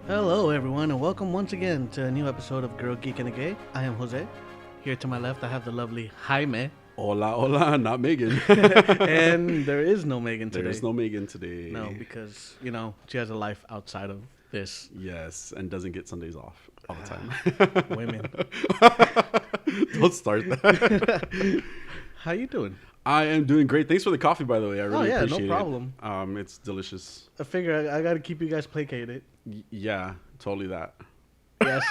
Hello, everyone, and welcome once again to a new episode of Girl, Geek, and a Gay. I am Jose. Here to my left, I have the lovely Jaime. Hola, hola, not Megan. And there is no Megan today. There's no Megan today. No, because, she has a life outside of this. Yes, and doesn't get Sundays off all the time. Women. Don't start that. How you doing? I am doing great. Thanks for the coffee, by the way. I really appreciate it. No problem. It's delicious. I figure I got to keep you guys placated. Yeah, totally that. Yes.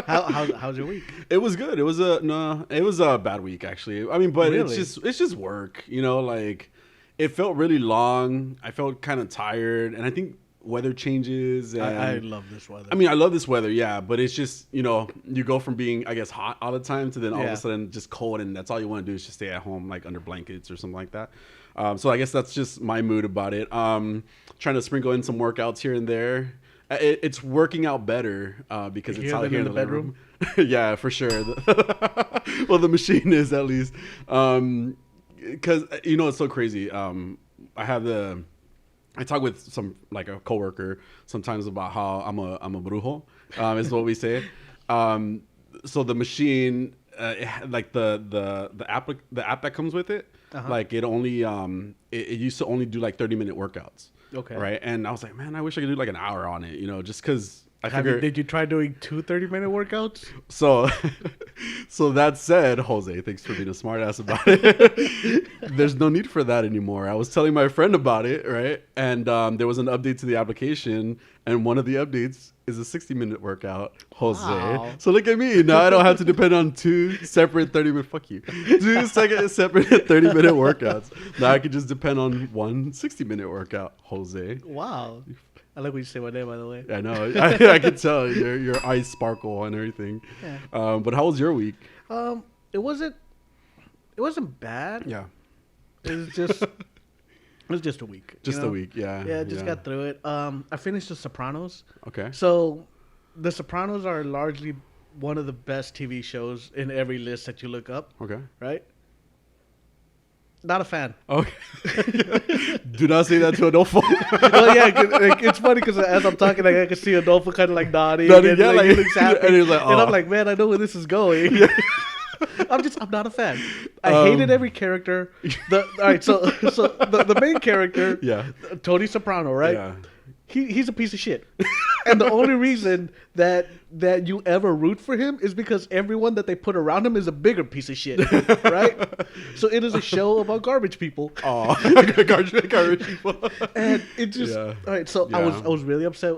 How's your week? It was good. It was a bad week actually. I mean, but Really? it's just work. Like it felt really long. I felt kind of tired, and I think weather changes. And I love this weather. I mean, I love this weather, yeah, but it's just, you go from being, I guess, hot all the time to then all of Yeah. a sudden just cold, and that's all you want to do is just stay at home, like under blankets or something like that. So I guess that's just my mood about it. Trying to sprinkle in some workouts here and there. It's working out better because it's out here in the bedroom. Yeah, for sure. Well, the machine is at least. Because, it's so crazy. I talk with a coworker sometimes about how I'm a brujo, is what we say. So the machine, like the app that comes with it, like it only it used to only do like 30-minute workouts. Okay. Right. And I was like, man, I wish I could do like an hour on it, just because I figured. Did you try doing 2 30-minute workouts? So that said, Jose, thanks for being a smart ass about it. There's no need for that anymore. I was telling my friend about it, right? And there was an update to the application, and one of the updates is a 60-minute workout, Jose. Wow. So look at me. Now I don't have to depend on 2 separate 30-minute, fuck you, 2 separate 30-minute workouts. Now I can just depend on one 60-minute workout, Jose. Wow. I like what you say my name, by the way. I know. I can tell your eyes sparkle and everything. Yeah. But how was your week? It wasn't bad. Yeah. It was just a week. Just a week, yeah. Yeah, just got through it. I finished The Sopranos. Okay. So, The Sopranos are largely one of the best TV shows in every list that you look up. Okay. Right? Not a fan. Okay. Do not say that to Adolfo. Well, yeah, it's funny because as I'm talking, I can see Adolfo kind of like nodding. Nodding, And, yeah, he looks happy. and he's like, And I'm "Oh." like, man, I know where this is going. I'm not a fan. I hated every character. All right, so the main character, Yeah. Tony Soprano, right? Yeah. He's a piece of shit. And the only reason that you ever root for him is because everyone that they put around him is a bigger piece of shit, right? So it is a show about garbage people. Oh, garbage people. And it just Yeah. all right. So I was really upset.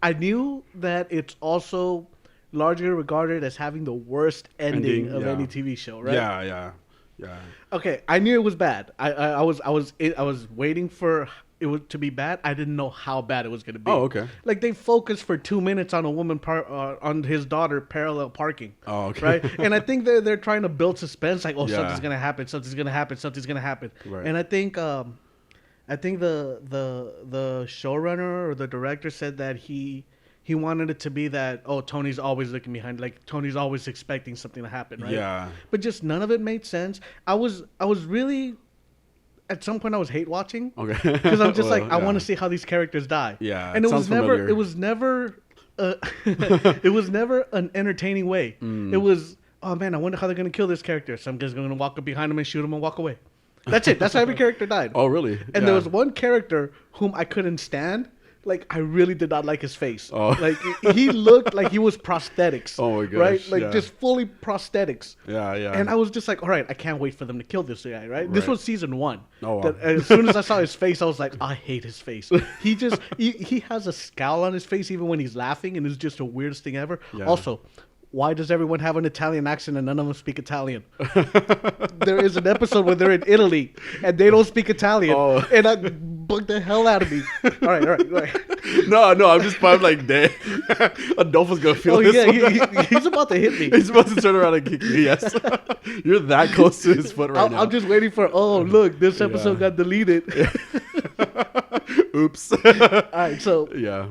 I knew that it's also largely regarded as having the worst ending of any TV show, right? Yeah. Okay, I knew it was bad. I was waiting for it to be bad. I didn't know how bad it was going to be. Oh, okay. Like they focused for 2 minutes on a woman on his daughter parallel parking. Oh, okay. Right, and I think they're trying to build suspense. Like, Yeah. something's gonna happen. Something's gonna happen. Something's gonna happen. Right. And I think the showrunner or the director said that he wanted it to be that, oh, Tony's always looking behind, like Tony's always expecting something to happen, right? Yeah. But just none of it made sense. I was really, at some point I was hate watching. Okay. Because I'm just Well, like, I want to see how these characters die. Yeah, And it it was sounds never familiar. it was never an entertaining way. Mm. It was, oh man, I wonder how they're gonna kill this character. So I'm just gonna walk up behind him and shoot him and walk away. That's it. That's how every character died. Oh, really? And there was one character whom I couldn't stand. Like, I really did not like his face. Oh. Like, he looked like he was prosthetics. Oh, my gosh, Right? Like, yeah. just fully prosthetics. Yeah. And I was just like, all right, I can't wait for them to kill this guy, right? This Right. was season 1. Oh, wow. That as soon as I saw his face, I was like, I hate his face. He has a scowl on his face even when he's laughing, and it's just the weirdest thing ever. Yeah. Also, why does everyone have an Italian accent and none of them speak Italian? There is an episode where they're in Italy and they don't speak Italian. Oh. And that bugged the hell out of me. All right. No, I'm just fine. Like, dang. Adolfo's gonna feel Oh, this. yeah, one. he's about to hit me. He's supposed to turn around and kick me. Yes. You're that close to his foot right now. I'm just waiting for, look, this episode got deleted. Oops. All right, so Yeah.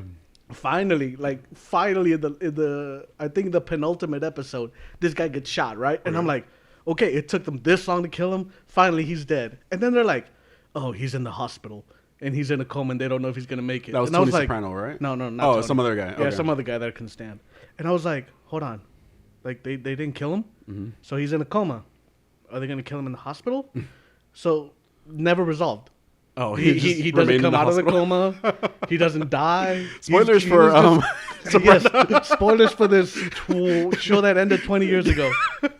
finally in the I think the penultimate episode, this guy gets shot, right? And I'm like, okay, it took them this long to kill him. Finally, he's dead. And then they're like, oh, he's in the hospital. and he's in a coma, and they don't know if he's gonna make it. That was and Tony I was like, Soprano, right? No, not Oh, Tony. some other guy. Yeah, Okay. some other guy that couldn't stand. And I was like, hold on, like they didn't kill him, so he's in a coma. Are they gonna kill him in the hospital? So never resolved. Oh, He doesn't come out of the coma. He doesn't die. Spoilers He's for yes, spoilers for this show that ended 20 years ago,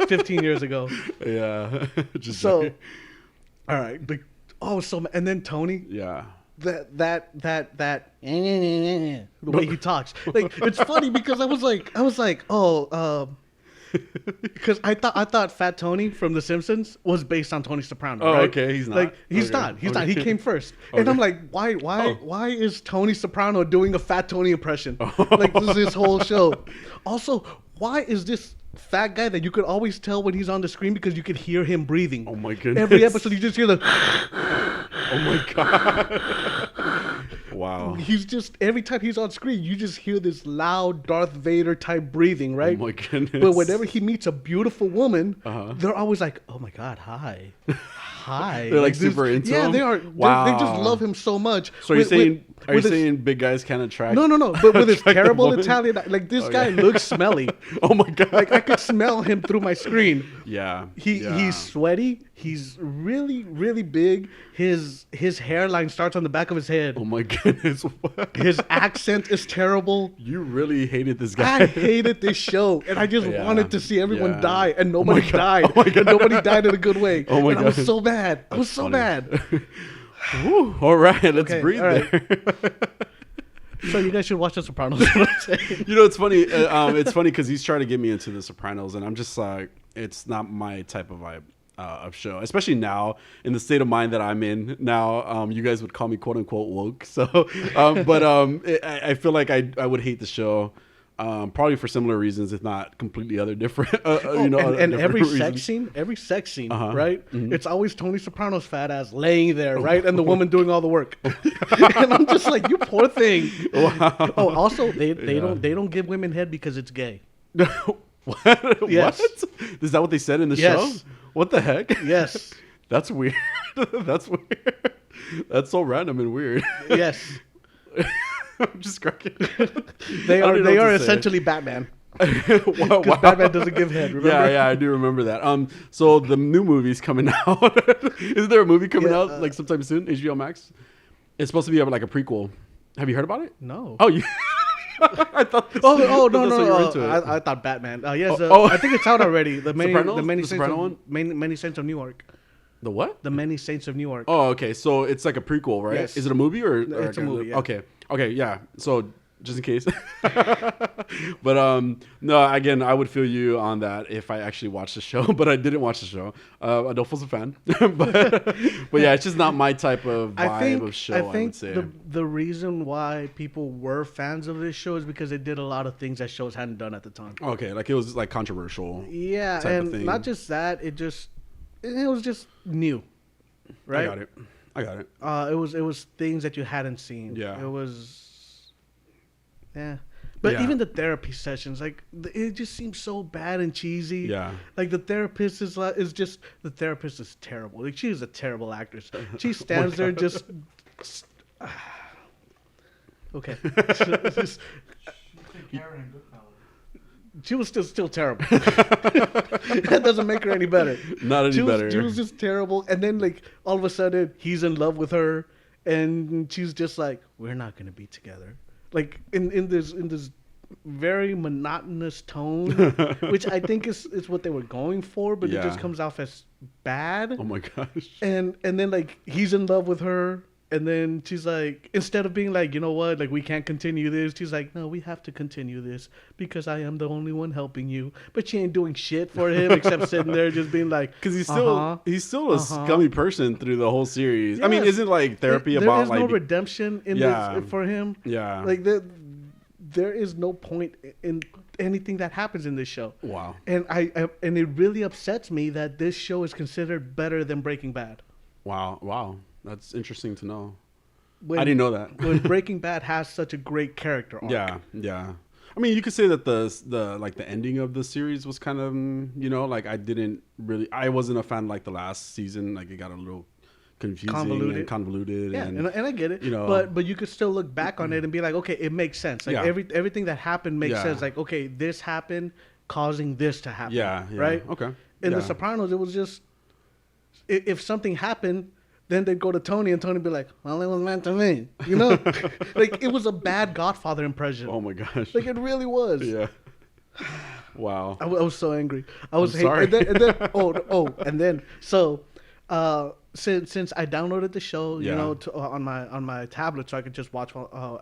15 years ago. Yeah. Just So, all right. And then Tony, yeah. that the way he talks, like it's funny because I was like, oh, because I thought Fat Tony from The Simpsons was based on Tony Soprano. Oh, right? okay, he's not. Like he's Okay. not. He's not. Okay. He came first, and I'm like, why is Tony Soprano doing a Fat Tony impression? Like this whole show. Also, why is this fat guy that you could always tell when he's on the screen because you could hear him breathing? Oh my goodness! Every episode you just hear the. Oh my god! Wow. He's just every time he's on screen, you just hear this loud Darth Vader type breathing, right? Oh my goodness! But whenever he meets a beautiful woman, Uh-huh. they're always like, "Oh my god, hi, hi." They're like super into yeah, him? they are. Wow. They just love him so much. So are you saying with his- saying big guys can't attract? No. But with his attract a terrible woman? Italian, like this guy Okay. looks smelly. Oh my god! Like I could smell him through my screen. Yeah. He's sweaty. He's really big. His hairline starts on the back of his head. Oh my goodness! What? His accent is terrible. You really hated this guy. I hated this show, and I just Yeah, wanted to see everyone yeah. die, and nobody God. died. Oh my God. And nobody died in a good way. Oh my and I was God. so bad. I was That's so funny. bad. Whew. All right, let's Okay, breathe all right. there. So you guys should watch The Sopranos. is what I'm saying. You know, it's funny. It's funny because he's trying to get me into The Sopranos, and I'm just like, it's not my type of vibe of show. Especially now, in the state of mind that I'm in now. You guys would call me "quote unquote" woke. So, I feel like I would hate the show. Probably for similar reasons, if not completely other different. You know, and different every reasons. sex scene, Uh-huh. right? Mhm. It's always Tony Soprano's fat ass laying there, right, and the woman doing all the work. And I'm just like, you poor thing. Wow. Oh, also they Yeah. don't give women head because it's gay. What? Yes. What? Is that what they said in the Yes. show? What the heck? Yes, That's weird. That's weird. That's so random and weird. yes, I'm just cracking. they I don't are know they what are to say. essentially Batman. Wow, Because wow. Batman doesn't give head. Remember? Yeah, I do remember that. So the new movie's coming out. Is there a movie coming Yeah, out like sometime soon? HBO Max. It's supposed to be like a prequel. Have you heard about it? No. Oh, you. I thought. Oh that's what you were no! into it. I thought Batman. Yes, Oh, oh. I think it's out already. The many Sopranos? the many The saints Soprano of, one? many saints of Newark. The what? The Many Saints of Newark. Oh, okay. So it's like a prequel, right? Yes. Is it a movie or It's a movie, yeah. Okay. Okay. Yeah. So just in case. But no. Again, I would feel you on that if I actually watched the show, but I didn't watch the show. Adolfo's a fan, but yeah, it's just not my type of vibe of show. I would say. the reason why people were fans of this show is because it did a lot of things that shows hadn't done at the time. Okay, like it was like controversial. Yeah, type of and thing. not just that. It was just new, right? I got it. It was things that you hadn't seen. Yeah. It was, yeah. But Yeah. even the therapy sessions, like it just seems so bad and cheesy. Yeah. Like the therapist is just the therapist is terrible. Like she is a terrible actress. She Oh stands there just. Okay. Just- she was still terrible. That doesn't make her any better. Not any better. She was just terrible. And then like all of a sudden he's in love with her, and she's just like, we're not gonna be together. Like in this very monotonous tone, which I think is what they were going for, but it just Yeah. comes off as bad. Oh my gosh. And then like he's in love with her, and then she's like, instead of being like, you know what, like we can't continue this, she's like, no, we have to continue this because I am the only one helping you. But she ain't doing shit for him except sitting there just being like, Because he's still a scummy person through the whole series. I mean, Yes. isn't like therapy there about is like no redemption in Yeah. this for him. Yeah. Like there is no point in anything that happens in this show. Wow. And and it really upsets me that this show is considered better than Breaking Bad. Wow. That's interesting to know. When, I didn't know that. when Breaking Bad has such a great character arc. Yeah. I mean, you could say that the ending of the series was kind of, like I wasn't a fan like the last season. Like it got a little convoluted. Yeah, and I get it. You know, but you could still look back on it and be like, okay, it makes sense. Like everything that happened makes sense. Like, okay, this happened, causing this to happen. Yeah. Right. Okay. In The Sopranos, it was just if something happened, then they'd go to Tony and Tony would be like, well, it was meant to be. You know, like it was a bad Godfather impression. Oh my gosh. Like it really was. Yeah. Wow. I was so angry. I was sorry. And then so since I downloaded the show, you know, on my tablet, so I could just watch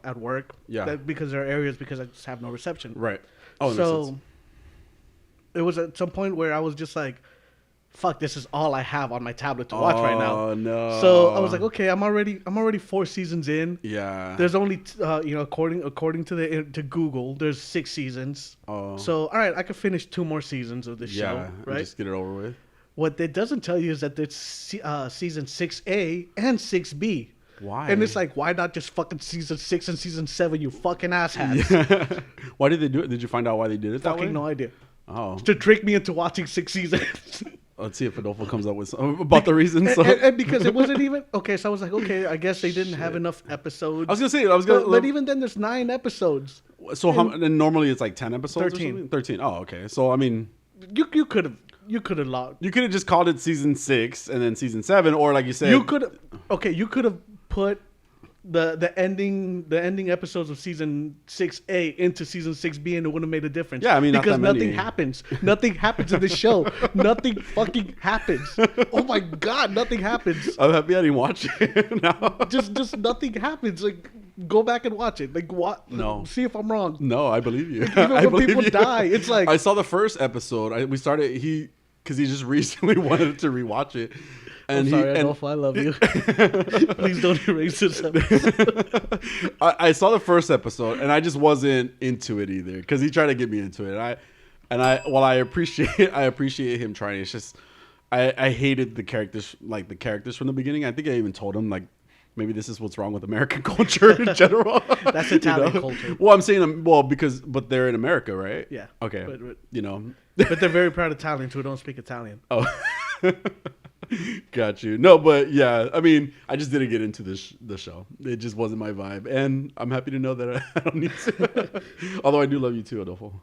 at work. Yeah. Because there are areas because I just have no reception. Right. Oh, so it was at some point where I was just like, fuck, this is all I have on my tablet to watch right now. Oh no. So I was like, okay, I'm already 4 seasons in. Yeah. There's only according to Google, there's 6 seasons. Oh. So all right, I could finish 2 more seasons of this show, right? Just get it over with. What it doesn't tell you is that there's season 6A and 6B. Why? And it's like, why not just fucking season 6 and season 7, you fucking asshats? Yeah. Why did they do it? Did you find out why they did it that way? Fucking no idea. Oh. To trick me into watching 6 seasons. Let's see if Adolfo comes up with some, about the reasons. And because it wasn't even... Okay, so I was like, okay, I guess they didn't have enough episodes. I was going to say... But even then, there's 9 episodes. So and normally it's like 10 episodes 13. or something? 13. Oh, okay. So, I mean... You could have logged... You could have just called it season 6 and then season 7, or like you said... You could have put the ending episodes of season 6A into season 6B, and it wouldn't have made a difference. Yeah, I mean, because not that nothing many. happens. Nothing happens in the show. Nothing fucking happens. Oh my god, nothing happens. I'm happy I didn't watch it. No. Just nothing happens. Like, go back and watch it. Like, what? No. See if I'm wrong. No, I believe you. Even I when believe people you. die, it's like... I saw the first episode. Because he just recently wanted to rewatch it. And I'm sorry, Adolfo, I love you. Please don't erase this episode. I saw the first episode, and I just wasn't into it either. Because he tried to get me into it. I appreciate him trying. It's just I hated the characters from the beginning. I think I even told him, like, maybe this is what's wrong with American culture in general. That's Italian culture. Well, I'm saying, but they're in America, right? Yeah. Okay. But they're very proud Italians who don't speak Italian. Oh. Got you. No, but yeah, I mean, I just didn't get into the show. It just wasn't my vibe, and I'm happy to know that I don't need to. Although I do love you too, Adolfo.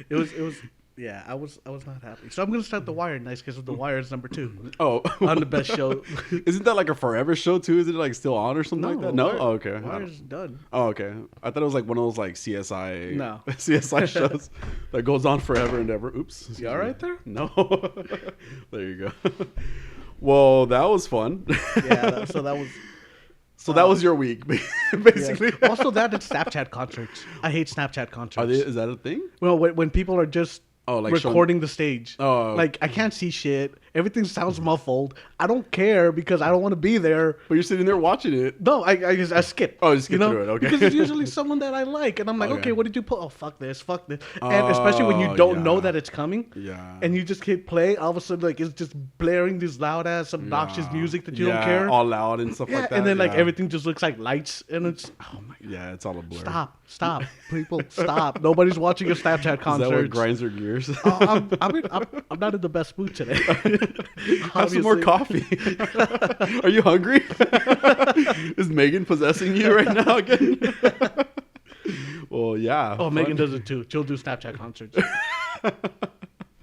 It was. Yeah, I was not happy. So I'm gonna start The Wire next because The Wire is number 2. Oh, on the best show. Isn't that like a forever show too? Is it like still on or something like that? No. Oh, okay. Wire's done. Oh, okay. I thought it was like one of those like CSI. No. CSI shows that goes on forever and ever. Oops. You all right there? No. There you go. Well, that was fun. Yeah. So that was. So that was your week, basically. Yeah. Also, that and Snapchat concerts. I hate Snapchat concerts. Is that a thing? Well, when people are just recording the stage. Oh. Like, I can't see shit. Everything sounds muffled. I don't care because I don't want to be there. But you're sitting there watching it. No, I skip. Oh, you skip through it. Okay. Because it's usually someone that I like. And I'm like, okay, what did you put? Oh, fuck this. And especially when you don't know that it's coming. Yeah. And you just keep playing. All of a sudden, like, it's just blaring this loud-ass, obnoxious music that you don't care. All loud and stuff like that. And then, like, everything just looks like lights. And it's, oh, my God. Yeah, it's all a blur. Stop. People, stop. Nobody's watching a Snapchat concert. Is that what grinds their gears? I'm not in the best mood today. Have some more coffee. Are you hungry? Is Megan possessing you right now again? Well, yeah. Oh, Megan does it too. She'll do Snapchat concerts.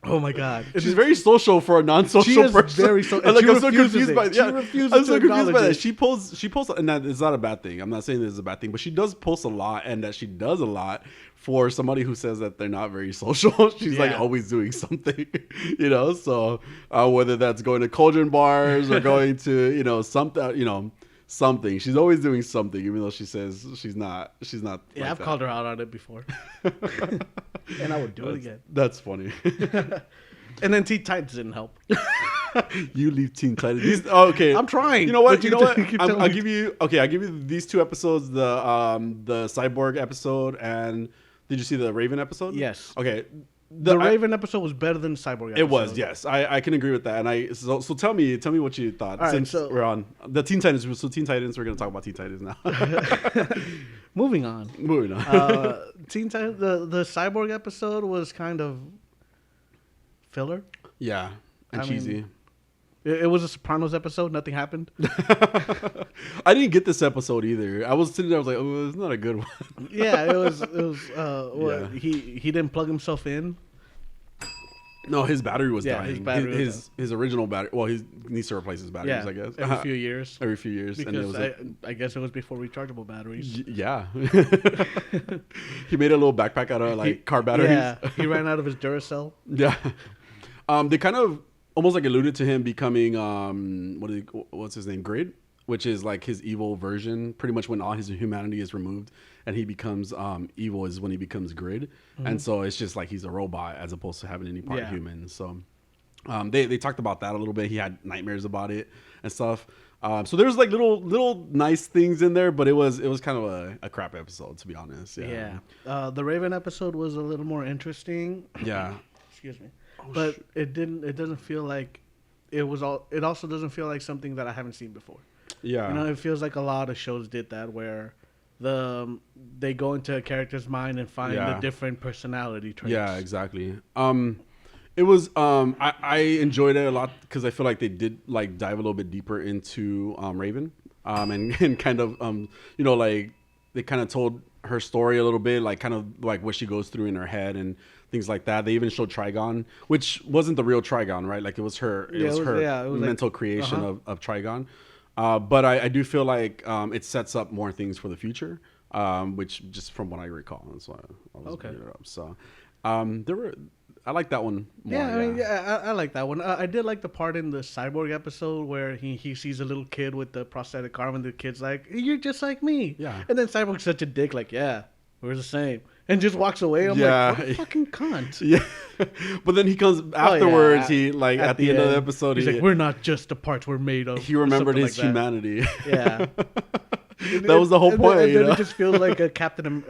Oh my God, she's very social for a non-social person. Very social. Like, I'm so confused by She refuses I'm so to confused by that. it. She posts, and that is not a bad thing. I'm not saying this is a bad thing, but she does post a lot, and that she does a lot for somebody who says that they're not very social. She's like always doing something, So whether that's going to cauldron bars or going to something, she's always doing something, even though she says she's not. Yeah, like I've called her out on it before, and I would do it again. That's funny. And then Teen Titans didn't help. You leave Teen Titans. Okay, I'm trying. You know what? I'll give you these 2 episodes, the Cyborg episode, and did you see the Raven episode? Yes. Okay. The Raven episode was better than the Cyborg episode. It was, yes. I can agree with that. And so tell me what you thought. All since right, we're on the Teen Titans. So Teen Titans, we're going to talk about Teen Titans now. Moving on. Teen Titans. The Cyborg episode was kind of filler. Yeah, and cheesy. It was a Sopranos episode. Nothing happened. I didn't get this episode either. I was sitting there. I was like, "Oh, it's not a good one." Yeah, it was. Yeah. He didn't plug himself in. No, his battery was dying. His battery his original battery. Well, he needs to replace his batteries. I guess every few years. Every few years, Because and it was I guess it was before rechargeable batteries. yeah. He made a little backpack out of like car batteries. Yeah, he ran out of his Duracell. Yeah. They kind of almost like alluded to him becoming what's his name, Grid, which is like his evil version. Pretty much when all his humanity is removed and he becomes evil is when he becomes Grid. And so it's just like he's a robot as opposed to having any part human. So they talked about that a little bit. He had nightmares about it and stuff. So there's like little nice things in there, but it was kind of a crap episode, to be honest. Yeah. The Raven episode was a little more interesting. Yeah. Excuse me. But it doesn't feel like it was all. It also doesn't feel like something that I haven't seen before. Yeah. You know, it feels like a lot of shows did that, where they go into a character's mind and find the different personality traits. Yeah, exactly. It was I enjoyed it a lot because I feel like they did like dive a little bit deeper into Raven, and kind of you know, like they kind of told her story a little bit, like kind of like what she goes through in her head and things like that. They even showed Trigon, which wasn't the real Trigon, right? Like it was her mental creation of Trigon. But I do feel like it sets up more things for the future, which just from what I recall, that's why I was bringing it up. So I like that one more. I like that one. I did like the part in the Cyborg episode where he sees a little kid with the prosthetic arm and the kid's like, "You're just like me." Yeah. And then Cyborg's such a dick, like, "Yeah, we're the same," and just walks away. I'm like, "What a fucking cunt." Yeah. But then he comes afterwards. He like at the end of the episode, he's like, "We're not just the parts we're made of." He remembered his like humanity. Yeah. That was the whole point. And then it just feels like a Captain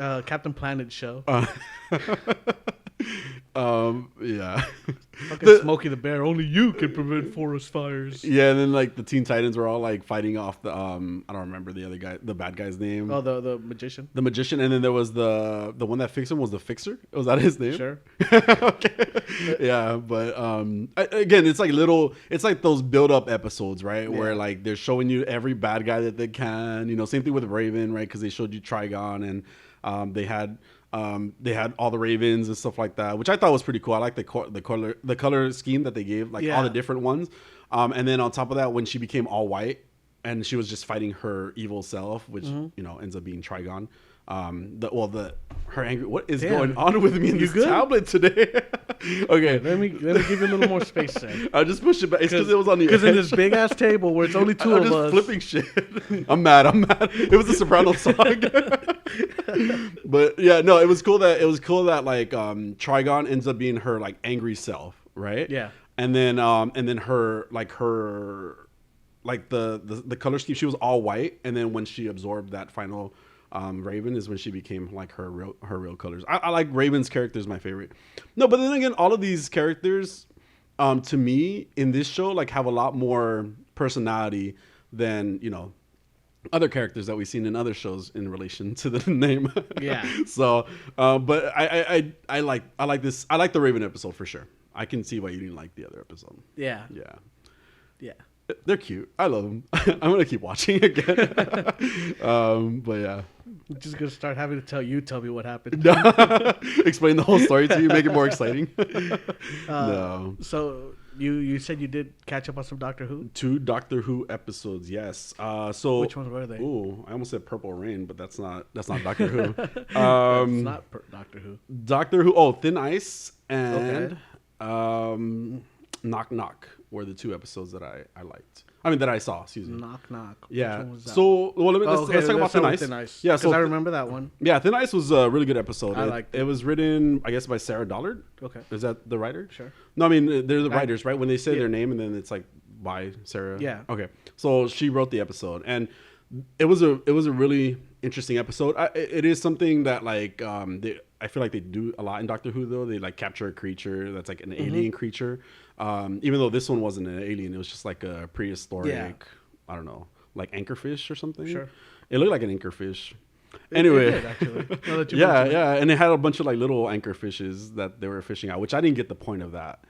Planet show. Yeah. Fucking Smokey the Bear. Only you can prevent forest fires. Yeah, and then like the Teen Titans were all like fighting off the I don't remember the other guy, the bad guy's name. Oh, the magician. The magician, and then there was the one that fixed him was the Fixer. Was that his name? Sure. Okay. Yeah, but again, it's like those build up episodes, right? Yeah. Where like they're showing you every bad guy that they can. You know, same thing with Raven, right? Because they showed you Trigon and they had all the Ravens and stuff like that, which I thought was pretty cool. I like the color scheme that they gave, like all the different ones. And then on top of that, when she became all white and she was just fighting her evil self, which you know ends up being Trigon. Her angry. What is going on with me in this tablet today? Okay, let me give you a little more space there. I just pushed it back. It's because it was on the edge. Because in this big ass table where it's only two of us, flipping shit. I'm mad. It was a Sopranos song. But yeah, no, it was cool that like Trigon ends up being her like angry self, right? Yeah. And then her the color scheme, she was all white, and then when she absorbed that final Raven is when she became like her real colors. I like Raven's character is my favorite. No, but then again, all of these characters, to me in this show, like have a lot more personality than, you know, other characters that we've seen in other shows in relation to the name. Yeah. So, but I like this. I like the Raven episode for sure. I can see why you didn't like the other episode. Yeah. Yeah. Yeah. They're cute. I love them. I'm gonna keep watching again. But yeah, I'm just gonna start having to tell me what happened. Explain the whole story to you, make it more exciting. No. So you said you did catch up on some Doctor Who? 2 Doctor Who episodes, yes. So which ones were they? Ooh, I almost said Purple Rain, but that's not Doctor Who. That's not Doctor Who. Doctor Who. Oh, Thin Ice and Knock Knock were the 2 episodes that I liked. I mean, that I saw. Excuse me. Knock Knock. Yeah. So let's talk about Thin Ice. Yeah. So I remember that one. Yeah, Thin Ice was a really good episode. I liked it. It was written, I guess, by Sarah Dollard. Okay. Is that the writer? Sure. No, I mean they're the writers, right? When they say their name and then it's like by Sarah. Yeah. Okay. So she wrote the episode, and it was a really interesting episode. It is something that like I feel like they do a lot in Doctor Who though. They like capture a creature that's like an alien creature. Even though this one wasn't an alien, it was just like a prehistoric, I don't know, like anchorfish or something. Sure. It looked like an anchorfish. Anyway, it did, actually. yeah, and it had a bunch of like little anchorfishes that they were fishing out, which I didn't get the point of that.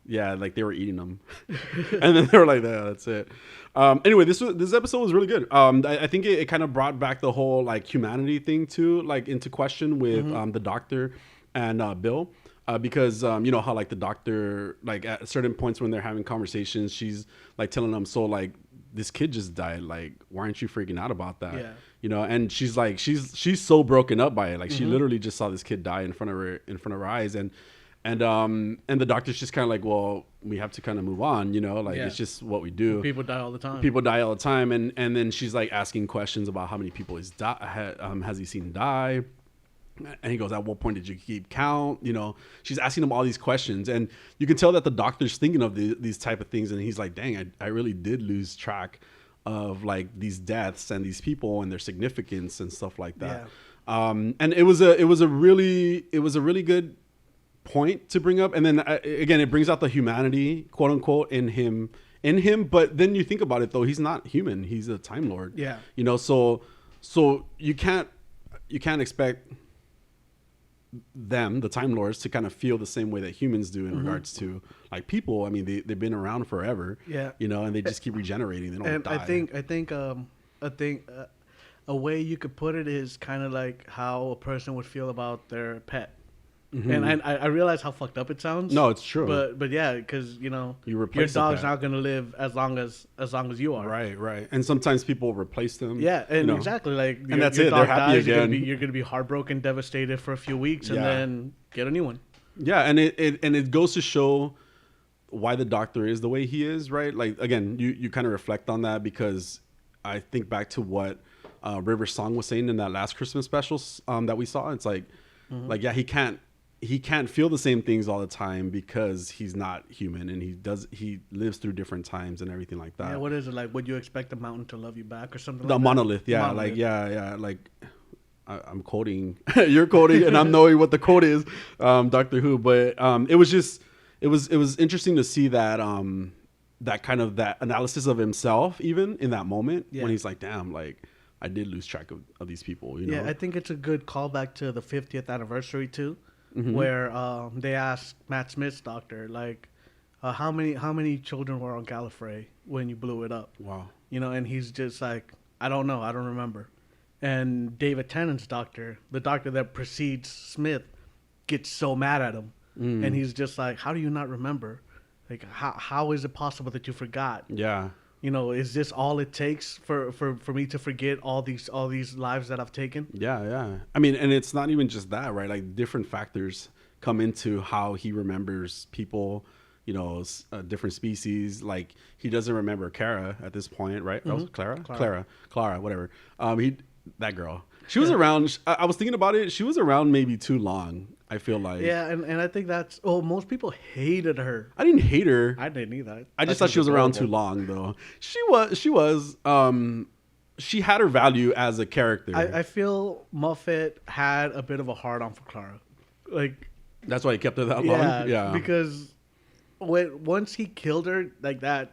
Yeah, like they were eating them, and then they were like, "That's it." Anyway, this episode was really good. I think it kind of brought back the whole like humanity thing too, like into question with the doctor and Bill, because you know how like the doctor, like at certain points when they're having conversations, she's like telling them, so like this kid just died, like why aren't you freaking out about that? Yeah. You know, and she's like she's so broken up by it, like she literally just saw this kid die in front of her eyes, and the doctor's just kind of like, well, we have to kind of move on, you know, like it's just what we do. People die all the time. And then she's like asking questions about how many people has he seen die, and he goes, at what point did you keep count? You know, she's asking him all these questions, and you can tell that the doctor's thinking of these type of things, and he's like, dang, I really did lose track of like these deaths and these people and their significance and stuff like that. And it was a really good point to bring up, and then again it brings out the humanity, quote unquote, in him. But then you think about it though, he's not human, he's a Time Lord. Yeah, you know, so you can't expect them, the Time Lords, to kind of feel the same way that humans do in regards to like people. I mean, they've been around forever. Yeah, you know, and they just keep regenerating. They don't and die. I think a way you could put it is kind of like how a person would feel about their pet. And I realize how fucked up it sounds. No, it's true. But yeah, because you know, your dog's not gonna live as long as you are. Right. And sometimes people replace them. Yeah, and exactly, like and that's it. They're happy again. You're gonna be heartbroken, devastated for a few weeks, and then get a new one. Yeah, and it goes to show why the doctor is the way he is, right? Like again, you kind of reflect on that, because I think back to what River Song was saying in that last Christmas special that we saw. It's like yeah, he can't feel the same things all the time because he's not human, and he lives through different times and everything like that. Yeah, what is it like? Would you expect a mountain to love you back or something? The like monolith, that? Yeah, monolith. Like like I'm quoting, you're quoting, and I'm knowing what the quote is, Doctor Who. But it was interesting to see that that kind of that analysis of himself even in that moment when he's like, damn, like I did lose track of these people. You know? Yeah, I think it's a good callback to the 50th anniversary too. Where they asked Matt Smith's doctor, like, how many children were on Gallifrey when you blew it up? Wow. You know, and he's just like, I don't know, I don't remember. And David Tennant's doctor, the doctor that precedes Smith, gets so mad at him, and he's just like, how do you not remember? Like, how is it possible that you forgot? Yeah. You know, is this all it takes for me to forget all these lives that I've taken? Yeah. I mean, and it's not even just that, right? Like different factors come into how he remembers people, you know, different species. Like he doesn't remember Kara at this point, right? Oh, Clara, whatever. That girl. She was around. I was thinking about it. She was around maybe too long, I feel like. Yeah, and I think that's... Oh, most people hated her. I didn't hate her. I didn't either. I just thought she was around too long, though. She was. She had her value as a character. I feel Moffat had a bit of a hard-on for Clara. Like... That's why he kept her that long? Yeah, because once he killed her like that,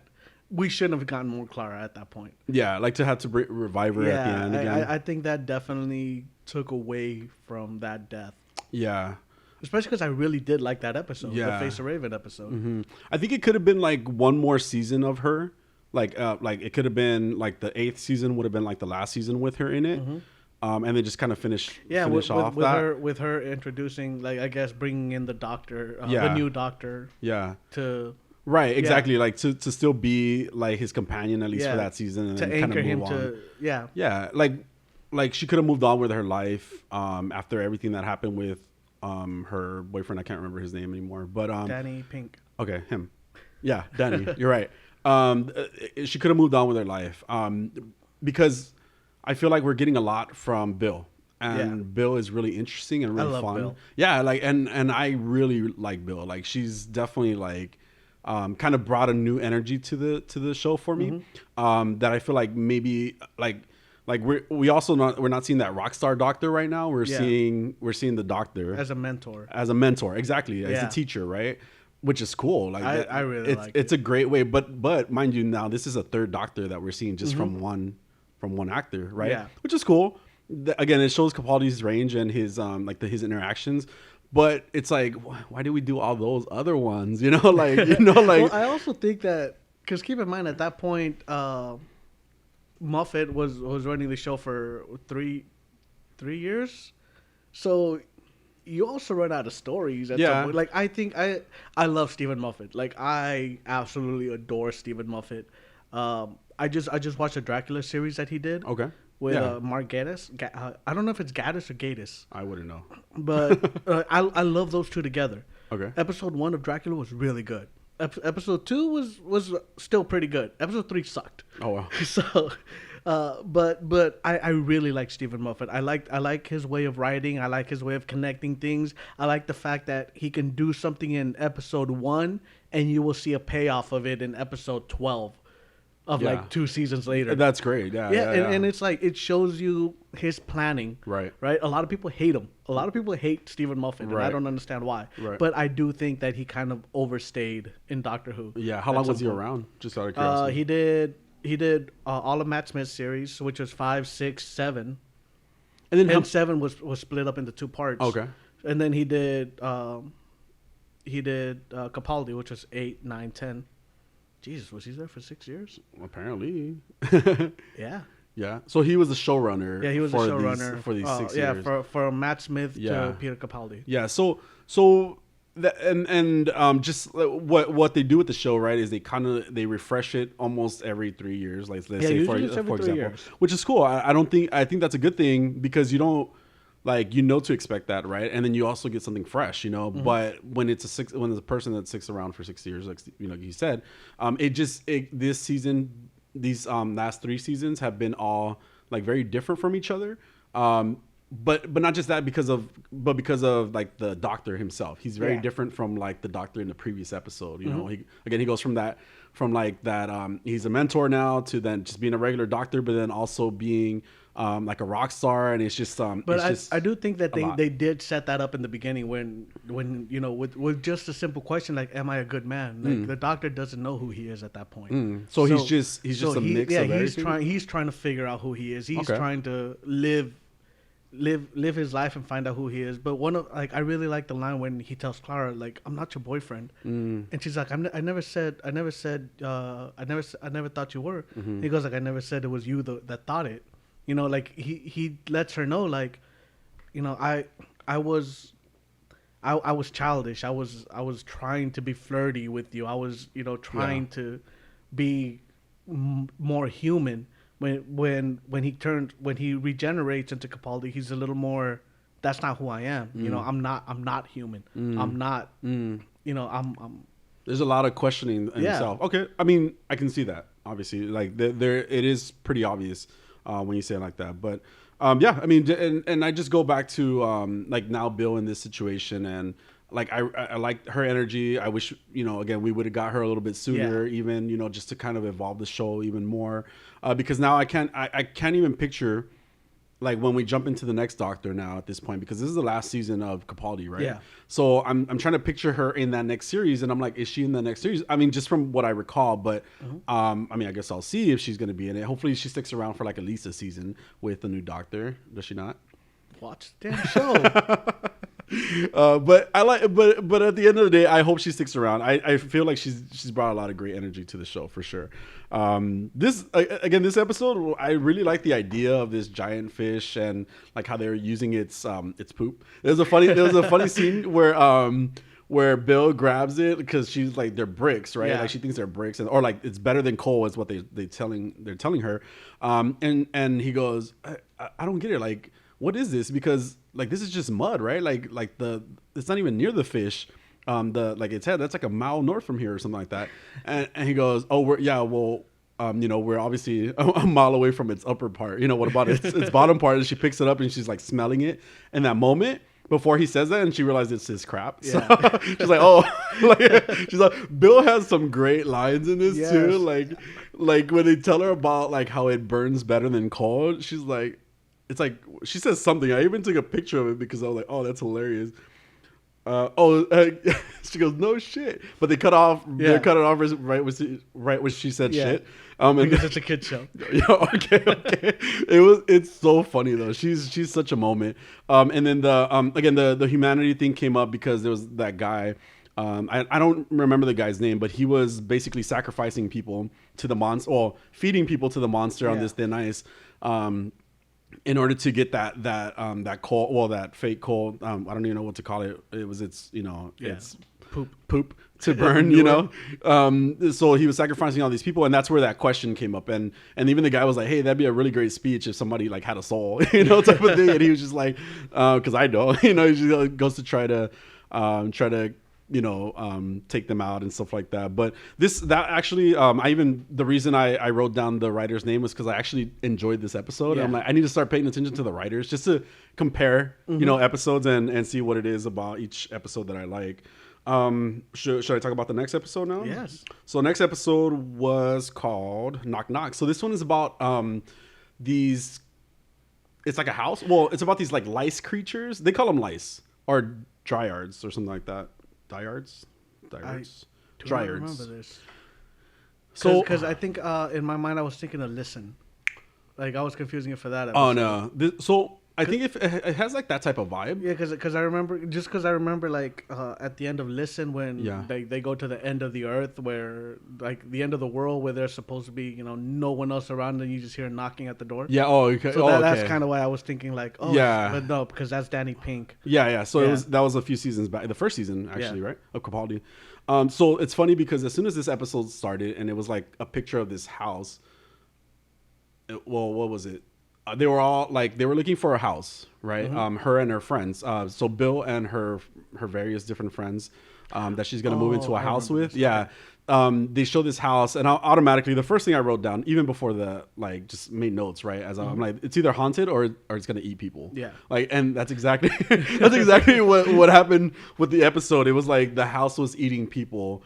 we shouldn't have gotten more Clara at that point. Yeah, like to have to revive her at the end again. I think that definitely took away from that death. Yeah. Especially because I really did like that episode, the Face of Raven episode. I think it could have been like one more season of her. Like it could have been like the 8th season would have been like the last season with her in it. And then just kind of finish off with her introducing, like, I guess bringing in the doctor, the new doctor. Yeah. To... Right, exactly. Like to still be like his companion at least for that season, and to then anchor kind of him on. Yeah. Like she could have moved on with her life after everything that happened with her boyfriend. I can't remember his name anymore, but Danny Pink. Okay, him. Yeah, Danny. You're right. She could have moved on with her life because I feel like we're getting a lot from Bill. And Bill is really interesting and really fun. Bill. Yeah, like and I really like Bill. Like she's definitely like kind of brought a new energy to the show for me. That I feel like maybe like we're not seeing that rock star doctor right now. We're seeing the doctor as a mentor. Exactly, as a teacher, right? Which is cool. Like I really like it. It's a great way, but mind you, now this is a third doctor that we're seeing just from one actor, right? Yeah. Which is cool. Again, it shows Capaldi's range and his his interactions. But it's like, why do we do all those other ones? You know, like like. Well, I also think that because keep in mind at that point, Moffat was running the show for 3 years, so you also run out of stories at some point. Like I think I love Stephen Moffat. Like I absolutely adore Stephen Moffat. I just watched the Dracula series that he did. Okay. With Mark Gatiss. I don't know if it's Gatiss or Gatiss. I wouldn't know. But I love those two together. Okay. Episode 1 of Dracula was really good. Episode 2 was still pretty good. Episode 3 sucked. Oh wow. So, but I really like Stephen Moffat. I like his way of writing. I like his way of connecting things. I like the fact that he can do something in episode 1 and you will see a payoff of it in episode 12 of like 2 seasons later. That's great. And it's like it shows you his planning. Right. A lot of people hate him. A lot of people hate Stephen Moffat, and I don't understand why. Right. But I do think that he kind of overstayed in Doctor Who. Yeah. How long was he around? Just out of curiosity. He did all of Matt Smith's series, which was 5, 6, 7. And then 7 was split up into 2 parts. Okay. And then he did Capaldi, which was 8, 9, 10. Jesus, was he there for 6 years? Apparently. Yeah. Yeah. So he was the showrunner. Yeah, he was the showrunner for these 6 years. Yeah, for Matt Smith to Peter Capaldi. Yeah. So that just what they do with the show, right, is they refresh it almost every 3 years, like let's say for example, which is cool. I think that's a good thing because you don't. Like to expect that, right? And then you also get something fresh, Mm-hmm. But when it's a person that sticks around for 6 years, like you said, this season, these last 3 seasons have been all like very different from each other. But not just that because of like the Doctor himself. He's very different from like the Doctor in the previous episode. Mm-hmm. He goes from that he's a mentor now to then just being a regular Doctor, but then also being like a rock star, and it's just I do think that they did set that up in the beginning when with just a simple question like, am I a good man? Like the Doctor doesn't know who he is at that point. So he's just a mix of everything. He's trying to figure out who he is. He's trying to live his life and find out who he is. But I really like the line when he tells Clara, like, I'm not your boyfriend. And she's like, I never thought you were. Mm-hmm. He goes like, I never said it was you that thought it. Like he lets her know, like, I was childish. I was trying to be flirty with you. I was, trying to be more human. When he regenerates into Capaldi, he's a little more. That's not who I am. I'm not human. I'm not. I'm. There's a lot of questioning in himself. Okay, I mean, I can see that. Obviously, like there, it is pretty obvious when you say it like that. But yeah, I mean, and I just go back to like now Bill in this situation, and like I like her energy. I wish again we would have got her a little bit sooner, even just to kind of evolve the show even more, because now I can't even picture like when we jump into the next Doctor now at this point, because this is the last season of Capaldi, right? Yeah. So I'm trying to picture her in that next series, and I'm like, is she in the next series? I mean, just from what I recall, but I mean, I guess I'll see if she's going to be in it. Hopefully, she sticks around for like at least a season with the new Doctor. Does she not? Watch the damn show. But at the end of the day, I hope she sticks around. I feel like she's brought a lot of great energy to the show for sure. This episode, I really like the idea of this giant fish and like how they're using its poop. There was a funny scene where Bill grabs it because she's like, they're bricks, right? Yeah. Like she thinks they're bricks, or like it's better than coal is what they're telling her. And he goes, I don't get it. Like, what is this? Because like this is just mud, right? Like it's not even near the fish. Its head, that's like a mile north from here or something like that. And he goes, oh, we're obviously a mile away from its upper part. What about its bottom part? And she picks it up and she's like smelling it. In that moment, before he says that, and she realizes it's his crap. Yeah. So she's like, oh, she's like, Bill has some great lines in this too. Like when they tell her about like how it burns better than coal, she's like, it's like she says something. I even took a picture of it because I was like, oh, that's hilarious. She goes, no shit. But they cut it off right when she said shit. And because it's a kid show. Yeah, okay. It's so funny though. She's such a moment. And then the humanity thing came up because there was that guy. I don't remember the guy's name, but he was basically sacrificing people to the monster, or feeding people to the monster on this thin ice, in order to get that coal, well, that fake coal. I don't even know what to call it. It's poop to burn, so he was sacrificing all these people, and that's where that question came up, and even the guy was like, hey, that'd be a really great speech if somebody like had a soul, type of thing. And he was just like, because I know, he just goes to try to take them out and stuff like that. But that actually, the reason I wrote down the writer's name was because I actually enjoyed this episode. Yeah. I'm like, I need to start paying attention to the writers just to compare, episodes and see what it is about each episode that I like. Should I talk about the next episode now? Yes. So next episode was called Knock Knock. So this one is about it's like a house. Well, it's about these like lice creatures. They call them lice or dryards or something like that. Dryards. I do not remember this. So because I think in my mind I was thinking of listen. Like I was confusing it for that episode. Oh no. So I think if it has like that type of vibe. Yeah, because I remember like at the end of Listen when they go to the end of the earth, where like the end of the world, where there's supposed to be no one else around and you just hear knocking at the door. Yeah. Oh, okay. So that's kind of why I was thinking like, but no, because that's Danny Pink. Yeah. So that was a few seasons back, the first season actually, right, of Capaldi. So it's funny because as soon as this episode started and it was like a picture of this house. What was it? They were all like, they were looking for a house, right? Mm-hmm. Her and her friends. So Bill and her various different friends that she's going to move into a house with. Yeah. They show this house, and automatically the first thing I wrote down, even before just made notes, right? As I'm like, it's either haunted or it's going to eat people. Yeah. Like, and that's exactly, what happened with the episode. It was like the house was eating people,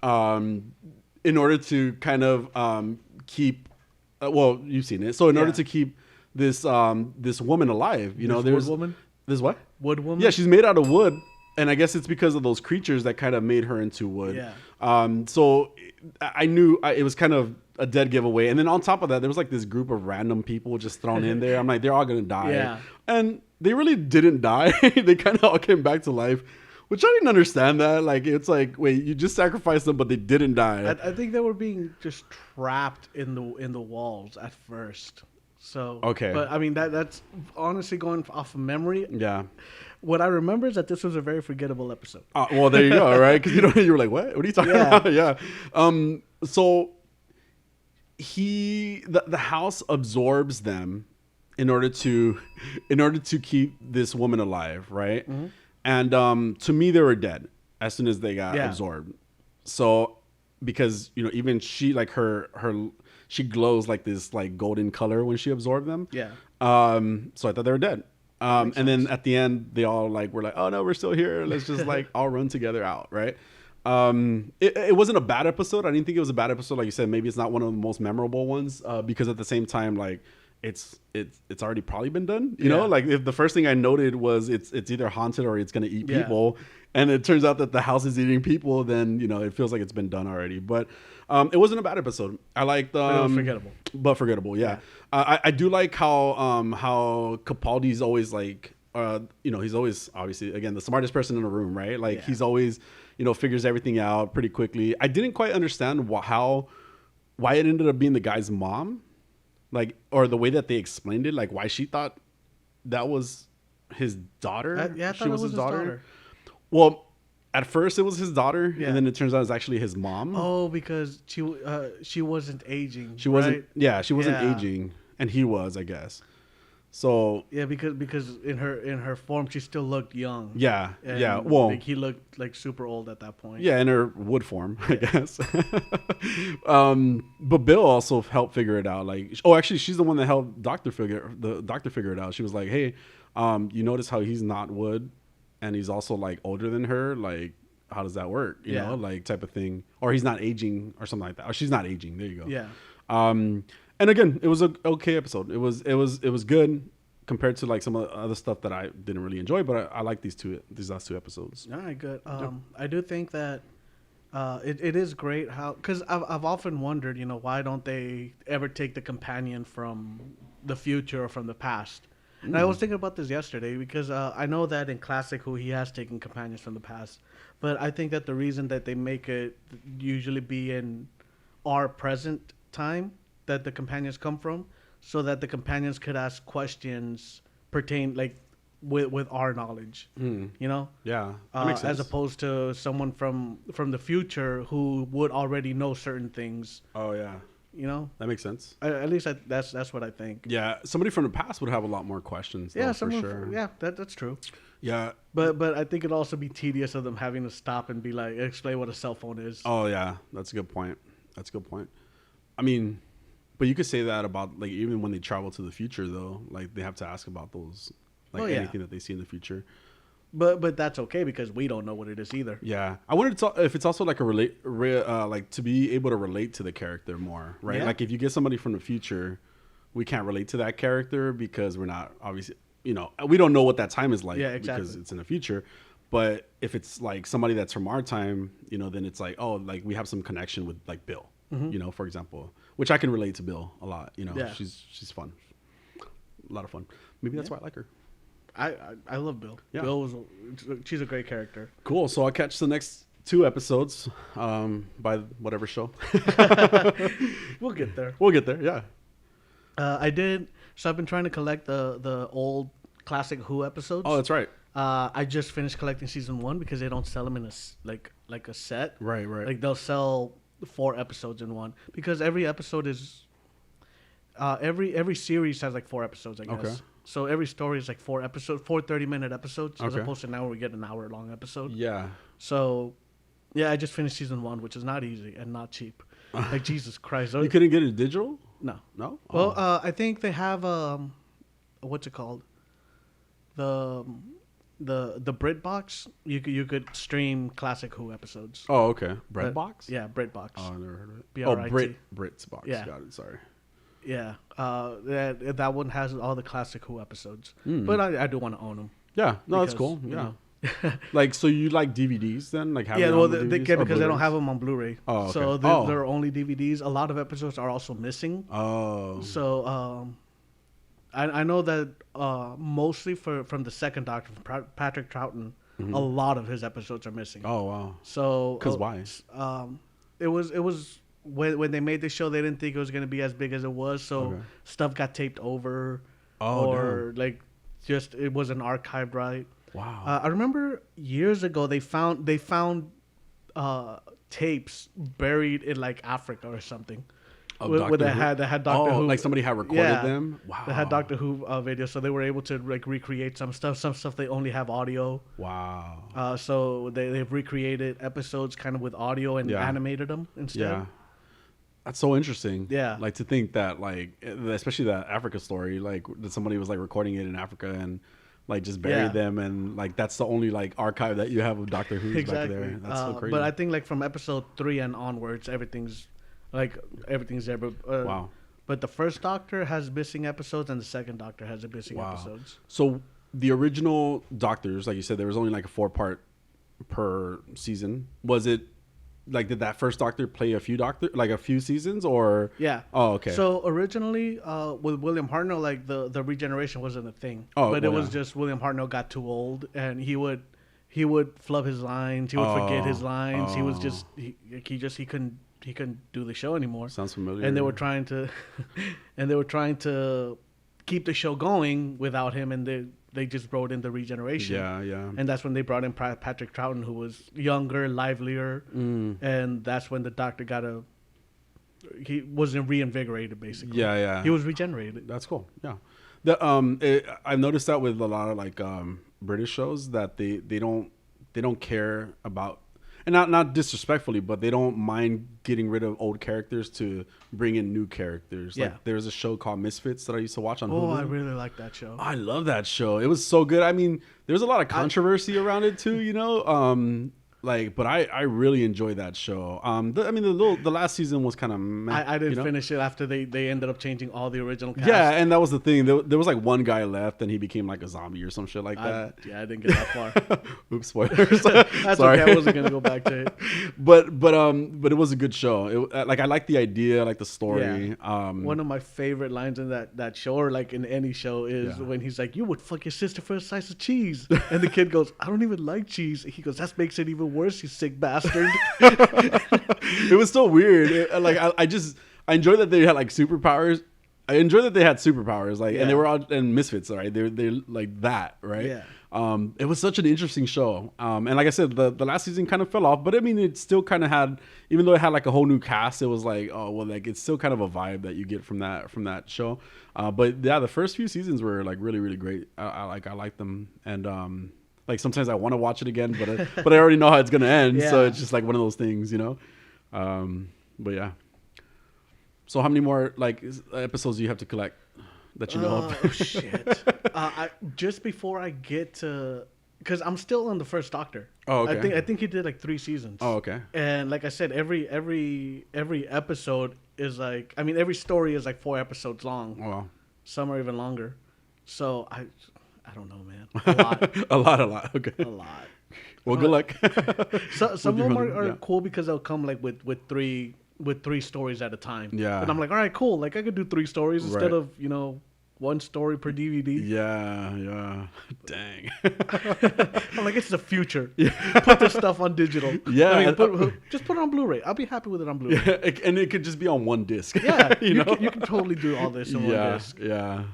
in order to kind of, keep, you've seen it. So in order to keep this woman alive, there's wood woman. This what? Wood woman. Yeah, she's made out of wood, and I guess it's because of those creatures that kind of made her into wood. Yeah. So I knew it was kind of a dead giveaway, and then on top of that, there was like this group of random people just thrown in there. I'm like, they're all gonna die. Yeah. And they really didn't die. They kind of all came back to life. Which I didn't understand that. Like, it's like, wait, you just sacrificed them, but they didn't die. I think they were being just trapped in the walls at first. So okay, but I mean that's honestly going off of memory. Yeah, what I remember is that this was a very forgettable episode. Well, there you go, right? Because you were like, what are you talking about? Yeah. So the house absorbs them in order to keep this woman alive, right? Mm-hmm. And to me, they were dead as soon as they got absorbed. So because even she, like she glows like this like golden color when she absorbed them. Yeah. So I thought they were dead. And then at the end, they all were like, oh no, we're still here. Let's just all run together out, right? It wasn't a bad episode. I didn't think it was a bad episode. Like you said, maybe it's not one of the most memorable ones, because at the same time, it's already probably been done. You know, like if the first thing I noted was it's either haunted or it's gonna eat people, and it turns out that the house is eating people, then it feels like it's been done already. But it wasn't a bad episode. I liked but it was forgettable. But forgettable, yeah. I do like how Capaldi's always he's always obviously again the smartest person in the room, right? Like he's always figures everything out pretty quickly. I didn't quite understand why it ended up being the guy's mom. Or the way that they explained it, why she thought that was his daughter. I thought it was his daughter. Well, at first it was his daughter, and then it turns out it's actually his mom. Oh, because she wasn't aging. She wasn't. Yeah, she wasn't aging, and he was, I guess. So yeah, because in her form she still looked young. Yeah, yeah. Well, he looked super old at that point. Yeah, in her wood form, I guess. But Bill also helped figure it out. Actually, she's the one that helped the doctor figure it out. She was like, "Hey, you notice how he's not wood, and he's also older than her. How does that work? You know, type of thing. Or he's not aging, or something like that. Or she's not aging. There you go. Yeah. And again, it was an okay episode. It was good compared to some of the other stuff that I didn't really enjoy, but I like these last two episodes. All right, good. I do think that It is great how, because I've often wondered, why don't they ever take the companion from the future or from the past? And I was thinking about this yesterday because I know that in Classic Who he has taken companions from the past, but I think that the reason that they make it usually be in our present time that the companions come from, so that the companions could ask questions pertain like with our knowledge, Yeah, that makes sense. as opposed to someone from the future who would already know certain things. Oh yeah, that makes sense. At least that's what I think. Yeah, somebody from the past would have a lot more questions. Yeah, for sure. Yeah, that's true. Yeah, But I think it'd also be tedious of them having to stop and be like, explain what a cell phone is. oh yeah, that's a good point. I mean, but you could say that about like even when they travel to the future though, like they have to ask about those, like anything that they see in the future. But that's okay because we don't know what it is either. Yeah, I wanted to talk if it's also like like to be able to relate to the character more, right? Yeah. Like if you get somebody from the future, we can't relate to that character because we're not obviously, we don't know what that time is like. Yeah, exactly. Because it's in the future. But if it's like somebody that's from our time, then it's like, oh, like we have some connection with like Bill, for example, which I can relate to Bill a lot. Yeah. She's fun, a lot of fun. Maybe that's why I like her. I love Bill. Yeah. She's a great character. Cool. So I'll catch the next 2 episodes by whatever show. We'll get there. We'll get there. Yeah. So I've been trying to collect the old Classic Who episodes. Oh, that's right. I just finished collecting season 1 because they don't sell them in like a set. Right. Like they'll sell 4 episodes in one because every episode is every series has like 4 episodes, I guess. Okay. So every story is like 4 episodes, 4 30-minute episodes, as Okay. opposed to now we get an hour-long episode. Yeah. So, yeah, I just finished season 1, which is not easy and not cheap. Like Jesus Christ! You couldn't get it digital? No. No. Well, I think they have what's it called? The BritBox. You could stream Classic Who episodes. Oh, okay. Breadbox? Yeah, BritBox. Oh, I never heard of it. BRIT. Brit's box. Yeah. Got it. Sorry. Yeah. That one has all the Classic Who episodes. But I do want to own them. Yeah. No, that's Because, cool. you Yeah. know. Like, so you like DVDs then? Like, Yeah, well, they get because they don't have them on Blu-ray. Oh, okay. So Oh. they're only DVDs. A lot of episodes are also missing. Oh. So I know that mostly from the second Doctor, from Patrick Troughton, a lot of his episodes are missing. Oh, wow. So Because why? It was when they made the show, they didn't think it was going to be as big as it was. So Okay. stuff got taped over, Oh, or like just it wasn't archived right. Wow. I remember years ago they found tapes buried in like Africa or something. Where they had Doctor Who. Like somebody had recorded them? Wow. They had Doctor Who videos, so they were able to like recreate some stuff. Some stuff they only have audio. Wow. So they've recreated episodes kind of with audio and animated them instead. Yeah. That's so interesting. Yeah. Like to think that like, especially that Africa story, like that somebody was like recording it in Africa and like just buried them, and like that's the only like archive that you have of Doctor Who's Exactly. back there. That's so crazy. But I think like from episode 3 and onwards, everything's there. But, wow. But the first Doctor has missing episodes, and the second Doctor has missing Wow. episodes. So the original Doctors, like you said, there was only like a 4-part per season. Was it like, did that first Doctor play a few seasons, or? Yeah. Oh, okay. So originally, with William Hartnell, like the regeneration wasn't a thing. But it was just William Hartnell got too old, and he would flub his lines. He would forget his lines. He was just he couldn't do the show anymore. Sounds familiar. And they were trying to keep the show going without him, and they just wrote in the regeneration. Yeah. And that's when they brought in Patrick Troughton, who was younger, livelier, and that's when the Doctor he wasn't reinvigorated, basically. Yeah. He was regenerated. That's cool. Yeah. I've noticed that with a lot of like British shows that they don't care about, and not disrespectfully, but they don't mind getting rid of old characters to bring in new characters. Yeah. Like there's a show called Misfits that I used to watch on Hulu. Oh, I really like that show. I love that show. It was so good. I mean, there's a lot of controversy around it too, Like, but I really enjoyed that show. The last season was kind of. I didn't finish it after they ended up changing all the original cast. Yeah, and that was the thing. There was like one guy left, and he became like a zombie or some shit like that. I didn't get that far. Oops, spoilers. That's Sorry. okay. I wasn't gonna go back to it. But it was a good show. Like I like the idea, I like the story. Yeah. One of my favorite lines in that show, or like in any show, is when he's like, "You would fuck your sister for a slice of cheese," and the kid goes, "I don't even like cheese." He goes, "That makes it even worse, you sick bastard." It was so weird. I enjoy that they had like superpowers. I enjoy that they had superpowers, like, and they were all and misfits, right? They're like that, right? Yeah. It was such an interesting show. And like I said, the last season kind of fell off, but I mean, it still kind of had, even though it had like a whole new cast, it was like, oh well, like it's still kind of a vibe that you get from that show. But yeah, the first few seasons were like really, really great. I like them, and like sometimes I want to watch it again, but I already know how it's gonna end, so it's just like one of those things, you know. But yeah. So how many more like episodes do you have to collect that you know of? Oh shit! Just before I get to, because I'm still on the first Doctor. Oh, okay. I think he did like 3 seasons. Oh, okay. And like I said, every episode is like, I mean, every story is like 4 episodes long. Oh, wow. Some are even longer. So I don't know, man. A lot. a lot. Okay. A lot. Well, good luck. So some of them are cool because they'll come like with 3 stories at a time. Yeah. And I'm like, all right, cool. Like I could do 3 stories instead Right. of 1 story per DVD. Yeah. Dang. I'm like, it's the future. Put this stuff on digital. Yeah. I mean, just put it on Blu-ray. I'll be happy with it on Blu-ray. Yeah, and it could just be on one disc. Yeah, you know? you can totally do all this in one disc. Yeah.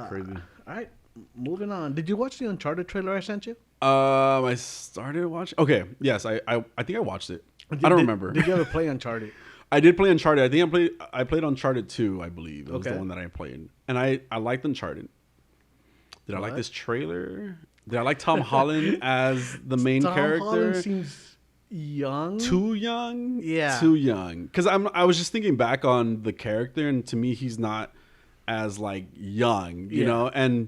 Crazy. All right, moving on. Did you watch the Uncharted trailer I sent you? I started watching. Okay, yes, I think I watched it. I don't remember. Did you ever play Uncharted? I did play Uncharted. I think I played Uncharted 2, I believe. It was the one that I played. And I liked Uncharted. Did I like this trailer? Did I like Tom Holland as the main character? Tom Holland seems young. Too young? Yeah. Too young. Because I was just thinking back on the character, and to me, he's not as like young, you know? And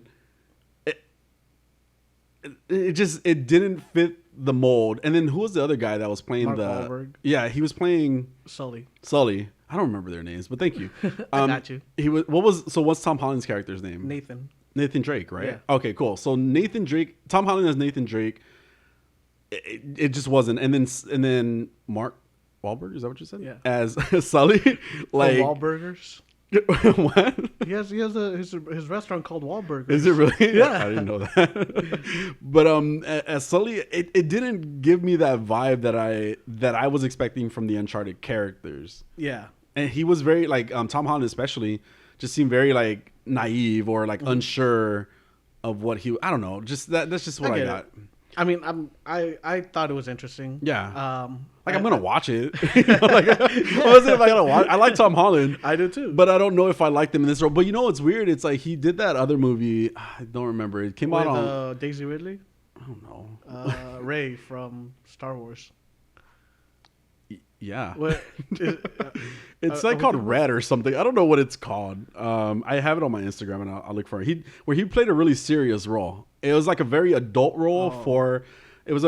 it didn't fit the mold. And then who was the other guy that was playing Mark Wahlberg. Yeah, he was playing Sully. I don't remember their names, but thank you. I got you. What's Tom Holland's character's name? Nathan Drake, right? Yeah. Okay, cool. So Nathan Drake, Tom Holland as Nathan Drake, it just wasn't. And then Mark Wahlberg, is that what you said? Yeah. As Sully, like Wahlburgers. What? He has his restaurant called Wahlburgers. Is it really? Yeah. I didn't know that. But as Sully, it didn't give me that vibe that I was expecting from the Uncharted characters. Yeah. And he was very like Tom Holland especially just seemed very like naive or like unsure of what I don't know. Just that's just what I got. I mean, I thought it was interesting. Yeah. I'm gonna watch it. I like Tom Holland. I do too. But I don't know if I liked him in this role. But you know what's weird? It's like he did that other movie. I don't remember. It came out on Daisy Ridley. I don't know. Rey from Star Wars. Yeah. It's like called Red or something. I don't know what it's called. I have it on my Instagram and I'll look for it. Where he played a really serious role. It was like a very adult role for even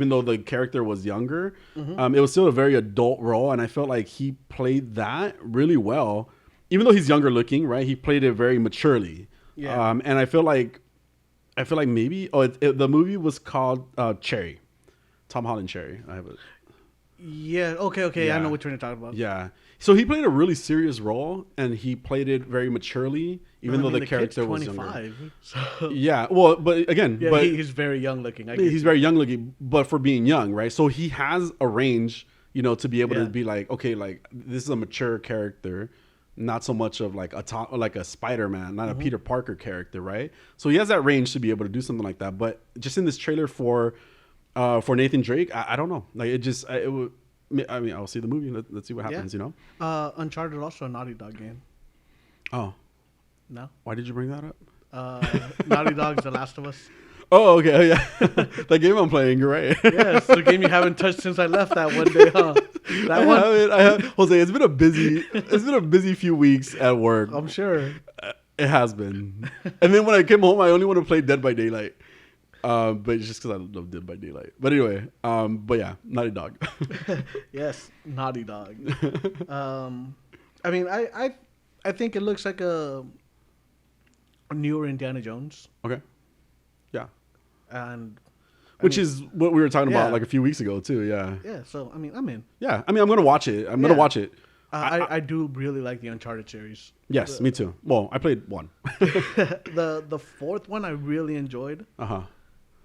though the character was younger, it was still a very adult role, and I felt like he played that really well. Even though he's younger looking, right? He played it very maturely. Yeah. And I feel like maybe the movie was called Cherry. Tom Holland Cherry. I have it. Yeah. Okay. Yeah. I know what you're talking about. Yeah. So he played a really serious role, and he played it very maturely, even though the character was younger. So. Yeah. Well, but again, he's very young looking. He's very young looking, but for being young, right? So he has a range, to be able to be like, okay, like this is a mature character, not so much of like a Spider-Man, not a Peter Parker character, right? So he has that range to be able to do something like that. But just in this trailer for Nathan Drake, I don't know. Like I'll see the movie. Let's see what happens. Uncharted also a Naughty Dog game. Oh, no. Why did you bring that up? Naughty Dog's The Last of Us. Oh, okay. Oh, yeah. That game I'm playing. You're right. Yes, the game you haven't touched since I left that one day, huh? I have, Jose. It's been a busy few weeks at work. I'm sure. It has been. And then when I came home, I only want to play Dead by Daylight. But it's just because I love Dead by Daylight. But anyway, but yeah, Naughty Dog. Yes, Naughty Dog. I mean, I think it looks like a newer Indiana Jones, Okay. Yeah. and Which is what we were talking about yeah. like a few weeks ago too. Yeah. yeah. So I mean, I'm in. Yeah. I mean, I'm gonna watch it. I'm gonna watch it. I do really like the Uncharted series. Yes, me too. Well, I played one. The fourth one I really enjoyed. Uh-huh.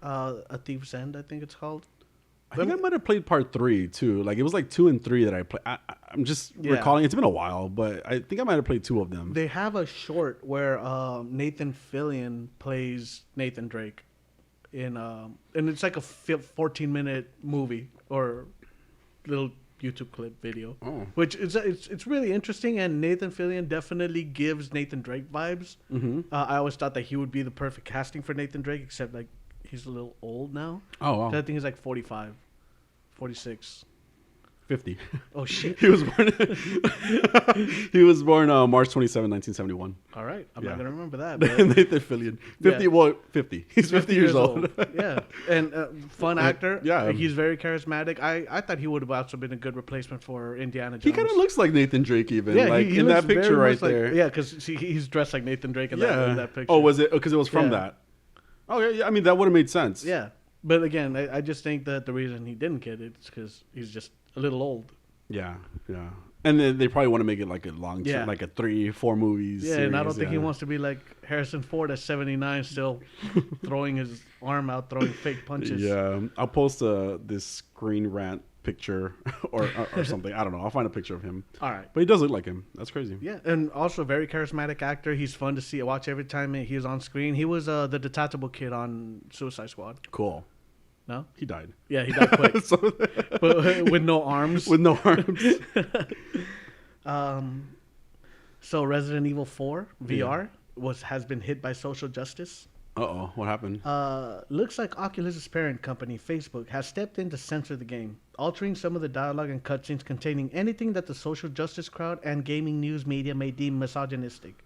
A Thief's End, I think it's called. I think I might have played part 3 too. Like it was like 2 and 3 that I played. I'm just recalling. It's been a while, but I think I might have played 2 of them. They have a short where Nathan Fillion plays Nathan Drake in and it's like a 14-minute movie or little YouTube clip video, which is it's really interesting. And Nathan Fillion definitely gives Nathan Drake vibes. Mm-hmm. I always thought that he would be the perfect casting for Nathan Drake, except like he's a little old now. Oh, wow. I think he's like 45, 46. 50. Oh shit! He was born. He was born March 27, 1971. All right, I'm not gonna remember that. Nathan Fillion. 50. Yeah. Well, 50. He's 50 years old. Yeah, and fun actor. Yeah, he's very charismatic. I thought he would have also been a good replacement for Indiana Jones. He kind of looks like Nathan Drake, even. Yeah, like he in that picture right there. Yeah, because he's dressed like Nathan Drake in that picture. Oh, was it? Because it was from that. Okay, yeah. I mean, that would have made sense. Yeah, but again, I just think that the reason he didn't get it is because he's just a little old. Yeah, yeah. And then they probably want to make it like a long term, like a 3-4 movies. Yeah, series, and I don't think he wants to be like Harrison Ford at 79, still throwing his arm out, throwing fake punches. Yeah, I'll post this Screen Rant picture or something. I don't know. I'll find a picture of him. All right. But he does look like him. That's crazy. Yeah, and also a very charismatic actor. He's fun to watch every time he was on screen. He was the detachable kid on Suicide Squad. Cool. No? He died. Yeah, he died quick. But with no arms. With no arms. So Resident Evil 4 VR has been hit by social justice. Uh-oh. What happened? Looks like Oculus's parent company, Facebook, has stepped in to censor the game, altering some of the dialogue and cutscenes containing anything that the social justice crowd and gaming news media may deem misogynistic.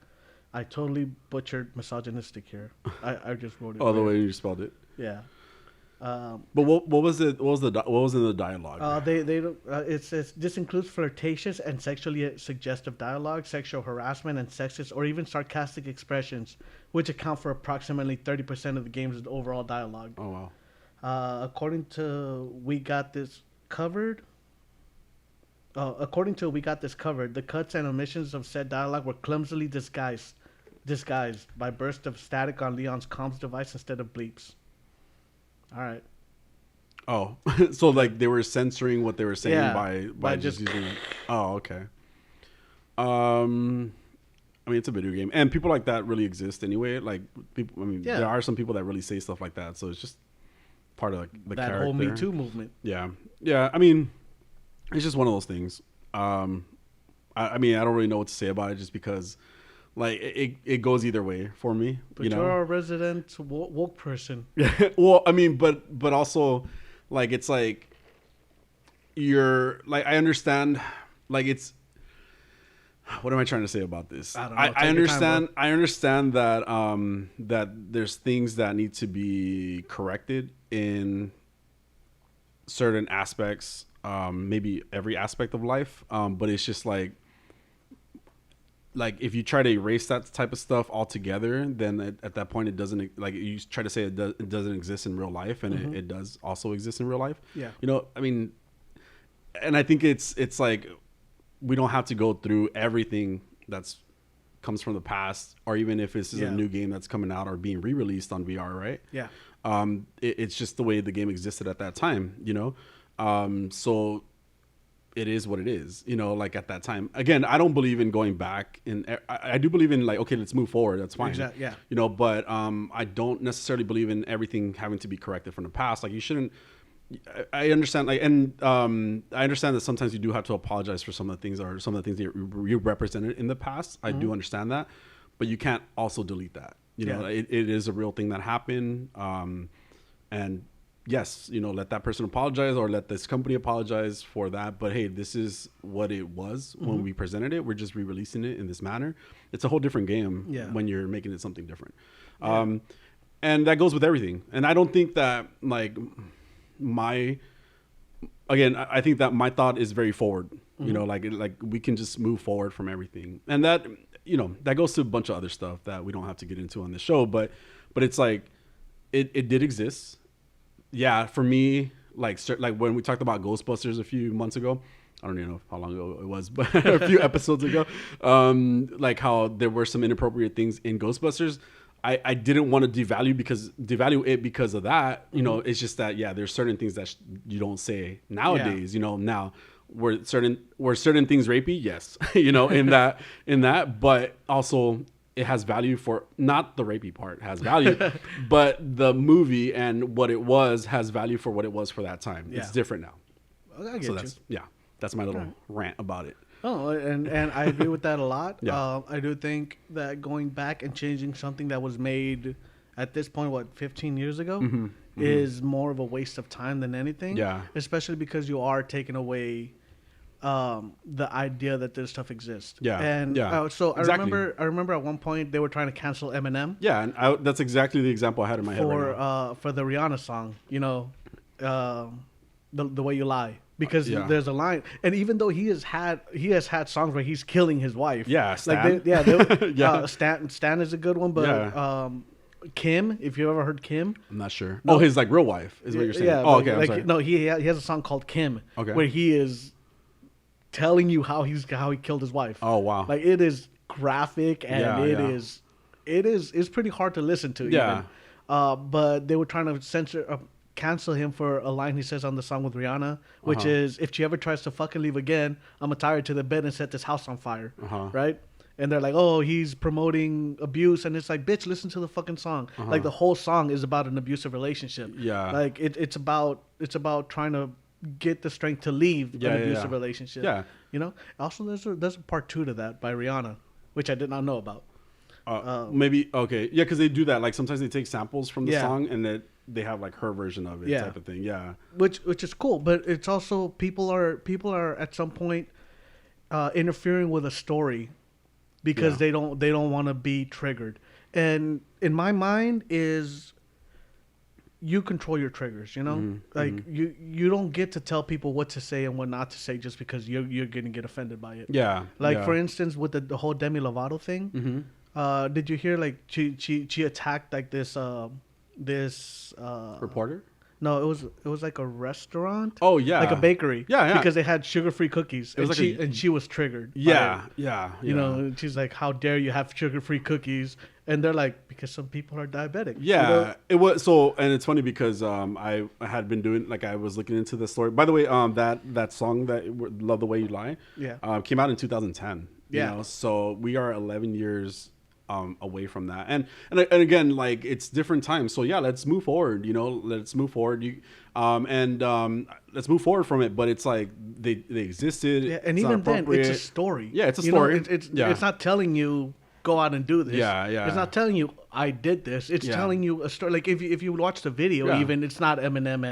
I totally butchered misogynistic here. I just wrote it. Oh, the way you spelled it. Yeah. But what was it? What was in the dialogue? It says this includes flirtatious and sexually suggestive dialogue, sexual harassment, and sexist or even sarcastic expressions, which account for approximately 30% of the game's overall dialogue. Oh wow! According to We Got This Covered, the cuts and omissions of said dialogue were clumsily disguised by bursts of static on Leon's comms device instead of bleeps. All right. Oh, so like they were censoring what they were saying by just using it. Oh, okay. I mean, it's a video game, and people like that really exist anyway. Like people, I mean, there are some people that really say stuff like that. So it's just part of the that character. whole Me Too movement. Yeah, yeah. I mean, it's just one of those things. I mean, I don't really know what to say about it, just because. Like it goes either way for me. But you're a resident woke person. Well, I mean, but also, like it's like you're like I understand. Like it's what am I trying to say about this? I don't know. I understand. I understand that that there's things that need to be corrected in certain aspects. Maybe every aspect of life. But it's just like if you try to erase that type of stuff altogether, then at that point it doesn't, like you try to say it doesn't exist in real life, and it does also exist in real life. Yeah. You know, I mean, and I think it's like we don't have to go through everything that's comes from the past, or even if this is a new game that's coming out or being re-released on VR, right? Yeah. It's just the way the game existed at that time, you know? So it is what it is, you know, like at that time. Again, I don't believe in going back, I do believe in like, okay, let's move forward. That's fine. Exactly. Yeah. You know, but I don't necessarily believe in everything having to be corrected from the past. Like you shouldn't, I understand, like, and I understand that sometimes you do have to apologize for some of the things that you represented in the past. I do understand that, but you can't also delete that. You know, it is a real thing that happened. And yes, you know, let that person apologize or let this company apologize for that. But hey, this is what it was when we presented it. We're just re-releasing it in this manner. It's a whole different game when you're making it something different. and that goes with everything. And I don't think that like I think that my thought is very forward. You know, like we can just move forward from everything, and that that goes to a bunch of other stuff that we don't have to get into on the show. But it's like it did exist. Yeah, for me, like when we talked about Ghostbusters a few months ago. I don't even know how long ago it was, but a few episodes ago, like how there were some inappropriate things in Ghostbusters. I didn't want to devalue it because of that. You know, it's just that there's certain things that you don't say nowadays. You know, now were certain things rapey? Yes, in that, but also it has value for not the rapey part has value, but the movie and what it was has value for what it was for that time. It's different now. I get you. That's my little rant about it. Oh, and I agree with that a lot. I do think that going back and changing something that was made at this point, 15 years ago, is more of a waste of time than anything. Yeah. Especially because you are taking away the idea that this stuff exists. Yeah. And so exactly. I remember at one point they were trying to cancel Eminem. Yeah, and that's exactly the example I had in my head right now. For the Rihanna song, the way you lie. Because there's a line, and even though he has had songs where he's killing his wife. Yeah, Stan. Stan is a good one, but Kim, if you ever heard Kim, I'm not sure. No, his like real wife is what you're saying. Yeah, oh, okay. I'm sorry. No, he has a song called Kim, where he is telling you how he killed his wife. Oh wow! Like it is graphic and it's pretty hard to listen to. Yeah, even. But they were trying to cancel him for a line he says on the song with Rihanna, which is, if she ever tries to fucking leave again, I'm gonna tie her to the bed and set this house on fire. Right? And they're like, oh, he's promoting abuse, and it's like, bitch, listen to the fucking song. Like the whole song is about an abusive relationship. Yeah. Like it's about trying to get the strength to leave an abusive relationship. Yeah. Also there's a part 2 to that by Rihanna, which I did not know about. Maybe okay. Yeah, because they do that. Like sometimes they take samples from the song and they have like her version of it type of thing. Yeah. Which is cool, but it's also people are at some point interfering with a story because they don't want to be triggered. And in my mind is you control your triggers, you don't get to tell people what to say and what not to say just because you're going to get offended by it. Yeah. Like for instance with the whole Demi Lovato thing, did you hear like she attacked like this reporter? No, it was like a restaurant. Oh yeah, like a bakery. Yeah. Because they had sugar-free cookies, and she was triggered. Yeah. She's like, "How dare you have sugar-free cookies?" And they're like, "Because some people are diabetic." Yeah, it was so, and it's funny because I had been doing I was looking into the story. By the way, that song that "Love the Way You Lie," came out in 2010. Yeah, so we are 11 years. Away from that, and again, like it's different times. So let's move forward. Let's move forward. Let's move forward from it. But it's like they existed. Yeah, and even then, it's a story. Yeah, it's a story. It's not telling you go out and do this. Yeah. It's not telling you I did this. It's telling you a story. Like if you watch the video, even it's not Eminem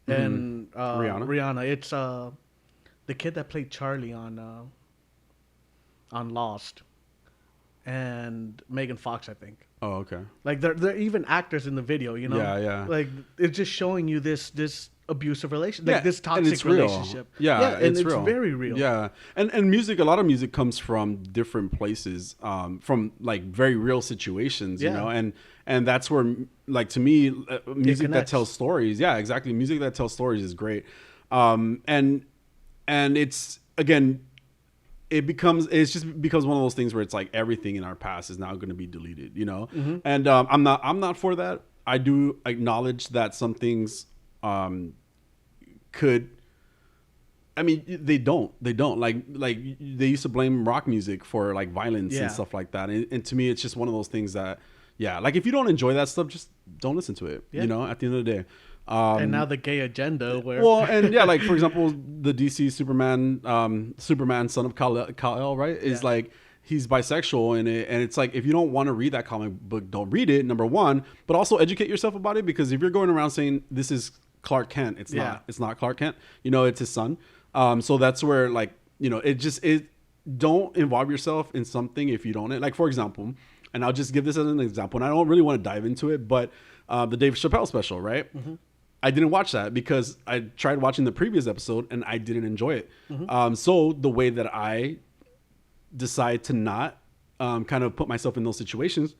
and Rihanna. It's the kid that played Charlie on Lost. And Megan Fox, I think. Oh, okay. Like they're even actors in the video, Yeah. Like it's just showing you this abusive relationship, like this toxic relationship. Yeah, and it's very real. Yeah, and music, a lot of music comes from different places, from like very real situations, and that's where, like to me, music that tells stories. Yeah, exactly. Music that tells stories is great, and it's again. It becomes one of those things where it's like everything in our past is now going to be deleted, And I'm not for that. I do acknowledge that some things could. I mean, they don't like they used to blame rock music for like violence and stuff like that. And to me, it's just one of those things that like if you don't enjoy that stuff, just don't listen to it. At the end of the day. And now the gay agenda where like for example the DC Superman son of Kal-El, right, is like he's bisexual and it's like if you don't want to read that comic book, don't read it, number one, but also educate yourself about it, because if you're going around saying this is Clark Kent, it's not Clark Kent, it's his son, so that's where like it don't involve yourself in something if you don't, like for example and I'll just give this as an example, and I don't really want to dive into it, but the Dave Chappelle special, right? I didn't watch that because I tried watching the previous episode and I didn't enjoy it. So the way that I decide to not kind of put myself in those situations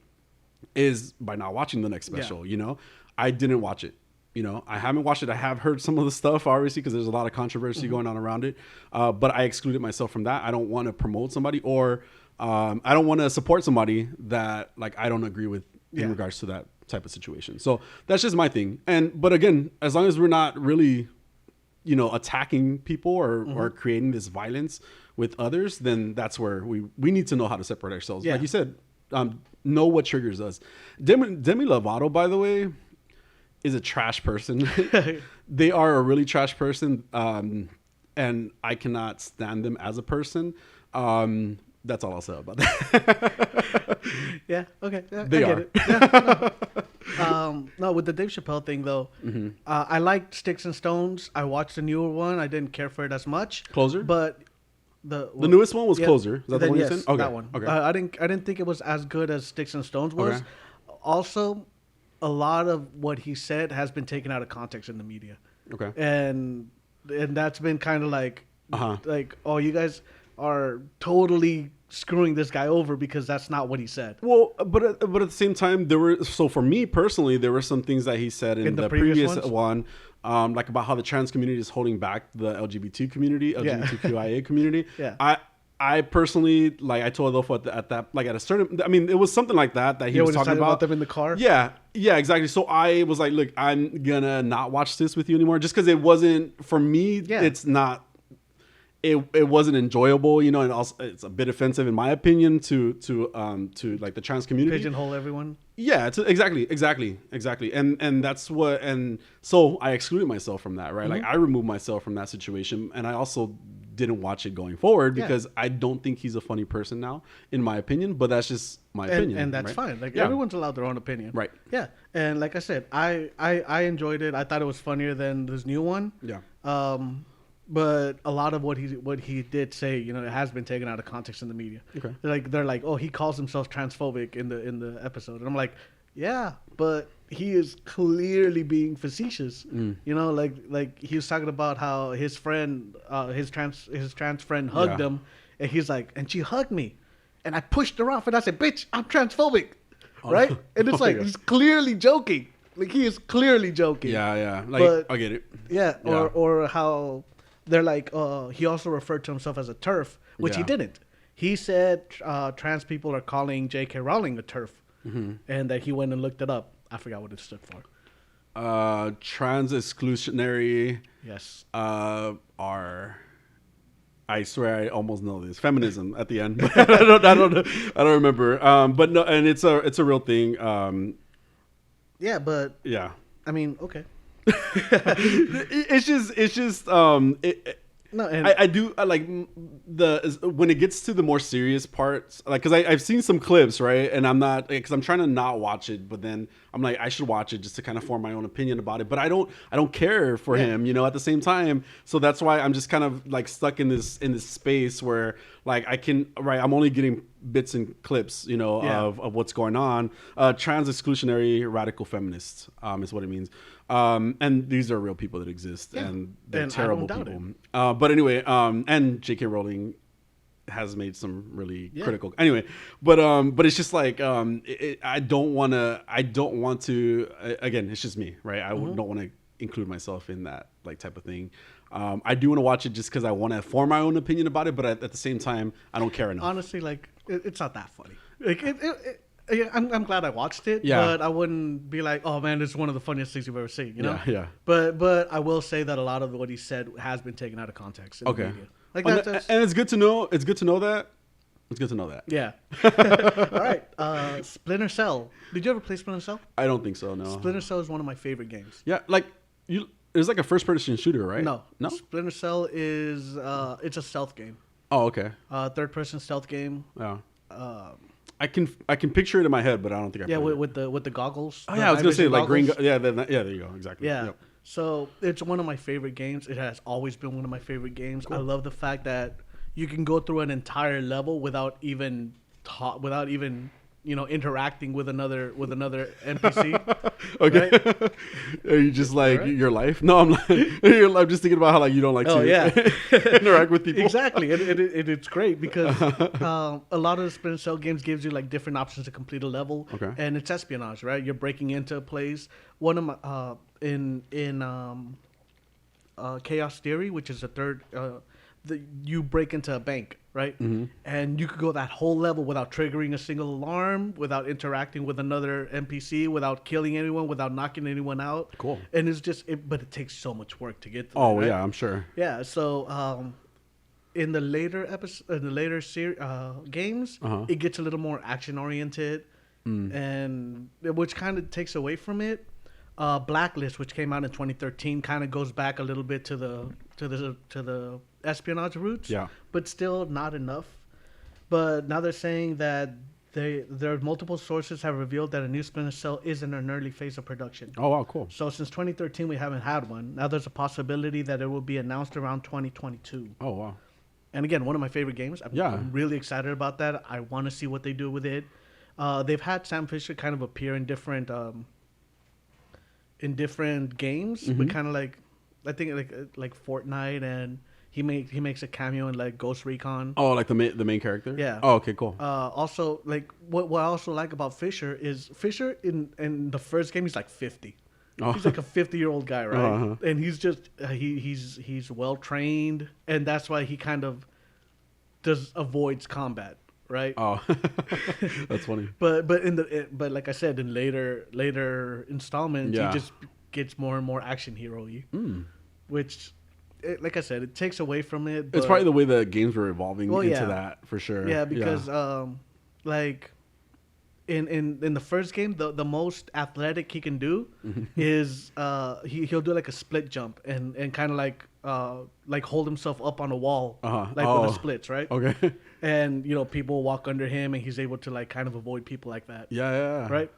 is by not watching the next special. You know, I didn't watch it. You know, I haven't watched it. I have heard some of the stuff, obviously, because there's a lot of controversy going on around it. But I excluded myself from that. I don't want to promote somebody, or I don't want to support somebody that like I don't agree with in regards to that type of situation. So that's just my thing. But again, as long as we're not really, you know, attacking people or creating this violence with others, then that's where we need to know how to separate ourselves. Like you said, know what triggers us. Demi Lovato, by the way, is a trash person. They are a really trash person, and I cannot stand them as a person. That's all I'll say about that. Yeah, okay. Yeah, They I are. get it. Yeah, no, with the Dave Chappelle thing, though, I liked Sticks and Stones. I watched the newer one. I didn't care for it as much. Closer? But The newest one was Closer. Is that the one you said? Okay. That one. Okay. I didn't think it was as good as Sticks and Stones was. Okay. Also, a lot of what he said has been taken out of context in the media. Okay. And that's been kind of like, Uh-huh. oh, you guys are totally screwing this guy over because that's not what he said. Well, but at the same time, for me personally, there were some things that he said in the previous one, like about how the trans community is holding back the LGBTQIA community. Yeah. I personally, like, I told Adolfo at a certain, I mean, it was something like that he was talking about them in the car. Yeah, exactly. So I was like, look, I'm gonna not watch this with you anymore, just because it wasn't for me. Yeah. It's not. It wasn't enjoyable, you know, and also it's a bit offensive in my opinion to like the trans community. Pigeonhole everyone. Yeah, exactly, and that's what, and so I excluded myself from that, right? Like I removed myself from that situation, and I also didn't watch it going forward because I don't think he's a funny person now, in my opinion. But that's just my opinion, and that's right? fine. Like everyone's allowed their own opinion, right? Yeah, and like I said, I enjoyed it. I thought it was funnier than this new one. Yeah. But a lot of what he did say, you know, it has been taken out of context in the media. Okay. They're like, oh, he calls himself transphobic in the episode, and I'm like, yeah, but he is clearly being facetious. You know, like he was talking about how his friend, his trans friend hugged him, and he's like, and she hugged me, and I pushed her off, and I said, bitch, I'm transphobic, right? And it's like he's clearly joking. Like he is clearly joking. Yeah. Like But, I get it. Yeah, or how they're like, he also referred to himself as a TERF, which he didn't. He said trans people are calling J.K. Rowling a TERF, and that he went and looked it up. I forgot what it stood for. Trans exclusionary. Yes. Are. I swear I almost know this. Feminism at the end. I don't remember. But no, and it's a real thing. Yeah, but Yeah. I mean, okay. It's just No, and I do like when it gets to the more serious parts, like, because I've seen some clips, right, and I'm not, because I'm trying to not watch it, but then I'm like, I should watch it just to kind of form my own opinion about it, but I don't care for him, you know, at the same time. So that's why I'm just kind of like stuck in this space where like I'm only getting bits and clips, you know, of what's going on. Trans exclusionary radical feminists is what it means. And these are real people that exist, and they're terrible people. But anyway, and J.K. Rowling has made some really critical. Anyway, but it's just like I don't want to. Again, it's just me, right? I don't want to include myself in that like type of thing. I do want to watch it just because I want to form my own opinion about it, but at the same time, I don't care enough. honestly, like it's not that funny. Like I'm glad I watched it, Yeah. but I wouldn't be like, oh man, this is one of the funniest things you've ever seen, you know? Yeah. But I will say that a lot of what he said has been taken out of context in the media. Like that's and it's good to know. It's good to know that. It's good to know that. yeah. All right. Splinter Cell. Did you ever play Splinter Cell? I don't think so. No. Splinter Cell is one of my favorite games. Yeah, like it's like a first-person shooter, right? No. No. Splinter Cell is it's a stealth game. Oh, okay. Third-person stealth game. Yeah. I can picture it in my head, but I don't think I. Yeah, played with the goggles. Oh the yeah, I was gonna say night like green. vision Yeah, there you go. Exactly. Yeah. Yep. So it's one of my favorite games. It has always been one of my favorite games. Cool. I love the fact that you can go through an entire level without even interacting with another NPC. Okay. Right? Are you just like Right? your life? No, I'm not. I'm just thinking about how like you don't like to interact with people. Exactly, and it's great because a lot of the Splinter Cell games gives you like different options to complete a level. Okay. And it's espionage, right? You're breaking into a place. One of my in Chaos Theory, which is the third, you break into a bank, right? Mm-hmm. And you could go that whole level without triggering a single alarm, without interacting with another NPC, without killing anyone, without knocking anyone out. Cool. And it's just, but it takes so much work to get through. Oh right? yeah, I'm sure. Yeah. So in the later games, it gets a little more action oriented, and which kind of takes away from it. Blacklist, which came out in 2013, kind of goes back a little bit to the espionage roots. Yeah. But still not enough. But now they're saying that there are multiple sources have revealed that a new Splinter Cell is in an early phase of production. Oh wow, cool. So since 2013, we haven't had one. Now there's a possibility that it will be announced around 2022. Oh wow. And again, one of my favorite games. Yeah. I'm really excited about that. I want to see what they do with it. They've had Sam Fisher kind of appear in different games, but kind of like, I think like Fortnite, and he makes a cameo in like Ghost Recon. Oh, like the main character? Yeah. Oh, okay, cool. Also, like what I also like about Fisher is Fisher in the first game he's like 50. Oh. He's like a 50-year-old guy, right? Uh-huh. And he's just he's well trained, and that's why he kind of avoids combat, right? Oh, that's funny. But like I said, in later installments, Yeah. he just gets more and more action hero-y, which, like I said, it takes away from it. It's but- probably the way the games were evolving Well, into yeah. that for sure. Yeah, because like in the first game, the most athletic he can do is he'll do like a split jump and kind of like hold himself up on a wall, with the splits, right? Okay. And people walk under him, and he's able to like kind of avoid people like that. Yeah. Right.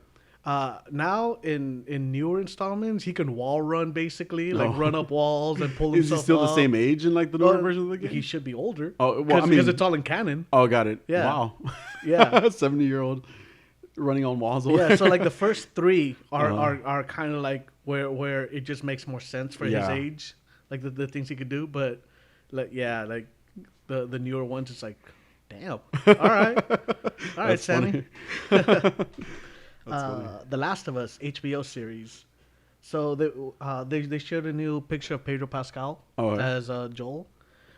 Now in newer installments, he can wall run basically, like run up walls and pull Is himself. he still the up. same age in like the newer version of the game? He should be older. Oh, well, I because mean- it's all in canon. Oh, got it. Yeah. Wow. Yeah. 70-year-old running on walls. Yeah, so like the first three are Uh-huh. kind of like where it just makes more sense for his Yeah. age, like the things he could do. But like the newer ones, it's like, damn. All right, That's Sammy. funny. The Last of Us HBO series. So they showed a new picture of Pedro Pascal as Joel.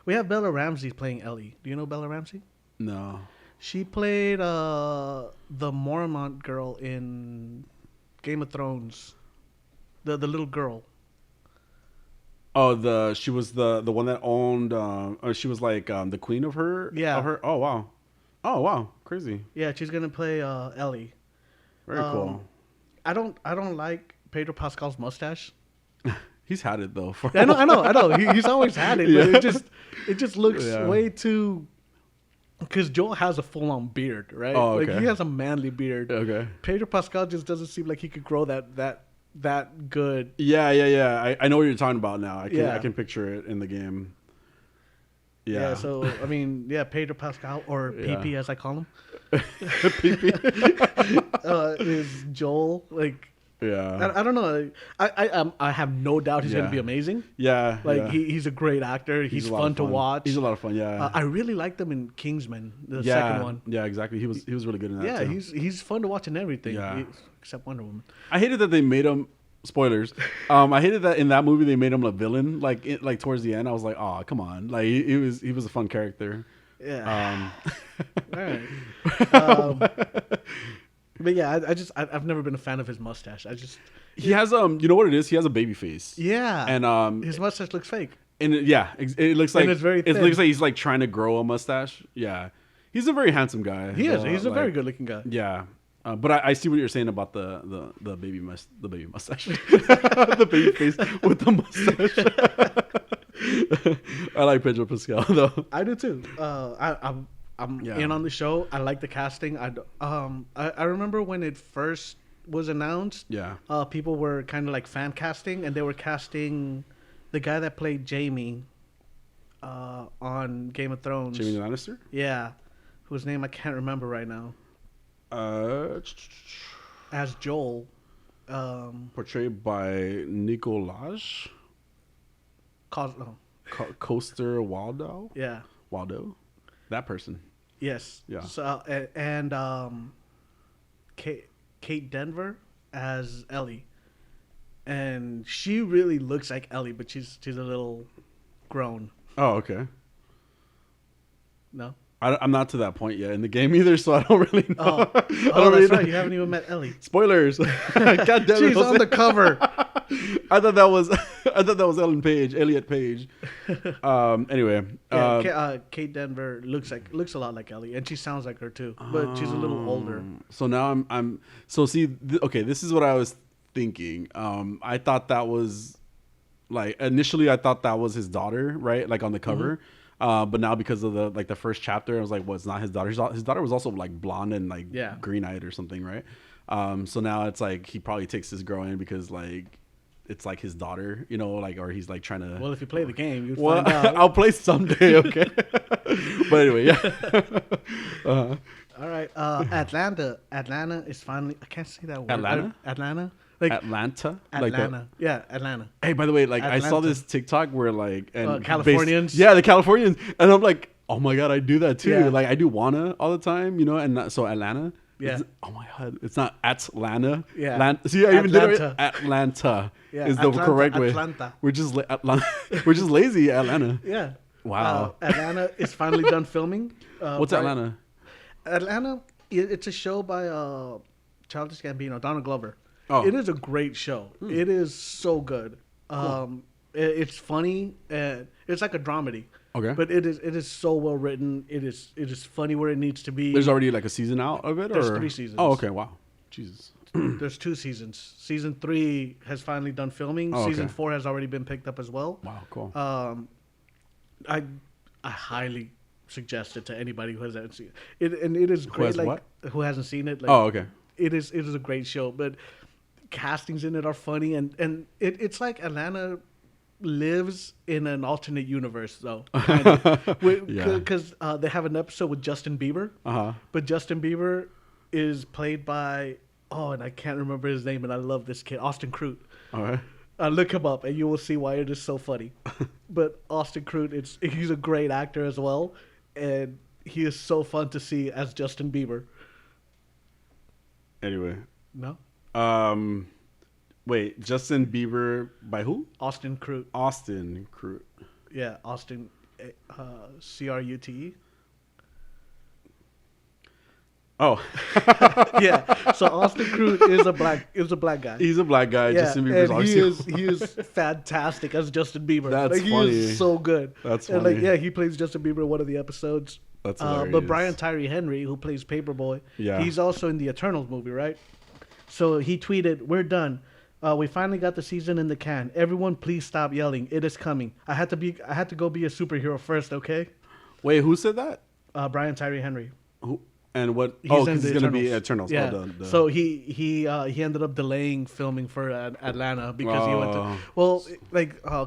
We have Bella Ramsey playing Ellie. Do you know Bella Ramsey? No. She played the Mormont girl in Game of Thrones. The little girl. Oh, she was the one that owned, or she was like the queen of her. Yeah. Of her. Oh wow, crazy. Yeah, she's gonna play Ellie. Very cool. I don't like Pedro Pascal's mustache. He's had it though. For I know. He's always had it, Yeah. but it just looks Yeah. way too. Because Joel has a full-on beard, right? Oh, Like okay. he has a manly beard. Okay. Pedro Pascal just doesn't seem like he could grow that good. Yeah. I know what you're talking about now. I Yeah. can picture it in the game. Yeah. Yeah. So I mean, Pedro Pascal, or Yeah. PP as I call him, Pee-pee. is Joel. Like Yeah. I don't know. I have no doubt he's gonna Yeah. be amazing. Yeah. Like yeah. he's a great actor. He's a lot fun of to watch. He's a lot of fun. Yeah. I really liked him in Kingsman, the yeah. second one. Yeah. Exactly. He was really good in that. Yeah, too. he's fun to watch in everything. Yeah. Except Wonder Woman. I hated that they made him. Spoilers. I hated that in that movie they made him a villain. Like towards the end, I was like, oh, come on. Like he was a fun character. Yeah. All right. But yeah, I've never been a fan of his mustache. He has you know what it is? He has a baby face. Yeah. And his mustache looks fake. and it looks like And it's very it thin. looks like he's like trying to grow a mustache. Yeah. He's a very handsome guy. He is. He's a very good looking guy. Yeah. But I see what you're saying about the baby mustache, the baby face with the mustache. I like Pedro Pascal though. I do too. I'm Yeah. in on the show. I like the casting. I remember when it first was announced. Yeah. People were kind of like fan casting, and they were casting the guy that played Jaime on Game of Thrones. Jaime Lannister. Yeah, whose name I can't remember right now. Uh, as Joel. Portrayed by Nicolaj Oh, Coaster Waldo. yeah. Waldo, that person. Yes. Yeah. So and Kate Denver as Ellie, and she really looks like Ellie, but she's a little grown. Oh, okay. No. I'm not to that point yet in the game either, so I don't really know. Oh, I don't that's really right. know. You haven't even met Ellie. Spoilers. God damn it. She's on the cover. I thought that was Elliot Page. Anyway, Yeah, Kate Denver looks a lot like Ellie, and she sounds like her too, but she's a little older. So now I'm so see. Okay, this is what I was thinking. I thought that was like initially I thought that was his daughter, right? Like on the cover. But now because of the first chapter, I was like, well, it's not his daughter. His daughter was also like blonde and like green-eyed or something, right? So now it's like he probably takes this girl in because like it's like his daughter, you know, like, or he's like trying to. Well, if you play the game, you'd find out. I'll play someday, okay. But anyway, yeah. All right, Atlanta is finally. I can't say that word. Atlanta. Like Atlanta. Atlanta. Yeah, Atlanta. Hey, by the way, like Atlanta. I saw this TikTok where like Californians. the Californians, and I'm like, oh my god, I do that too. Yeah. Like I do wanna all the time, you know, and so Atlanta. Yeah. Oh my god, it's not Atlanta. Yeah. See, I even did it. Atlanta. Atlanta Yeah, is the correct way. Atlanta. We're just we're just lazy, Atlanta. Yeah. Wow. Atlanta is finally done filming. What's Atlanta? Atlanta. It's a show by Childish Gambino, Donald Glover. Oh. It is a great show. It is so good. Cool. It's funny and it's like a dramedy. Okay. But it is so well written. It is funny where it needs to be. There's already like a season out of it, There's or 3 seasons. Oh, okay. Wow. Jesus. There's 2 seasons. Season 3 has finally done filming. Oh, okay. Season 4 has already been picked up as well. Wow. Cool. I highly suggest it to anybody who hasn't seen it. And it is great. Who hasn't seen it? Like, oh, okay. It is a great show, but castings in it are funny, and it's like Atlanta lives in an alternate universe though, because they have an episode with Justin Bieber, but Justin Bieber is played by and I can't remember his name, and I love this kid, Austin Crute. All right. Look him up, and you will see why it is so funny. But Austin Crute, he's a great actor as well, and he is so fun to see as Justin Bieber. Anyway. No. Wait, Justin Bieber by who? Austin Crute. Austin Crute. Yeah, Austin, Crute. Oh. Yeah. So Austin Crute is a black guy. He's a black guy. Yeah, Justin Bieber's and he is fantastic as Justin Bieber. That's he funny. is so good. That's and funny. he plays Justin Bieber in one of the episodes. That's hilarious. But Brian Tyree Henry, who plays Paperboy, he's also in the Eternals movie, right? So he tweeted, "We're done. We finally got the season in the can. Everyone, please stop yelling. It is coming. I had to go be a superhero first, okay?" Wait, who said that? Brian Tyree Henry. Who? And what? He's Because he's gonna be Eternals. Yeah. Oh, So he ended up delaying filming for Atlanta because he went to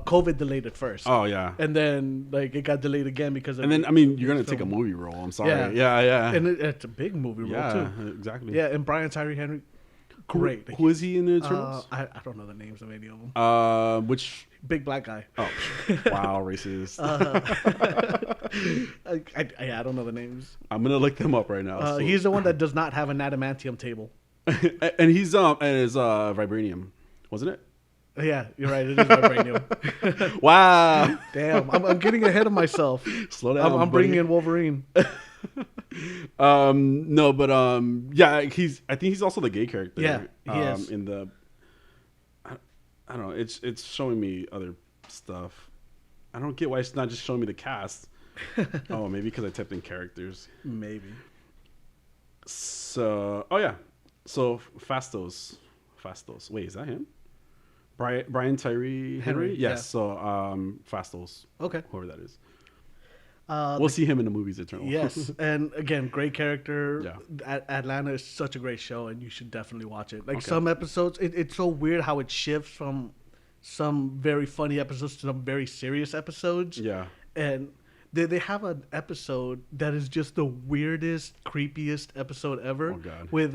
COVID delayed it first. Oh yeah. And then it got delayed again because. And then you're gonna take a movie role. I'm sorry. Yeah. And it's a big movie role too. Yeah, exactly. Yeah, and Brian Tyree Henry, great. Who is he in the Eternals? I don't know the names of any of them. Which big black guy? Oh, wow, racist. I don't know the names. I'm gonna look them up right now. He's the one that does not have an adamantium table. And he's vibranium, wasn't it? Yeah, you're right. It is vibranium. Wow. Damn, I'm getting ahead of myself. Slow down. I'm bringing in Wolverine. No, but yeah, I think he's also the gay character. Yeah, he is. In the, I don't know. It's showing me other stuff. I don't get why it's not just showing me the cast. Oh, maybe because I typed in characters. Maybe. So, oh yeah. So Fastos. Wait, is that him? Brian Tyree Henry? Yes. Yeah. So Fastos. Okay. Whoever that is. We'll see him in the movies Eternal. Yes, and again, great character. Yeah. Atlanta is such a great show, and you should definitely watch it. Some episodes, it's so weird how it shifts from some very funny episodes to some very serious episodes. Yeah. And They have an episode that is just the weirdest, creepiest episode ever. Oh, God. With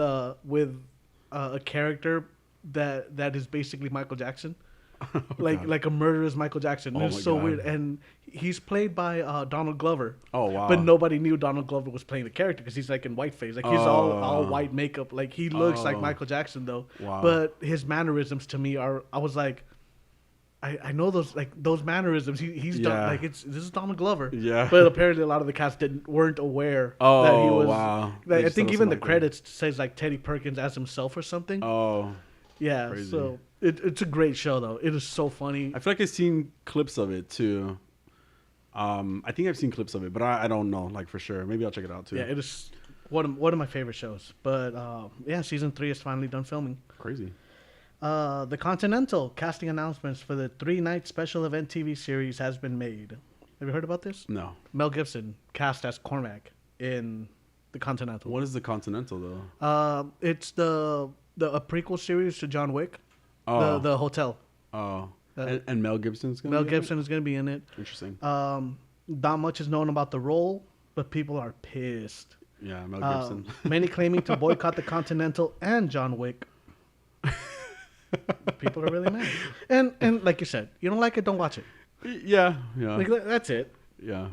a character that is basically Michael Jackson. Oh, God. Like a murderous Michael Jackson. Oh, It's my so God. weird, and he's played by Donald Glover. Oh, wow. But nobody knew Donald Glover was playing the character because he's like in whiteface, like he's all white makeup, like he looks like Michael Jackson though. Wow. But his mannerisms to me are, I was like, I know those mannerisms. He's done like this is Donald Glover. Yeah. But apparently a lot of the cast weren't aware Oh, that he was. wow. Like, They I just think thought it was even the something like credits says like Teddy Perkins as himself or something. Oh, Yeah, Crazy. so it's a great show though. It is so funny. I feel like I've seen clips of it too. I think I've seen clips of it, but I don't know like for sure. Maybe I'll check it out too. Yeah, it is one of my favorite shows. But yeah, season 3 is finally done filming. Crazy. The Continental casting announcements for the 3-night special event TV series has been made. Have you heard about this? No. Mel Gibson cast as Cormac in the Continental. What is the Continental though? It's a prequel series to John Wick. Oh. The hotel. Oh. And Mel Gibson's gonna Mel be in it? Gibson is going to be in it. Interesting. Not much is known about the role, but people are pissed. Yeah, Mel Gibson. Many claiming to boycott the Continental and John Wick. People are really mad. And like you said, you don't like it, don't watch it. Yeah. Yeah. Like, that's it. Yeah.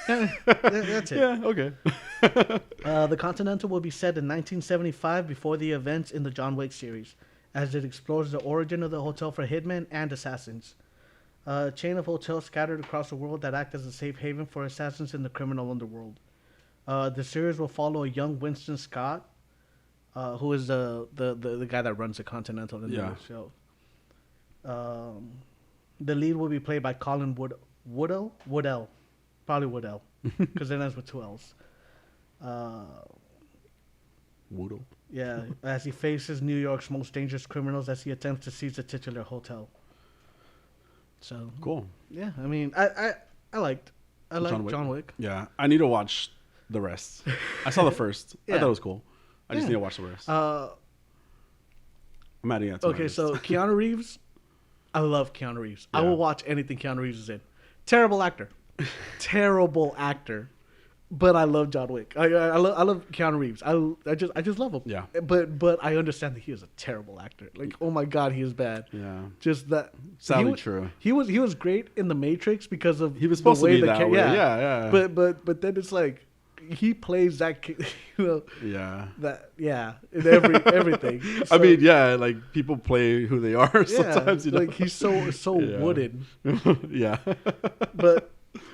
That's it. Yeah. Okay. The Continental will be set in 1975 before the events in the John Wick series, as it explores the origin of the hotel for hitmen and assassins. A chain of hotels scattered across the world that act as a safe haven for assassins in the criminal underworld. The series will follow a young Winston Scott, who is the guy that runs the Continental in the show. The lead will be played by Colin Woodell, probably Woodell, because it ends with 2 L's. Woodle. Yeah, as he faces New York's most dangerous criminals as he attempts to seize the titular hotel. So Cool. yeah, I mean, I liked John Wick. Yeah, I need to watch the rest. I saw the first. I Yeah. thought it was cool. I just Yeah. need to watch the rest. Uh, I'm adding that to my okay, list. so Keanu Reeves, I love Keanu Reeves. I Yeah. will watch anything Keanu Reeves is in. Terrible actor, terrible actor, but I love John Wick. I love Keanu Reeves. I just love him. Yeah. But I understand that he is a terrible actor. Like, oh my God, he is bad. Yeah. Just that. Sadly true. He was great in The Matrix because of He was supposed the to way be the that way. Yeah. But then it's like he plays that, you know, Yeah. that in everything. I mean, yeah, like people play who they are yeah, sometimes. You know? like he's so Yeah. wooden. Yeah. But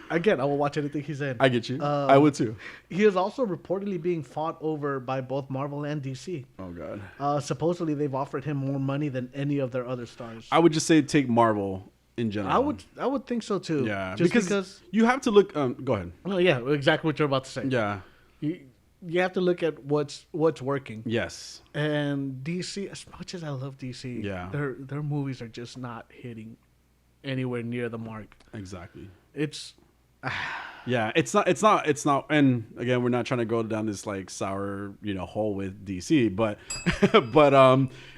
again, I will watch anything he's in. I get you. I would too. He is also reportedly being fought over by both Marvel and DC. Oh God. Supposedly, they've offered him more money than any of their other stars. I would just say take Marvel in general. I would think so too. Yeah, just because you have to look. Go ahead. Oh yeah, exactly what you're about to say. Yeah. You have to look at what's working. Yes. And DC, as much as I love DC, Yeah. their movies are just not hitting anywhere near the mark. Exactly. It's Yeah, it's not. And again, we're not trying to go down this like sour, hole with DC, but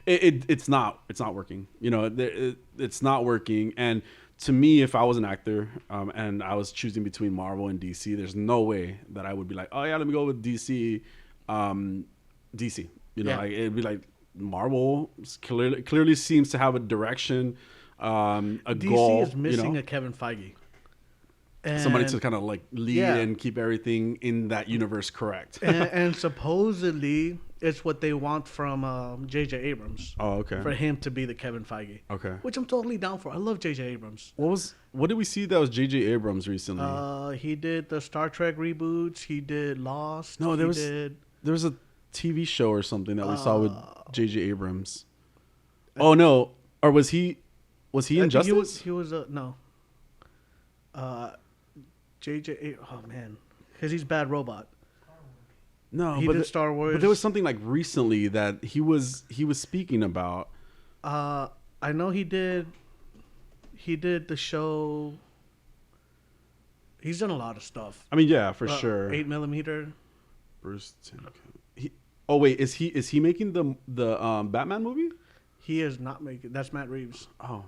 it's not working. It's not working. And to me, if I was an actor and I was choosing between Marvel and DC, there's no way that I would be like, oh yeah, let me go with DC. DC, like, it'd be like Marvel clearly seems to have a direction, a DC goal. is missing a Kevin Feige. Somebody to kind of like lead Yeah. and keep everything in that universe correct. and supposedly it's what they want from J.J. Abrams. Oh, okay. For him to be the Kevin Feige. Okay. Which I'm totally down for. I love J.J. Abrams. What did we see that was J.J. Abrams recently? He did the Star Trek reboots. He did Lost. No, there was a TV show or something that we saw with J.J. Abrams. Oh no, or was he in Justice? He was no. J.J. Oh man, because he's Bad Robot. No, he did Star Wars. But there was something like recently that he was speaking about. I know he did. He did the show. He's done a lot of stuff. I mean, yeah, for sure. 8mm. Bruce Timm. Oh wait, is he making the Batman movie? He is not making. That's Matt Reeves. Oh,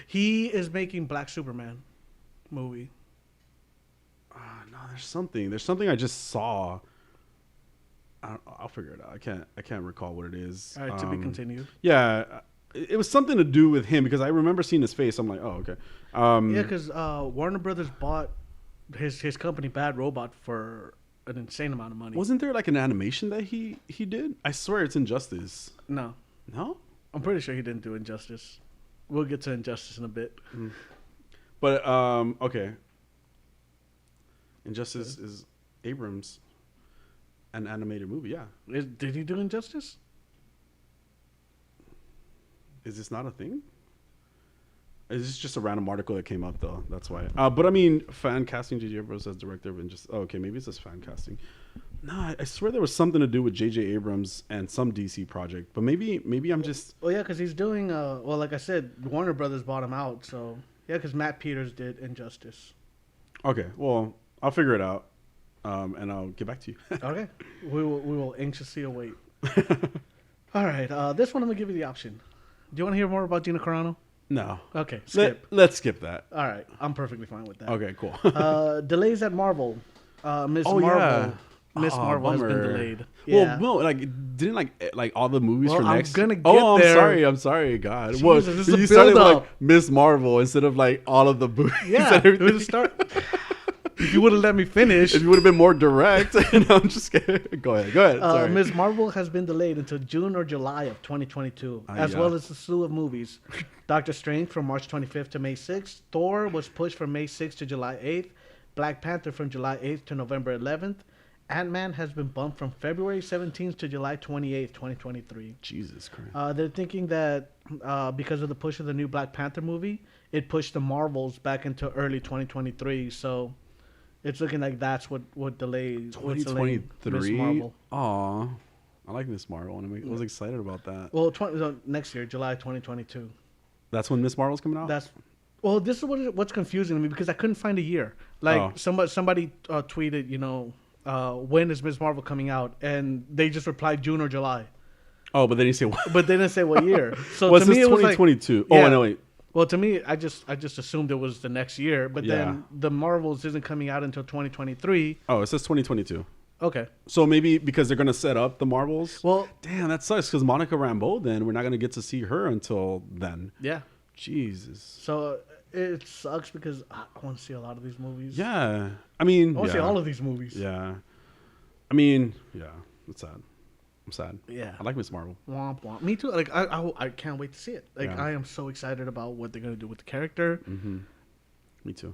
He is making Black Superman movie. No, there's something. There's something I just saw. I'll figure it out. I can't recall what it is. All right, to be continued. Yeah, it was something to do with him because I remember seeing his face. I'm like, oh, okay. Yeah, because Warner Brothers bought his company Bad Robot for an insane amount of money. Wasn't there like an animation that he did? I swear it's Injustice. No, I'm pretty sure he didn't do Injustice. We'll get to Injustice in a bit. But okay. Injustice is Abrams, an animated movie. Yeah. Did he do Injustice? Is this not a thing? Is this just a random article that came up though? That's why. But I mean, fan casting J.J. Abrams as director of Injustice. Oh, okay, maybe it's just fan casting. No, I swear there was something to do with J.J. Abrams and some DC project. But maybe I'm just. Oh yeah, because he's doing. Well, like I said, Warner Brothers bought him out. So yeah, because Matt Peters did Injustice. Okay, well, I'll figure it out, and I'll get back to you. Okay, we will anxiously await. All right, this one I'm gonna give you the option. Do you want to hear more about Gina Carano? No. Okay, skip. Let's skip that. All right, I'm perfectly fine with that. Okay, cool. Delays at Marvel. Miss Oh, Marvel. yeah. Miss Marvel has been bummer. delayed. Well, no, like didn't like all the movies for I'm next. gonna get oh, I'm there. sorry. I'm sorry. God, Jesus, what? this is a You started with, build-up. like Miss Marvel instead of like all of the movies. Yeah, and it everything. was start. If you would have let me finish. If you would have been more direct, no, I'm just kidding. Go ahead. Sorry. Ms. Marvel has been delayed until June or July of 2022, as well as a slew of movies. Doctor Strange from March 25th to May 6th. Thor was pushed from May 6th to July 8th. Black Panther from July 8th to November 11th. Ant-Man has been bumped from February 17th to July 28th, 2023. Jesus Christ. They're thinking that because of the push of the new Black Panther movie, it pushed the Marvels back into early 2023. So it's looking like that's what delays. 2023. Miss Marvel. Aw, I like Miss Marvel. I was excited about that. Well, next year, July 2022. That's when Miss Marvel's coming out. This is what's confusing to me because I couldn't find a year. Like somebody tweeted, when is Miss Marvel coming out, and they just replied June or July. Oh, but they didn't say what. But they didn't say what year. So What's to me, this? it was 2022. like, Oh, yeah. I know. Wait. Well, to me, I just assumed it was the next year, but Yeah. then the Marvels isn't coming out until 2023. Oh, it says 2022. Okay. So maybe because they're gonna set up the Marvels. Well, damn, that sucks because Monica Rambeau. Then we're not gonna get to see her until then. yeah. Jesus. So it sucks because I want to see a lot of these movies. Yeah, I mean, I want to see all of these movies. Yeah, I mean, yeah, it's sad. I'm sad. Yeah. I like Miss Marvel. Womp womp. Me too. Like I can't wait to see it. Like Yeah. I am so excited about what they're gonna do with the character. Mm-hmm. Me too.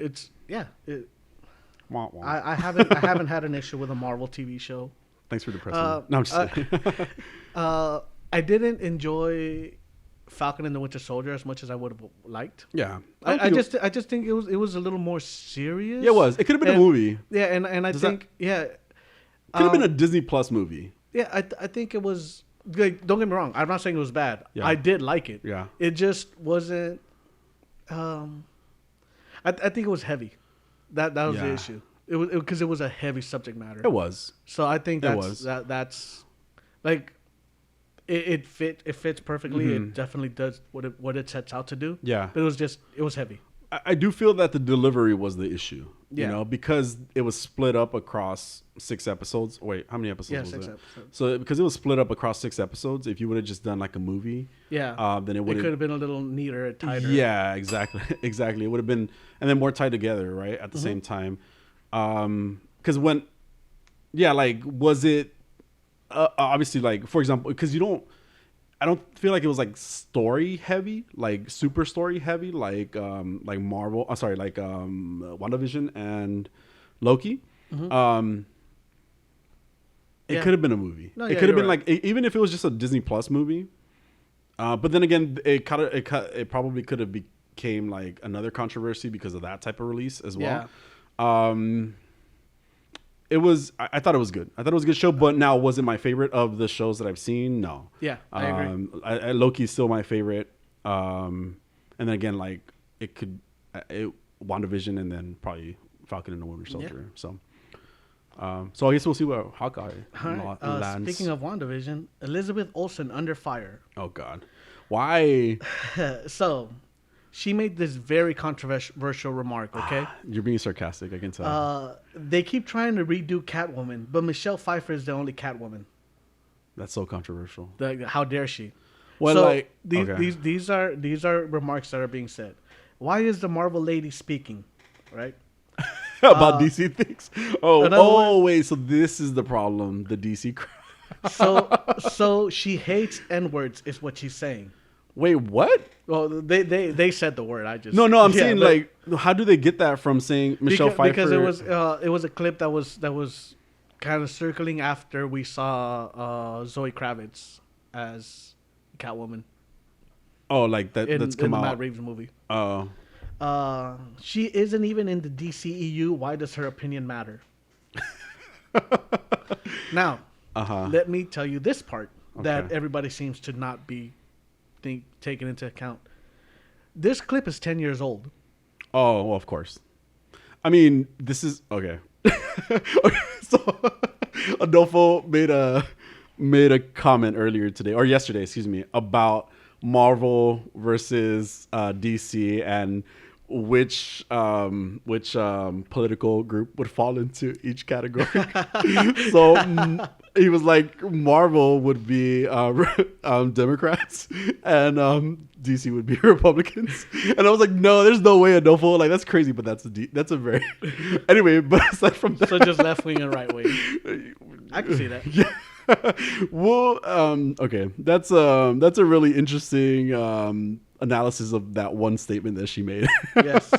Wah, wah. I haven't had an issue with a Marvel TV show. Thanks for depressing me. No, I'm just kidding. I didn't enjoy Falcon and the Winter Soldier as much as I would have liked. Yeah, I just think it was a little more serious. Yeah, it was. It could have been a movie. Yeah, and I think Could have been a Disney Plus movie. Yeah, I think it was. Like, don't get me wrong. I'm not saying it was bad. Yeah. I did like it. Yeah. It just wasn't. I think it was heavy. That was the Yeah. issue. It was because it was a heavy subject matter. It was. So I think that's like it fits perfectly. Mm-hmm. It definitely does what it sets out to do. Yeah. But it was heavy. I do feel that the delivery was the issue. Yeah. You know, because it was split up across 6 episodes. Wait, how many episodes was 6 it? episodes. So because it was split up across 6 episodes, if you would have just done like a movie, Yeah. then it It would could have been a little neater, tighter. Yeah, exactly. Exactly. It would have been, and then more tied together, right? At the same time. Because was it, obviously, like, for example, because I don't feel like it was like story heavy, like super story heavy, like Marvel, WandaVision and Loki. Mm-hmm. It could have been a movie. No, it could have been right. like, even if it was just a Disney Plus movie. But then again, it probably could have became like another controversy because of that type of release as well. Yeah. It was. I thought it was good. I thought it was a good show, but now was it my favorite of the shows that I've seen? No. Yeah, I agree. Loki's still my favorite. And then again, like WandaVision and then probably Falcon and the Winter Soldier. Yeah. So I guess we'll see where Hawkeye lands. Speaking of WandaVision, Elizabeth Olsen under fire. Oh God, why? So, She made this very controversial remark, okay? You're being sarcastic, I can tell. They keep trying to redo Catwoman, but Michelle Pfeiffer is the only Catwoman. That's so controversial. How dare she? Well, so like these are remarks that are being said. Why is the Marvel lady speaking, right? About DC things. Wait. So this is the problem. The DC crowd. So she hates N-words, is what she's saying. Wait, what? Well, they said the word. I just no. I'm saying like, how do they get that from saying Michelle Pfeiffer? Because it was a clip that was kind of circling after we saw Zoe Kravitz as Catwoman. Oh, like that. That's come in out. the Matt Reeves movie. Oh. She isn't even in the DCEU. Why does her opinion matter? Now, let me tell you this part that everybody seems to not be taken into account. This clip is 10 years old. Oh, well, of course. I mean, this is okay. So Adolfo made a comment earlier today or yesterday, excuse me, about Marvel versus DC and which political group would fall into each category. So he was like, Marvel would be Democrats and DC would be Republicans. And I was like, no, there's no way, Adolfo. Like, that's crazy, but that's a very anyway. But aside from that, so just left wing and right wing. I can see that. Yeah. Well, okay, that's a really interesting analysis of that one statement that she made. Yes.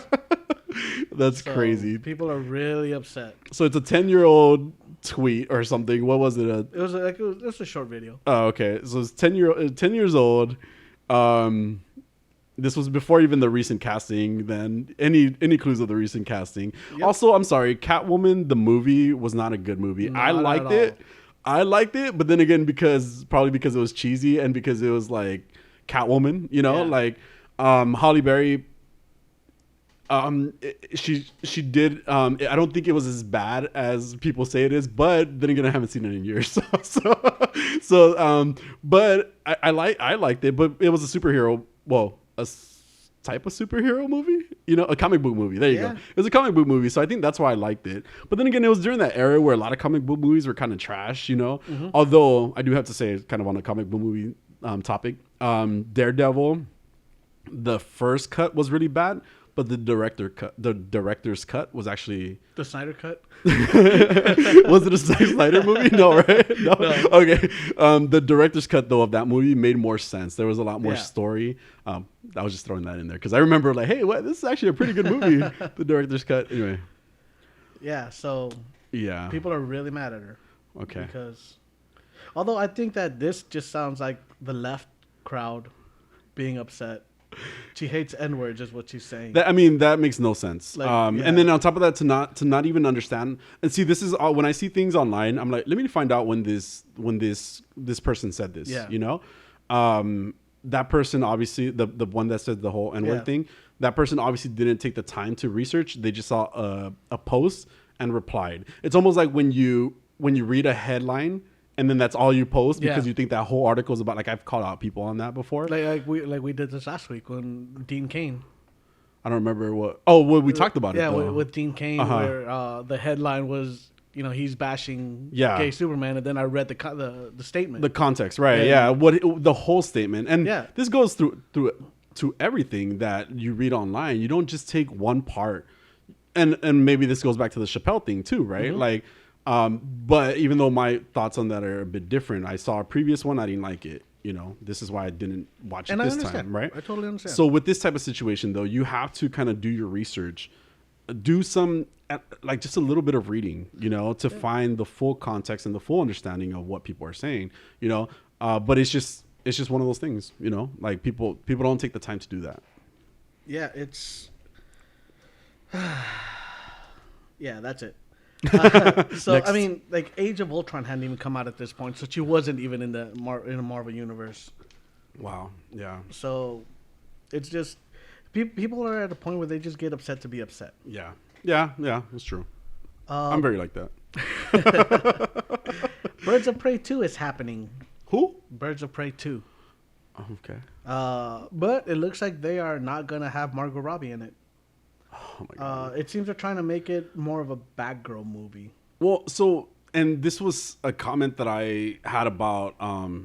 That's crazy. People are really upset. So it's a 10-year-old tweet or something. What was it? It was a short video. Oh, okay. So it's 10 years old. This was before even the recent casting. Then any clues of the recent casting. Yep. Also, I'm sorry, Catwoman the movie was not a good movie. I liked it, but then again, probably because it was cheesy and because it was like Catwoman, like Halle Berry. She did. I don't think it was as bad as people say it is, but then again, I haven't seen it in years. But I liked it, but it was a superhero. Well, type of superhero movie, a comic book movie. There you go. It was a comic book movie, so I think that's why I liked it. But then again, it was during that era where a lot of comic book movies were kind of trash, Mm-hmm. Although I do have to say, kind of on a comic book movie topic, Daredevil, the first cut was really bad, but the director's cut was actually the Snyder cut. Was it a Zack Snyder movie? No, right? No. Okay. The director's cut though of that movie made more sense. There was a lot more story. I was just throwing that in there because I remember like, hey, what? This is actually a pretty good movie. The director's cut. Anyway. Yeah. So. Yeah. People are really mad at her. Okay. Because, although I think that this just sounds like the left crowd being upset. She hates N-words, is what she's saying. That makes no sense. Like, And then on top of that, to not even understand and see, this is all, when I see things online, I'm like, let me find out when this person said this. Yeah. That person obviously the one that said the whole N-word thing. That person obviously didn't take the time to research. They just saw a post and replied. It's almost like when you read a headline. And then that's all you post because you think that whole article is about, like, I've called out people on that before. Like we did this last week when Dean Cain. I don't remember what. Oh, well, we talked about it. Yeah, with Dean Cain, where the headline was, he's bashing gay Superman, and then I read the statement, the context, right? Yeah, the whole statement, and this goes through to everything that you read online. You don't just take one part, and maybe this goes back to the Chappelle thing too, right? Mm-hmm. Like. But even though my thoughts on that are a bit different, I saw a previous one. I didn't like it. This is why I didn't watch it this time. Right. I totally understand. So with this type of situation though, you have to kind of do your research, do some, like just a little bit of reading, to find the full context and the full understanding of what people are saying, but it's just one of those things, like people don't take the time to do that. Yeah. Yeah, that's it. So next. I mean, like Age of Ultron hadn't even come out at this point, so she wasn't even in the Marvel universe. Wow. Yeah. So it's just people are at a point where they just get upset to be upset. Yeah. Yeah. That's true. I'm very like that. Birds of Prey 2 is happening. Who? Birds of Prey 2. Okay. But it looks like they are not gonna have Margot Robbie in it. Oh my god. It seems they're trying to make it more of a Batgirl movie. Well, so and this was a comment that I had about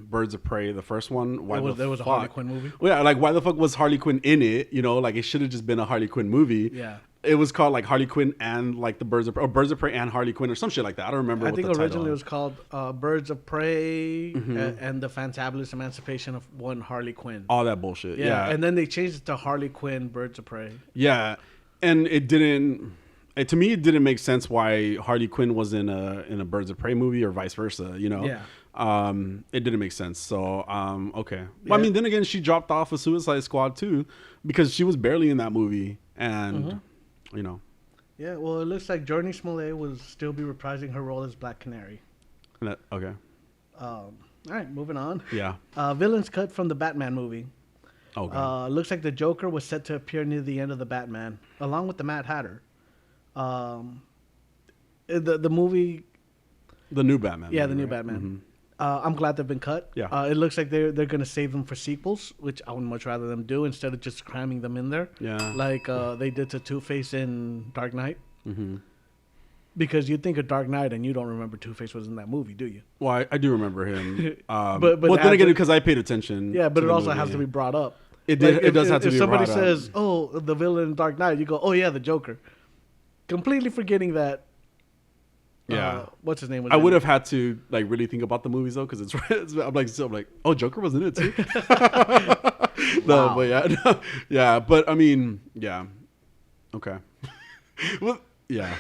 Birds of Prey, the first one. Why There was a Harley Quinn movie. Well, yeah, like why the fuck was Harley Quinn in it? You know, like it should have just been a Harley Quinn movie. Yeah. It was called like Harley Quinn and like the Birds of Prey, or Birds of Prey and Harley Quinn or some shit like that. I don't remember. I what think the originally title it was called Birds of Prey Mm-hmm. and the Fantabulous Emancipation of One Harley Quinn. all that bullshit. Yeah, Yeah, and then they changed it to Harley Quinn Birds of Prey. yeah, and it didn't. To me, it didn't make sense why Harley Quinn was in a Birds of Prey movie or vice versa. You know. Yeah. It didn't make sense. So, okay. Well, Yeah. I mean, then again, she dropped off of Suicide Squad too, because she was barely in that movie, and you know. Yeah, well, it looks like Journey Smollett will still be reprising her role as Black Canary. Okay. All right, moving on. Yeah. Villains cut from the Batman movie. Okay. Looks like the Joker was set to appear near the end of the Batman, along with the Mad Hatter. The movie, The new Batman. yeah, movie, the new right? Batman. Mhm. I'm glad they've been cut. Yeah. It looks like they're gonna save them for sequels, which I would much rather them do instead of just cramming them in there. Yeah. Like they did to Two-Face in Dark Knight. Mm-hmm. Because you think of Dark Knight and you don't remember Two-Face was in that movie, do you? Well, I do remember him. But well, it then has again, to- because I paid attention. Yeah, but to it the also movie. has to be brought up. It does have to be If somebody brought up. says, "Oh, the villain in Dark Knight," you go, "Oh yeah, the Joker," completely forgetting that. Yeah. What's his name? Was I in would it. have had to like really think about the movies though, because I'm like, oh, Joker was in it too. No, Wow. but yeah, no, yeah, but I mean, yeah, okay. Well, yeah,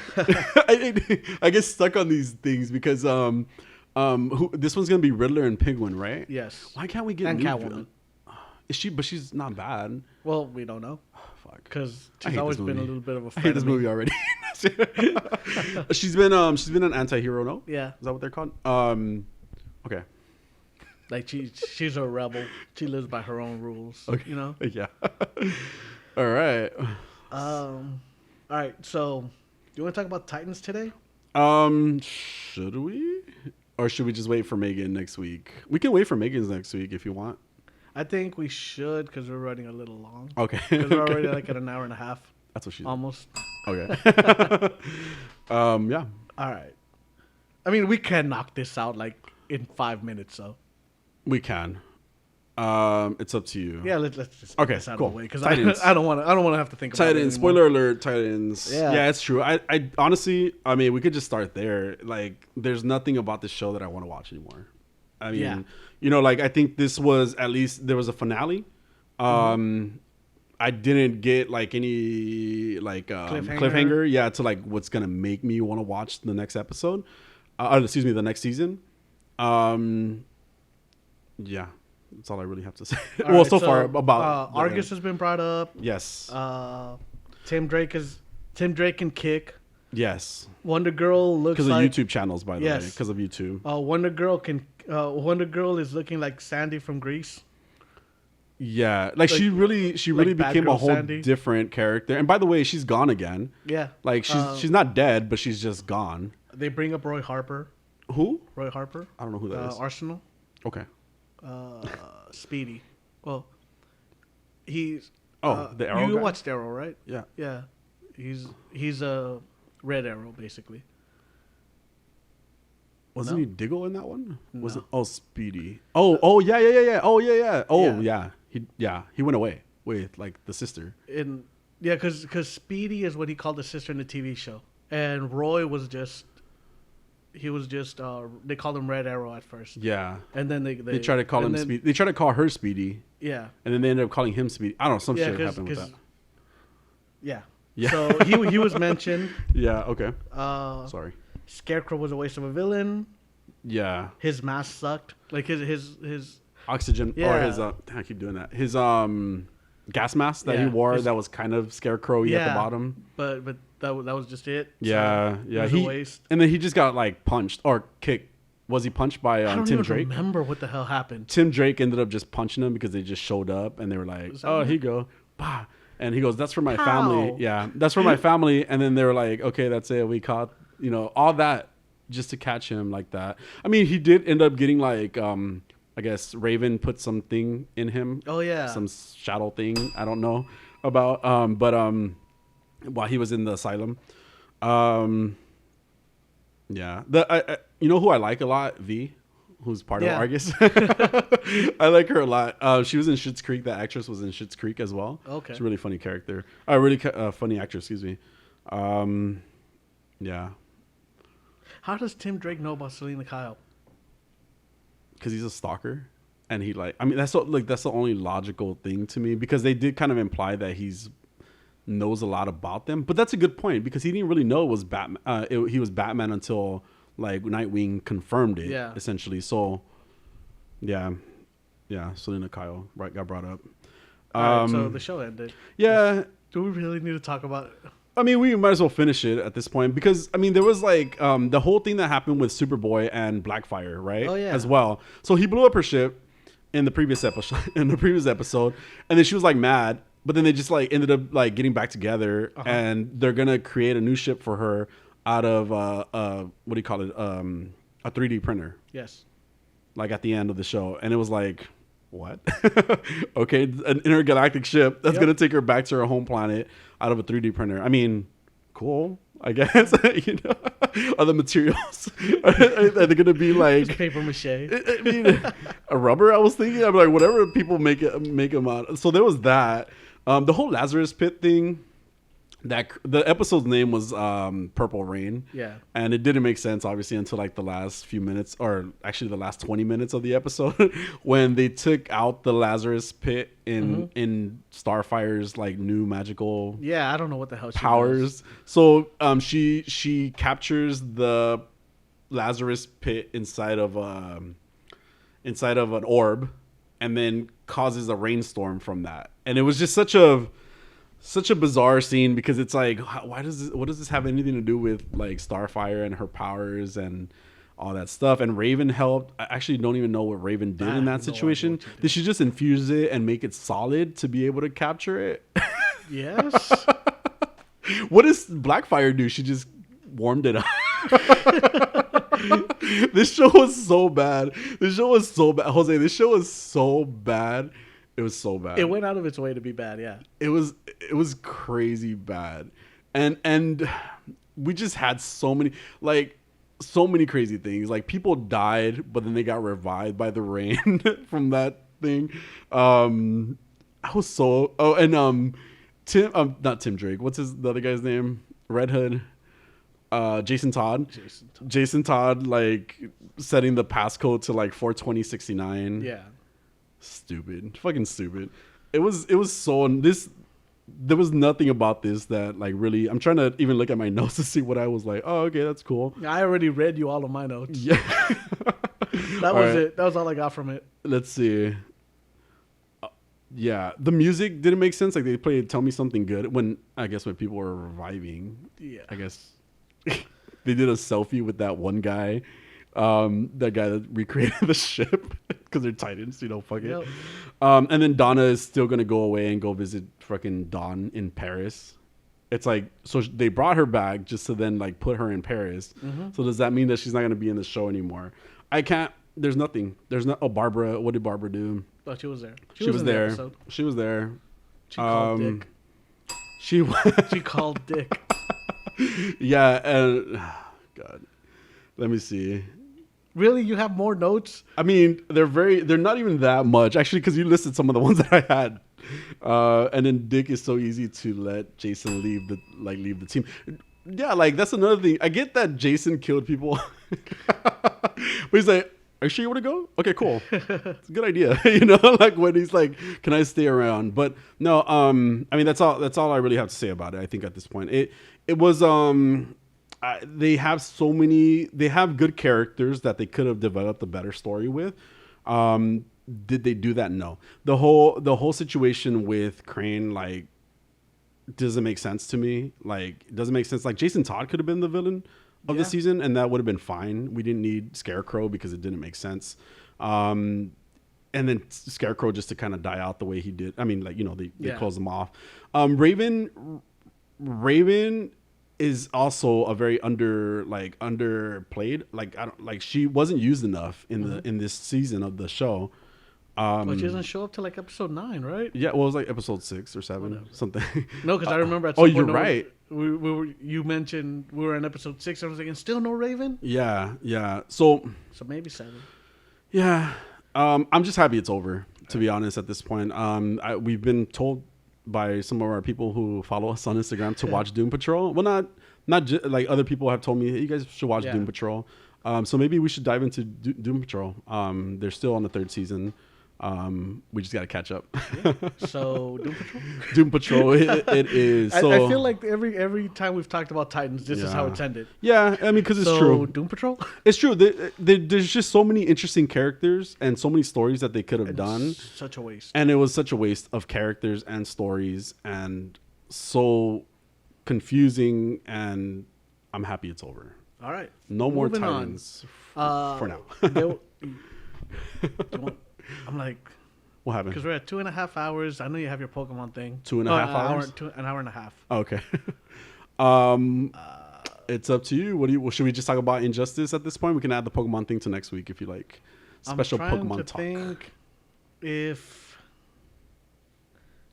I get stuck on these things because this one's gonna be Riddler and Penguin, right? Yes. Why can't we get And new Catwoman. villain? Is she? But she's not bad. Well, we don't know Fuck. because I she's hate always this been a movie. little bit of a. I hate this frenemy. movie already. she's been an anti-hero, no? Yeah, Is that what they're called? Okay. like she's a rebel. She lives by her own rules. Okay. You know. Yeah. All right. All right. So, do you want to talk about Titans today? Should we? Or should we just wait for Megan next week? We can wait for Megan's next week if you want. I think we should because we're running a little long. Okay. Because we're already like at an hour and a half, That's what she's almost. Okay. Yeah. All right. I mean, we can knock this out like in 5 minutes. So We can. It's up to you. yeah, let's just get Okay, this out cool. of the way because Titans. I don't want to have to think about it Titans. anymore. Spoiler alert. Titans. Yeah. Yeah, it's true. I honestly, I mean, we could just start there. Like, there's nothing about this show that I want to watch anymore. I mean, Yeah. you know, like I think this was at least there was a finale. I didn't get like any like cliffhanger. Yeah, to like what's gonna make me want to watch the next episode. Excuse me, the next season. Yeah, that's all I really have to say. All Well, right, so far about Argus has been brought up. Yes. Tim Drake and Kick. Yes. Wonder Girl looks Because like of YouTube channels, by the way. Yes. Because of YouTube. Wonder Girl is looking like Sandy from Grease. Yeah, like she really like Bad became a Girl whole Sandy. different character. And by the way, she's gone again. Yeah. Like she's not dead, but she's just gone. They bring up Roy Harper. Who? Roy Harper. I don't know who that is. Arsenal. Okay. Speedy. Well, he's. The Arrow You guy? watched Arrow, right? Yeah. Yeah. He's a Red Arrow, basically. Wasn't No? he Diggle in that one? Was No. it? Oh, Speedy. Oh yeah. Oh yeah. Oh Yeah. yeah. He went away with like the sister. Because Speedy is what he called the sister in the TV show, and Roy was just. He was just. They called him Red Arrow at first. Yeah. And then they They try to call him Speedy. They try to call her Speedy, Yeah. and then they ended up calling him Speedy. I don't know. Some Yeah, shit happened with that. Yeah. Yeah. So he was mentioned. Yeah. Okay. Uh, Sorry. Scarecrow was a waste of a villain. Yeah. His mask sucked. Like his Oxygen or Yeah. his I keep doing that. His gas mask that he Yeah, wore his- that was kind of scarecrow-y at the Yeah. bottom. but that was just it. So Yeah, it yeah. was a waste. And then he just got like punched or kicked. Was he punched by I don't Tim even Drake? remember what the hell happened. Tim Drake ended up just punching him because they just showed up and they were like, Is that "Oh, right? here you go." Bah. And he goes, "That's for my How? family." Yeah, that's for my family. And then they were like, "Okay, that's it. We caught, all that just to catch him like that." I mean, he did end up getting like I guess Raven put something in him. Oh yeah. Some shadow thing. I don't know about. But while he was in the asylum, yeah. You know who I like a lot? V, who's part of Argus. I like her a lot. She was in Schitt's Creek. That actress was in Schitt's Creek as well. Okay. She's a really funny character. Really funny actress. Excuse me. Yeah. How does Tim Drake know about Selena Kyle? Because he's a stalker, and he that's the only logical thing to me, because they did kind of imply that he's knows a lot about them. But that's a good point, because he didn't really know it was Batman. He was Batman until like Nightwing confirmed it. Yeah. Essentially. So, yeah. Selena Kyle got brought up. All right, so the show ended. Yeah. Do we really need to talk about it? I mean, we might as well finish it at this point, because I mean, there was like the whole thing that happened with Superboy and Blackfire, right? Oh yeah. As well. So he blew up her ship in the previous episode. And then she was like mad, but then they just like ended up like getting back together, and they're gonna create a new ship for her out of what do you call it? A 3D printer. Yes. Like at the end of the show, and it was like, what? Okay, an intergalactic ship that's gonna take her back to her home planet out of a 3D printer. I mean, cool, I guess. You know, are the materials are they gonna be like just paper mache? I mean, a rubber. I was thinking, I'm like, whatever people make them out. So there was that. The whole Lazarus Pit thing. That the episode's name was Purple Rain. Yeah. And it didn't make sense, obviously, until like the last few minutes, or actually the last 20 minutes of the episode, when they took out the Lazarus Pit in Starfire's like new magical I don't know what the hell she powers. does. So she captures the Lazarus Pit inside of an orb, and then causes a rainstorm from that. And it was just such a bizarre scene, because it's like, what does this have anything to do with like Starfire and her powers and all that stuff? And Raven helped. I actually don't even know what Raven did in that situation. Did she just infuse it and make it solid to be able to capture it? Yes. What does Blackfire do? She just warmed it up. This show was so bad. Jose, this show was so bad. It was so bad. It went out of its way to be bad, yeah. It was crazy bad. And we just had so many crazy things. Like, people died, but then they got revived by the rain from that thing. I was so not Tim Drake. What's the other guy's name? Red Hood. Jason Todd. Jason Todd, like setting the passcode to like 42069. Yeah. Stupid, fucking stupid. It was so there was nothing about this that like really. I'm trying to even look at my notes to see what I was like. Oh, okay, that's cool. I already read you all of my notes. Yeah. That was it. That was all I got from it. Let's see. Yeah, the music didn't make sense. Like, they played "Tell Me Something Good" when people were reviving. Yeah, I guess they did a selfie with that one guy. That guy that recreated the ship, because they're Titans, fuck it. And then Donna is still gonna go away and go visit fucking Dawn in Paris. It's like, so they brought her back just to then like put her in Paris. So does that mean that she's not gonna be in the show anymore? There's nothing. Barbara. What did Barbara do? Oh, she was there. She was there. She was there. She called Dick. She called Dick. Yeah, and God, let me see. Really? You have more notes? I mean, they're not even that much, actually, because you listed some of the ones that I had. And then Dick is so easy to let Jason leave the team. Yeah, like, that's another thing. I get that Jason killed people. But he's like, are you sure you want to go? Okay, cool. It's a good idea. Like, when he's like, can I stay around? But no, I mean, that's all I really have to say about it, I think, at this point. It was they have good characters that they could have developed a better story with. Did they do that? No. The whole situation with Crane, like, doesn't make sense to me. Like, it doesn't make sense. Like, Jason Todd could have been the villain of the season, and that would have been fine. We didn't need Scarecrow because it didn't make sense. And then Scarecrow just to kind of die out the way he did. I mean, like, they closed him off. Raven is also a very underplayed. Like I don't like she wasn't used enough in this season of the show. But she doesn't show up till like episode 9, right? Yeah, well, it was like episode 6 or 7, something. No, because I remember at some point. You're right. You mentioned we were in episode 6. I was like, and still no Raven. Yeah. So maybe 7. Yeah, I'm just happy it's over. To be honest, at this point, we've been told by some of our people who follow us on Instagram to watch Doom Patrol. Well, like other people have told me, hey, you guys should watch Doom Patrol. So maybe we should dive into Doom Patrol. They're still on the 3rd season. We just got to catch up. Yeah. So Doom Patrol. Doom Patrol. It is. So, I feel like every time we've talked about Titans, this is how it's ended. Yeah, I mean, because it's true. Doom Patrol. It's true. There's just so many interesting characters and so many stories that they could have done. Such a waste. And it was such a waste of characters and stories, and so confusing. And I'm happy it's over. All right. No more Titans for now. I'm like, what happened? Because we're at 2.5 hours. I know you have your Pokemon thing. 2.5 hours? An hour and a half. Okay. It's up to you. Should we just talk about Injustice at this point? We can add the Pokemon thing to next week if you like. Special Pokemon talk. I'm trying to think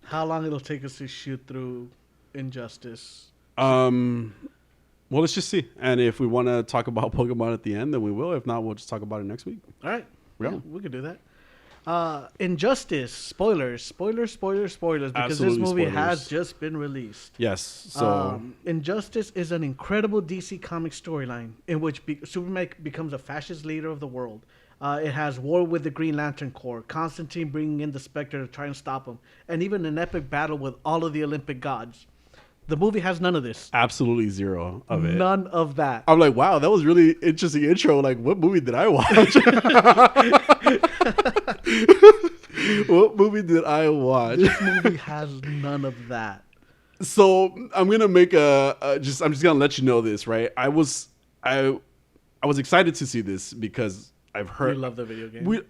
how long it'll take us to shoot through Injustice. Well, let's just see. And if we want to talk about Pokemon at the end, then we will. If not, we'll just talk about it next week. All right. Yeah, we could do that. Injustice, spoilers, because absolutely this movie has just been released. Yes. So Injustice is an incredible DC comic storyline in which Superman becomes a fascist leader of the world. It has war with the Green Lantern Corps, Constantine bringing in the Spectre to try and stop him, and even an epic battle with all of the Olympic gods. The movie has none of this. Absolutely zero of it. None of that. I'm like, wow, that was really interesting intro. Like, what movie did I watch? What movie did I watch? This movie has none of that. So I'm gonna make I'm just gonna let you know this, right? I was excited to see this because I've heard. You love the video game.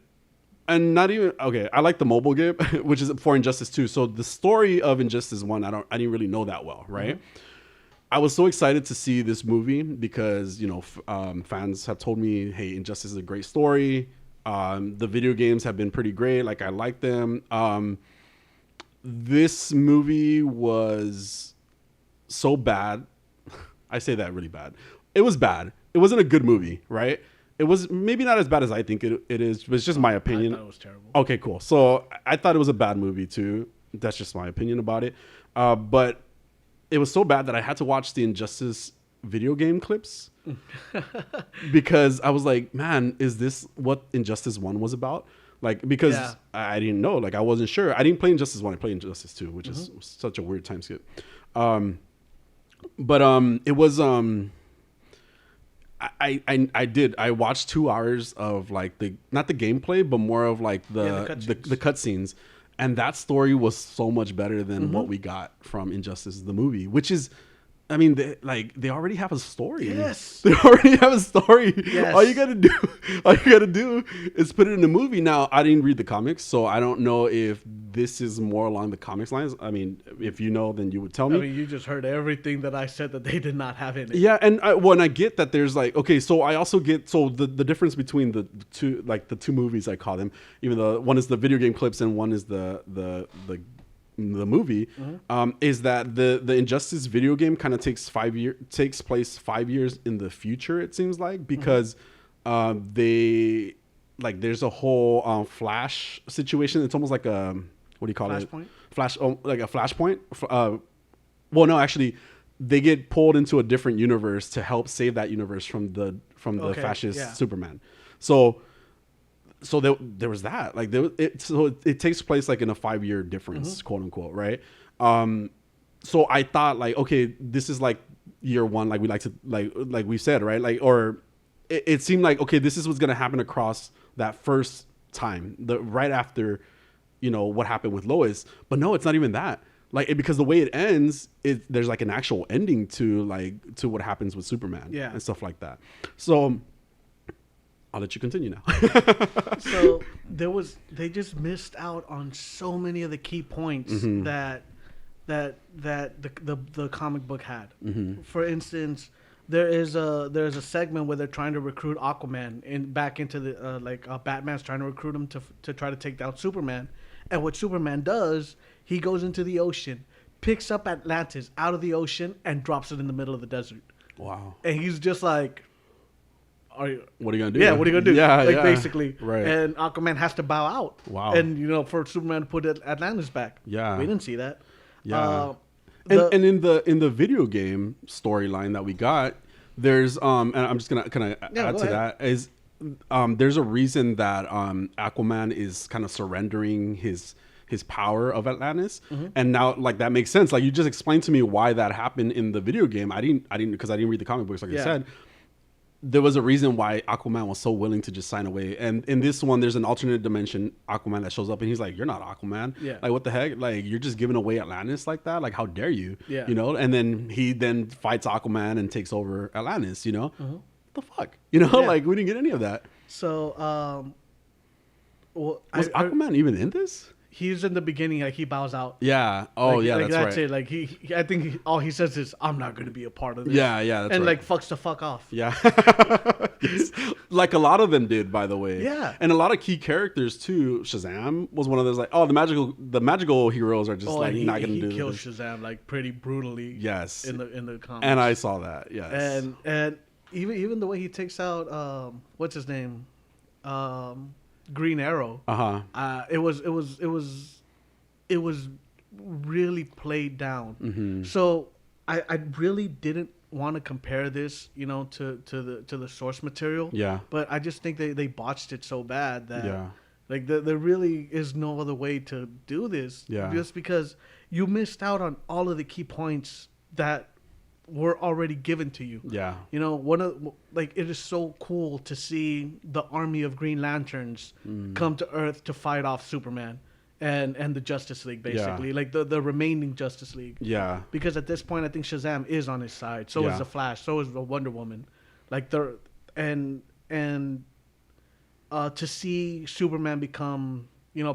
And not even okay. I like the mobile game, which is for Injustice 2. So the story of Injustice 1, I didn't really know that well, right? Mm-hmm. I was so excited to see this movie because fans have told me, hey, Injustice is a great story. The video games have been pretty great. Like I like them. This movie was so bad. I say that really bad. It was bad. It wasn't a good movie, right? It was maybe not as bad as I think it is, but it's just my opinion. I thought it was terrible. Okay, cool. So I thought it was a bad movie too. That's just my opinion about it. But it was so bad that I had to watch the Injustice video game clips because I was like, man, is this what Injustice 1 was about? Like, because I didn't know. Like, I wasn't sure. I didn't play Injustice 1. I played Injustice 2, which is such a weird time skip. But it was... I watched 2 hours of like not the gameplay, but more of like the cutscenes, and that story was so much better than what we got from Injustice the movie, which is, I mean, they already have a story. Yes, they already have a story. Yes. All you gotta do is put it in a movie. Now, I didn't read the comics, so I don't know if this is more along the comics lines. I mean, if you know, then you would tell me. I mean, you just heard everything that I said that they did not have in it. Yeah, and I get that there's like, okay, so I also get the difference between the two movies, I call them, even though one is the video game clips and one is the movie, is that the Injustice video game kind of takes place 5 years in the future, it seems like, because they like there's a whole Flash situation. It's almost like a, what do you call it? Like a flashpoint. Well, no, actually, they get pulled into a different universe to help save that universe from the fascist Superman. So there was that. Like it takes place like in a 5-year difference, quote unquote, right? So I thought like, okay, this is like year 1, like we like to like we said, right? Like, or it seemed like, okay, this is what's gonna happen across that first time, right after, what happened with Lois. But no, it's not even that. Like, because the way it ends, there's like an actual ending to what happens with Superman, and stuff like that. So I'll let you continue now. So they just missed out on so many of the key points that that the comic book had. For instance, there's a segment where they're trying to recruit Aquaman back into the Batman's trying to recruit him to try to take down Superman, and what Superman does, he goes into the ocean, picks up Atlantis out of the ocean, and drops it in the middle of the desert. Wow. And he's just like, what are you gonna do? Yeah, what are you gonna do? Yeah, like basically. Right. And Aquaman has to bow out. Wow. And for Superman to put Atlantis back. Yeah. We didn't see that. Yeah. And in the video game storyline that we got, there's and I'm just gonna kind of add to that is there's a reason that Aquaman is kind of surrendering his power of Atlantis, and now like that makes sense. Like you just explained to me why that happened in the video game. I didn't because I didn't read the comic books like I said. There was a reason why Aquaman was so willing to just sign away. And in this one, there's an alternate dimension Aquaman that shows up, and he's like, "You're not Aquaman. Yeah. Like what the heck? Like you're just giving away Atlantis like that? Like how dare you? Yeah. And then he fights Aquaman and takes over Atlantis. What the fuck? Like we didn't get any of that. So, was Aquaman even in this? He's in the beginning, like he bows out. Yeah. Oh, like, yeah. Like that's right. it. Like I think all he says is, "I'm not going to be a part of this." Yeah. That's and right. like fucks the fuck off. Yeah. Yes. Like a lot of them did, by the way. Yeah. And a lot of key characters too. Shazam was one of those like, oh, the magical heroes are just not going to do this. He kills Shazam like pretty brutally. Yes. In the comics. And I saw that. Yes. And even the way he takes out what's his name, Green Arrow. It was really played down. So I really didn't want to compare this, to the source material. Yeah. But I just think they botched it so bad that like there really is no other way to do this. Yeah. Just because you missed out on all of the key points that were already given to you. Yeah. It is so cool to see the army of Green Lanterns come to Earth to fight off Superman and the Justice League, basically. Like the remaining Justice League. Yeah. Because at this point I think Shazam is on his side. So is the Flash, so is the Wonder Woman. To see Superman become,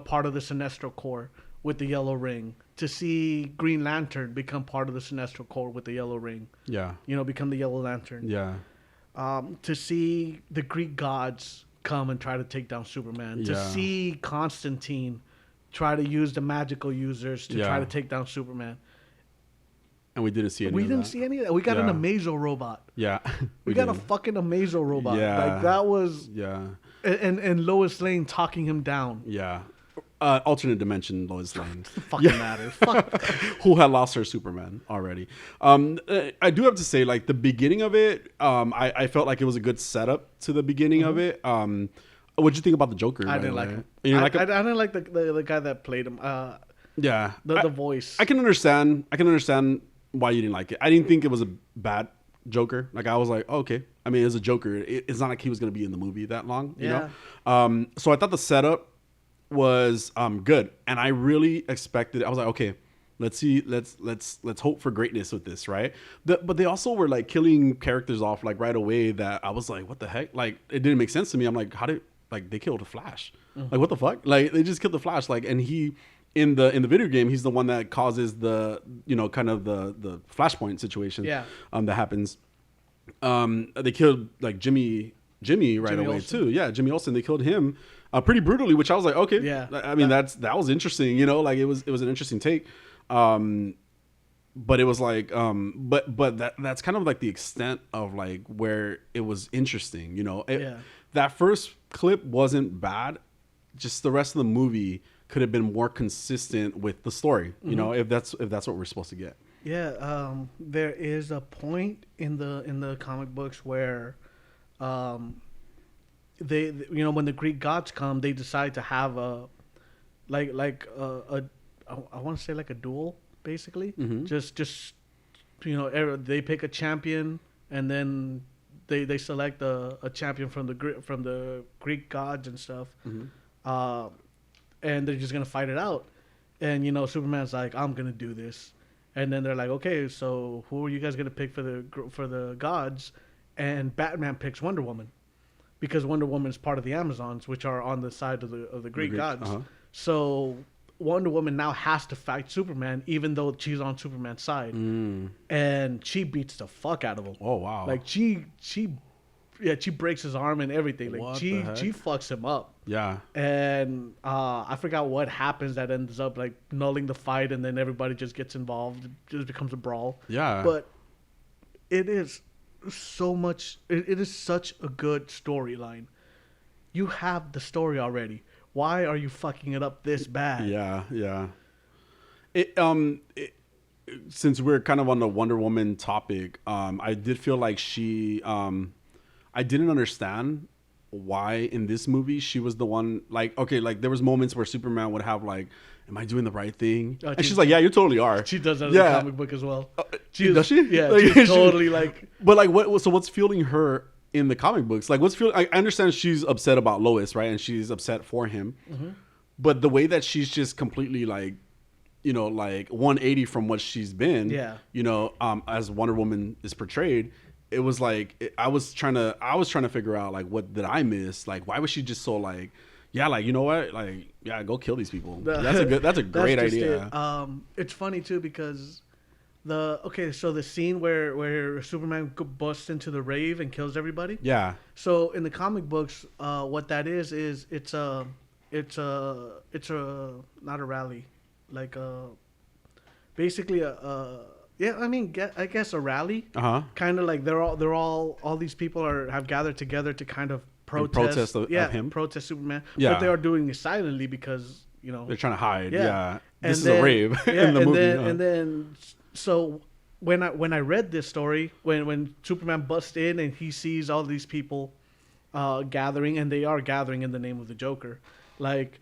part of the Sinestro Corps with the yellow ring, to see Green Lantern become part of the Sinestro Corps with the yellow ring. Yeah. Become the Yellow Lantern. Yeah. To see the Greek gods come and try to take down Superman. To see Constantine try to use the magical users to try to take down Superman. And we didn't see any of that. We didn't see any of that. We got an Amazo robot. Yeah. We got a fucking Amazo robot. Yeah. Like that was... Yeah. And Lois Lane talking him down. Yeah. Alternate dimension Lois Lane. Fucking matters. Fuck. Who had lost her Superman already. I do have to say, like, the beginning of it, I felt like it was a good setup to the beginning of it. What'd you think about the Joker? I didn't like him. I didn't like the guy that played him. Yeah. The voice. I can understand why you didn't like it. I didn't think it was a bad Joker. Like, I was like, oh, okay. I mean, as a Joker, it's not like he was going to be in the movie that long, you know? So I thought the setup was good, and I really expected. I was like, okay, let's see, let's hope for greatness with this, right? But they also were like killing characters off like right away. That I was like, what the heck? Like it didn't make sense to me. I'm like, how did they killed the Flash? Like what the fuck? Like they just killed the Flash. Like and he in the video game, he's the one that causes the kind of the Flashpoint situation. That happens. They killed like Jimmy right away Olsen. too. Yeah, Jimmy Olsen. They killed him pretty brutally, which I was like, okay. Yeah. I mean, that was interesting. Like it was an interesting take. But it was like, but that's kind of like the extent of like where it was interesting. That first clip wasn't bad. Just the rest of the movie could have been more consistent with the story. If that's what we're supposed to get. Yeah, there is a point in the comic books where, they when the Greek gods come, they decide to have I want to say like a duel, basically. Just they pick a champion and then they select a champion from the Greek gods and stuff, and they're just gonna fight it out. And Superman's like, I'm gonna do this. And then they're like, okay, so who are you guys gonna pick for the gods? And Batman picks Wonder Woman, because Wonder Woman is part of the Amazons, which are on the side of the Greek gods. So Wonder Woman now has to fight Superman, even though she's on Superman's side, and she beats the fuck out of him. Oh wow! Like she breaks his arm and everything. Like What she the heck? fucks him up. Yeah. And I forgot what happens that ends up like nulling the fight, and then everybody just gets involved. It just becomes a brawl. Yeah. But it is so much. It is such a good storyline. You have the story already. Why are you fucking it up this bad? Yeah. Since we're kind of on the Wonder Woman topic, I did feel like she, I didn't understand why in this movie she was the one. Like, okay, like there was moments where Superman would have like, "Am I doing the right thing?" And she's like, "Yeah, you totally are." She does that in the comic book as well. Does she? Yeah, Like, she's totally like. But like, what? So what's fueling her in the comic books? Like, what's fueling? I understand she's upset about Lois, right? And she's upset for him. Mm-hmm. But the way that she's just completely like, you know, like 180 from what she's been. Yeah. You know, as Wonder Woman is portrayed, it was like I was trying to figure out like what did I miss? Like, why was she just so like, yeah, like, you know what, like, yeah, go kill these people. That's a great idea. It's funny too because so the scene where Superman busts into the rave and kills everybody. Yeah. So in the comic books, what that is it's a not a rally, like basically I guess a rally. Kind of like they're all these people have gathered together to kind of protest of him. Protest Superman. Yeah. But they are doing it silently because, you know, they're trying to hide. Yeah. This is a rave in the movie. And then so when I read this story, when Superman busts in and he sees all these people gathering, and they are gathering in the name of the Joker, like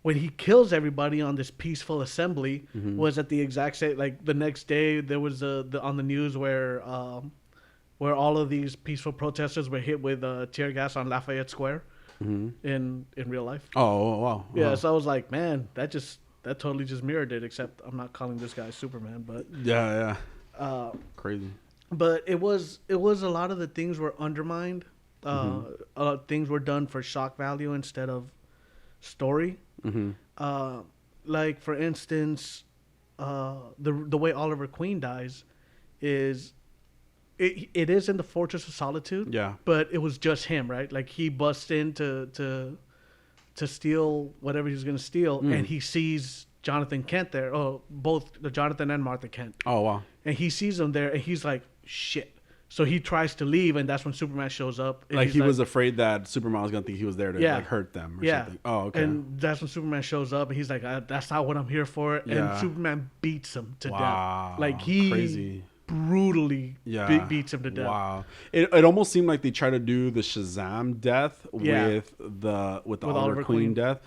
when he kills everybody on this peaceful assembly, was at the exact same, like the next day there was on the news where all of these peaceful protesters were hit with tear gas on Lafayette Square in real life. Oh wow. Yeah, so I was like, man, that totally just mirrored it, except I'm not calling this guy Superman, but yeah. Crazy. But it was a lot of the things were undermined. Things were done for shock value instead of story. Like for instance, the way Oliver Queen dies is it is in the Fortress of Solitude. Yeah. But it was just him, right? Like he busts in to steal whatever he's gonna steal, and he sees Jonathan Kent there. Oh, both the Jonathan and Martha Kent. Oh wow. And he sees them there, and he's like, shit. So he tries to leave, and that's when Superman shows up. Like he was afraid that Superman was gonna think he was there to like hurt them or something. Oh, okay. And that's when Superman shows up, and he's like, that's not what I'm here for. And Superman beats him to death. Like he crazy. Brutally beats him to death. Wow. It almost seemed like they tried to do the Shazam death with the Oliver Queen death.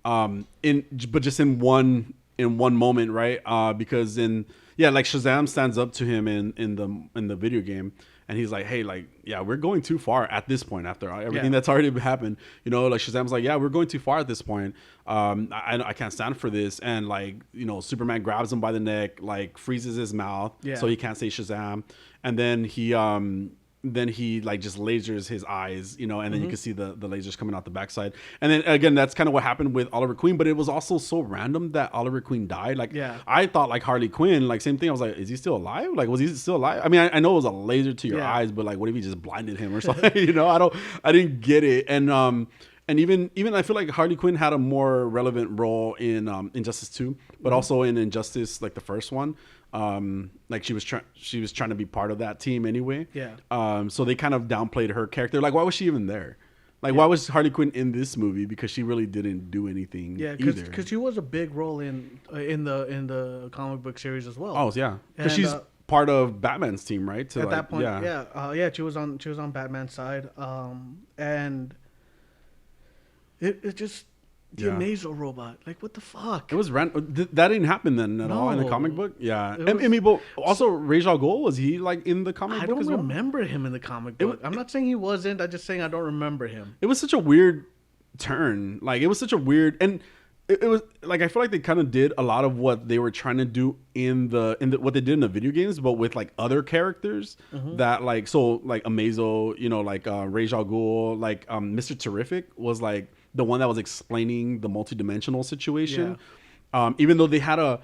But just in one moment, right? Because like Shazam stands up to him in the video game, and he's like, hey, like, yeah, we're going too far at this point after everything that's already happened. You know, like Shazam's like, yeah, we're going too far at this point. I can't stand for this. And like, you know, Superman grabs him by the neck, like freezes his mouth so he can't say Shazam. And then he like just lasers his eyes, you know, and then you can see the lasers coming out the backside. And then again, that's kind of what happened with Oliver Queen, but it was also so random that Oliver Queen died. Like, I thought like Harley Quinn, like same thing. I was like, is he still alive? Like, was he still alive? I mean, I know it was a laser to your eyes, but like, what if he just blinded him or something? You know, I didn't get it. And even I feel like Harley Quinn had a more relevant role in Injustice 2, but also in Injustice, like the first one. Like she was trying to be part of that team anyway. Yeah. So they kind of downplayed her character. Like, why was she even there? Like, why was Harley Quinn in this movie? Because she really didn't do anything. Yeah, because she was a big role in the comic book series as well. Oh yeah, because she's part of Batman's team, right? At that point, she was on Batman's side, and it just. The Amazo robot, like what the fuck? It was random. That didn't happen then at all in the comic book. Yeah, I mean, but also Ra's al Ghul, was he like in the comic book? I don't remember him in the comic book. I'm not saying he wasn't. I'm just saying I don't remember him. It was such a weird turn. Like it was such a weird, and it was like I feel like they kind of did a lot of what they were trying to do in the what they did in the video games, but with like other characters that like Amazo, you know, like Ra's al Ghul, like Mr. Terrific was like the one that was explaining the multidimensional situation. Even though I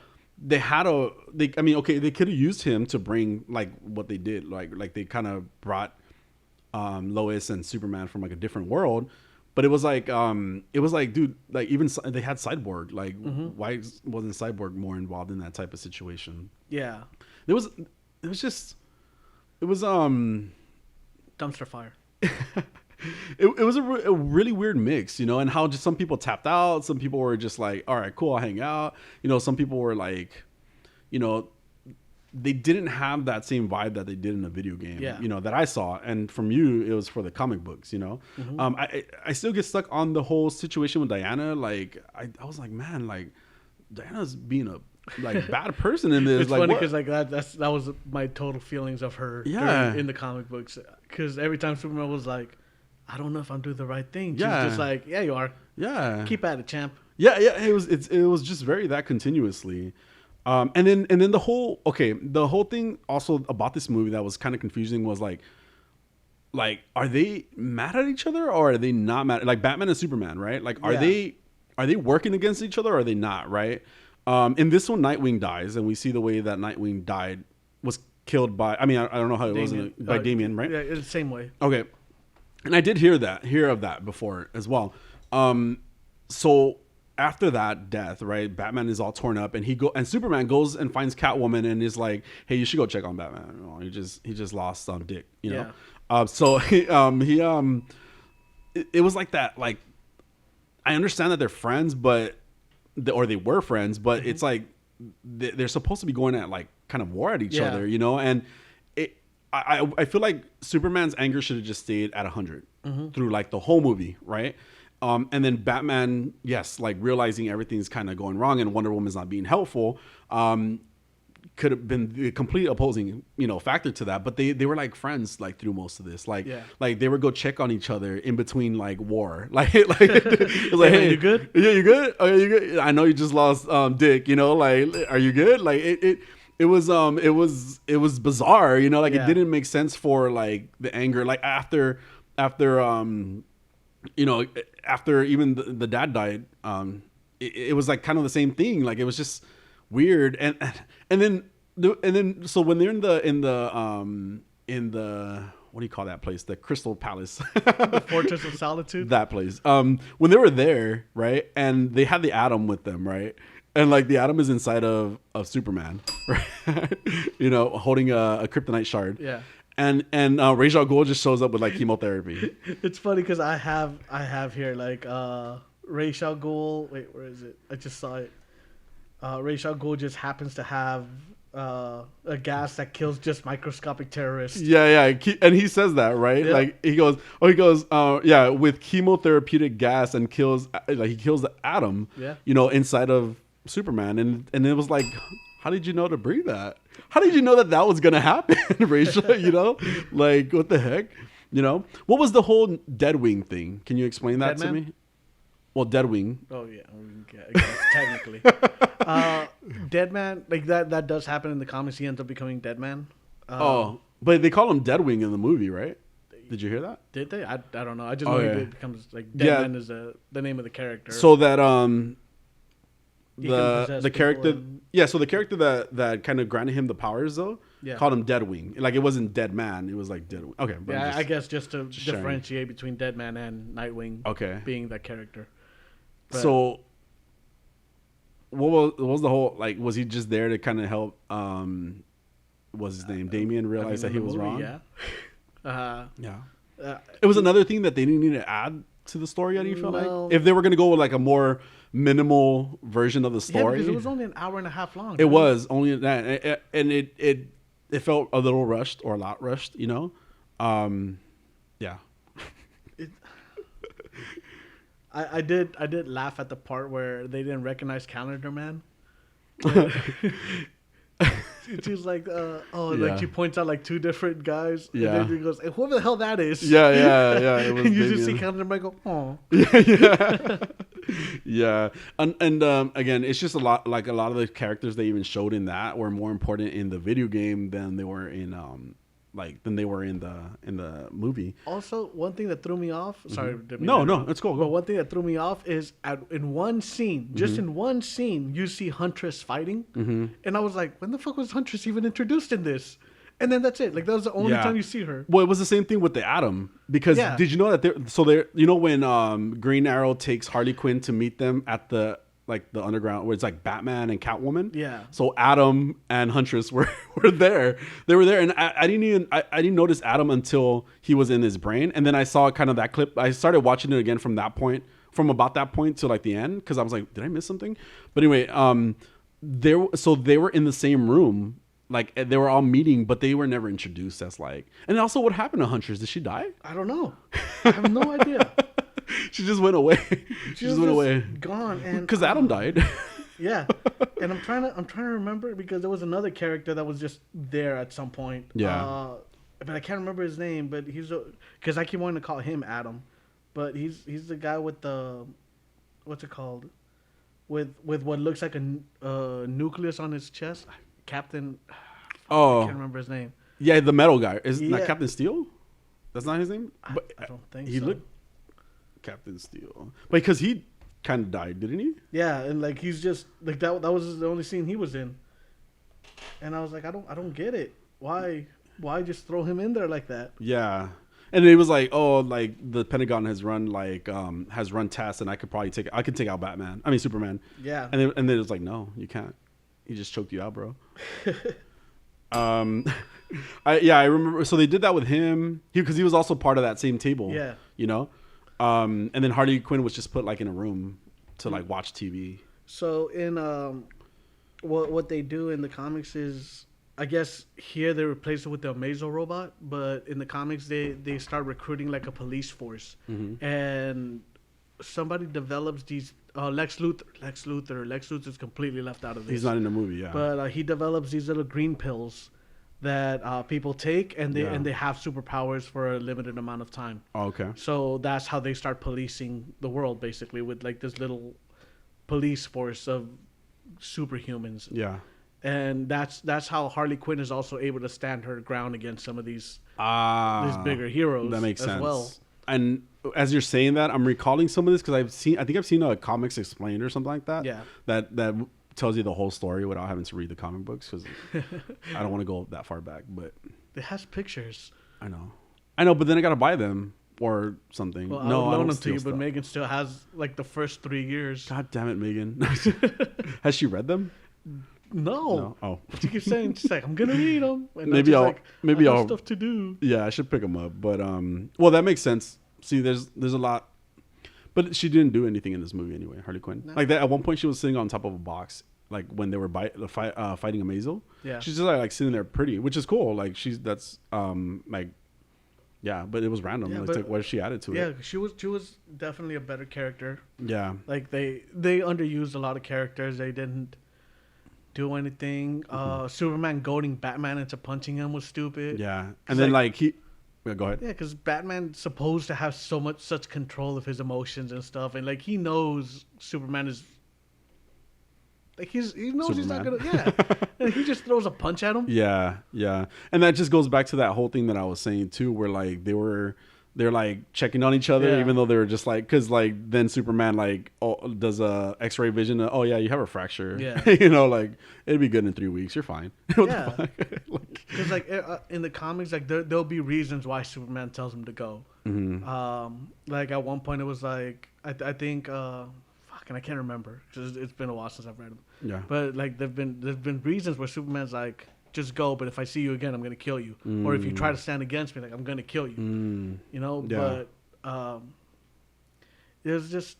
mean, okay, they could have used him to bring like what they did, like they kind of brought Lois and Superman from like a different world, but it was like, dude, like even they had Cyborg. Like, why wasn't Cyborg more involved in that type of situation? Yeah, It was dumpster fire. it was a really weird mix, you know, and how just some people tapped out, some people were just like, all right, cool, I'll hang out, you know, some people were like, you know, they didn't have that same vibe that they did in a video game, you know, that I saw. And from you, it was for the comic books, you know. I still get stuck on the whole situation with Diana. Like, I was like, man, like, Diana's being a like bad person in this. It's like, funny because like that was my total feelings of her in the comic books. Because every time Superman was like, I don't know if I'm doing the right thing. She's just like, yeah, you are. Yeah. Keep at it, champ. Yeah. It was just very that continuously. And then the whole thing also about this movie that was kind of confusing was like, are they mad at each other or are they not mad? Like Batman and Superman, right? Like, are they working against each other or are they not, right? In this one, Nightwing dies, and we see the way that Nightwing died was killed by, I mean, I don't know how it was by Damian, right? Yeah, it's the same way. Okay. And I did hear of that before as well. So after that death, right, Batman is all torn up, and Superman goes and finds Catwoman and is like, "Hey, you should go check on Batman. Oh, he just lost Dick, you know." So it was like that. Like, I understand that they're friends, or they were friends, but it's like they're supposed to be going at like kind of war at each other, you know, and I feel like Superman's anger should have just stayed at 100 through like the whole movie, right? And then Batman, yes, like realizing everything's kind of going wrong and Wonder Woman's not being helpful, could have been the complete opposing, you know, factor to that. But they were like friends like through most of this, like they would go check on each other in between like war, like it was like, hey, you good? Yeah, you good? Oh, you good? I know you just lost Dick, you know, like, are you good? Like it was bizarre, you know, like it didn't make sense for like the anger, like after you know, after even the dad died, it was like kind of the same thing. Like it was just weird, and then so when they're in the what do you call that place? The Crystal Palace, the Fortress of Solitude. That place. When they were there, right, and they had the Atom with them, right. And like the Atom is inside of Superman, right? You know, holding a kryptonite shard. Yeah. And Ra's al Ghul just shows up with like chemotherapy. It's funny because I have here like Ra's al Ghul. Wait, where is it? I just saw it. Ra's al Ghul just happens to have a gas that kills just microscopic terrorists. Yeah, and he says that, right? Yeah. Like he goes, yeah, with chemotherapeutic gas and kills, like he kills the Atom. Yeah. You know, inside of Superman, and it was like, how did you know to breathe that? How did you know that was gonna happen, Rachel? You know, like what the heck? You know, what was the whole Deadwing thing? Can you explain that to me? Well, Deadwing. Oh yeah, I guess, technically, Deadman, like that does happen in the comics. He ends up becoming Deadman. But they call him Deadwing in the movie, right? Did you hear that? Did they? I don't know. I just know it becomes like Deadman is the name of the character. So that the character so the character that kind of granted him the powers though called him Deadwing. Like it wasn't Dead Man, it was like Deadwing. Okay, yeah, I guess just to differentiate between Deadman and Nightwing. Okay, being that character. But, so what was the whole, like, was he just there to kind of help what's his name, Damian realize that he was wrong? It was another thing that they didn't need to add to the story. How do you feel like if they were going to go with like a more minimal version of the story? Because it was only an hour and a half long. It was only that, and it felt a little rushed or a lot rushed, you know. I did laugh at the part where they didn't recognize Calendar Man. She was like, like she points out like two different guys. Yeah. And then he goes, hey, whoever the hell that is. Yeah. It was and you just see Calendar Man go, oh. Yeah. And again, it's just a lot of the characters they even showed in that were more important in the video game than they were in than they were in the movie. Also, one thing that threw me off. Sorry, No, it's cool. But one thing that threw me off is in one scene, just in one scene, you see Huntress fighting, and I was like, when the fuck was Huntress even introduced in this? And then that's it. Like that was the only time you see her. Well, it was the same thing with the Atom because did you know that when Green Arrow takes Harley Quinn to meet them at the underground where it's like Batman and Catwoman. Yeah. So Atom and Huntress were there. They were there, and I didn't notice Atom until he was in his brain, and then I saw kind of that clip. I started watching it again from about that point to like the end because I was like, did I miss something? But anyway, they were in the same room. Like they were all meeting, but they were never introduced as like. And also, what happened to Huntress? Did she die? I don't know. I have no idea. She just went away. She just went away. Gone, and because Adam died. Yeah, and I'm trying to remember because there was another character that was just there at some point. Yeah. But I can't remember his name. But he's because I keep wanting to call him Adam, but he's the guy with the what's it called, with what looks like a nucleus on his chest. Captain. I can't remember his name. Yeah, the metal guy. Is not Captain Steel? That's not his name. But I don't think he so. looked Captain Steel, because he kind of died, didn't he? Yeah, and like he's just like that. That was the only scene he was in, and I was like, I don't get it. Why just throw him in there like that? Yeah. And it was like, like the Pentagon has run tests, and I could take out Batman. I mean Superman. Yeah. And then it was like, no, you can't. He just choked you out, bro. I remember. So they did that with him because he was also part of that same table. Yeah. You know, and then Harley Quinn was just put like in a room to like watch TV. So in what they do in the comics is, I guess here they replace it with the Amazo robot, but in the comics they start recruiting like a police force, and somebody develops these. Lex Luthor is completely left out of this. He's not in the movie, yeah. But he develops these little green pills that people take, and they have superpowers for a limited amount of time. Oh, okay. So that's how they start policing the world, basically, with like this little police force of superhumans. Yeah. And that's how Harley Quinn is also able to stand her ground against some of these bigger heroes. That makes sense. As well. And as you're saying that, I'm recalling some of this because I think I've seen a comics explained or something like that. Yeah. That tells you the whole story without having to read the comic books because I don't want to go that far back. But it has pictures. I know, but then I gotta buy them or something. Well, no, I'll I loan don't them to you, stuff. but Megan still has like the first 3 years. God damn it, Megan! Has she read them? No. Oh, She keeps saying, she's like, I'm gonna read them. And maybe I have stuff to do. Yeah, I should pick them up. But well, that makes sense. See, there's a lot, but she didn't do anything in this movie anyway. Harley Quinn, like that. At one point, she was sitting on top of a box, like when they were fighting Amazo. Yeah, she's just like sitting there, pretty, which is cool. Like but it was random. Yeah, like what she added to it. Yeah, she was definitely a better character. Yeah, like they underused a lot of characters. They didn't do anything. Superman goading Batman into punching him was stupid. Yeah, and then like he. Yeah, go ahead. Yeah, because Batman's supposed to have such control of his emotions and stuff, and like he knows Superman is like he knows Superman. He's not gonna and he just throws a punch at him. Yeah, and that just goes back to that whole thing that I was saying too, where like they're like checking on each other, even though they were just like, because like then Superman like does a X-ray vision. Oh yeah, you have a fracture. Yeah, like it'd be good in 3 weeks. You're fine. Yeah, because like in the comics, like there'll be reasons why Superman tells him to go. Mm-hmm. Like at one point it was like I think and I can't remember because it's been a while since I've read them. Yeah, but like there've been reasons where Superman's like, just go, but if I see you again, I'm gonna kill you. Or if you try to stand against me, like I'm gonna kill you. You know, but there's just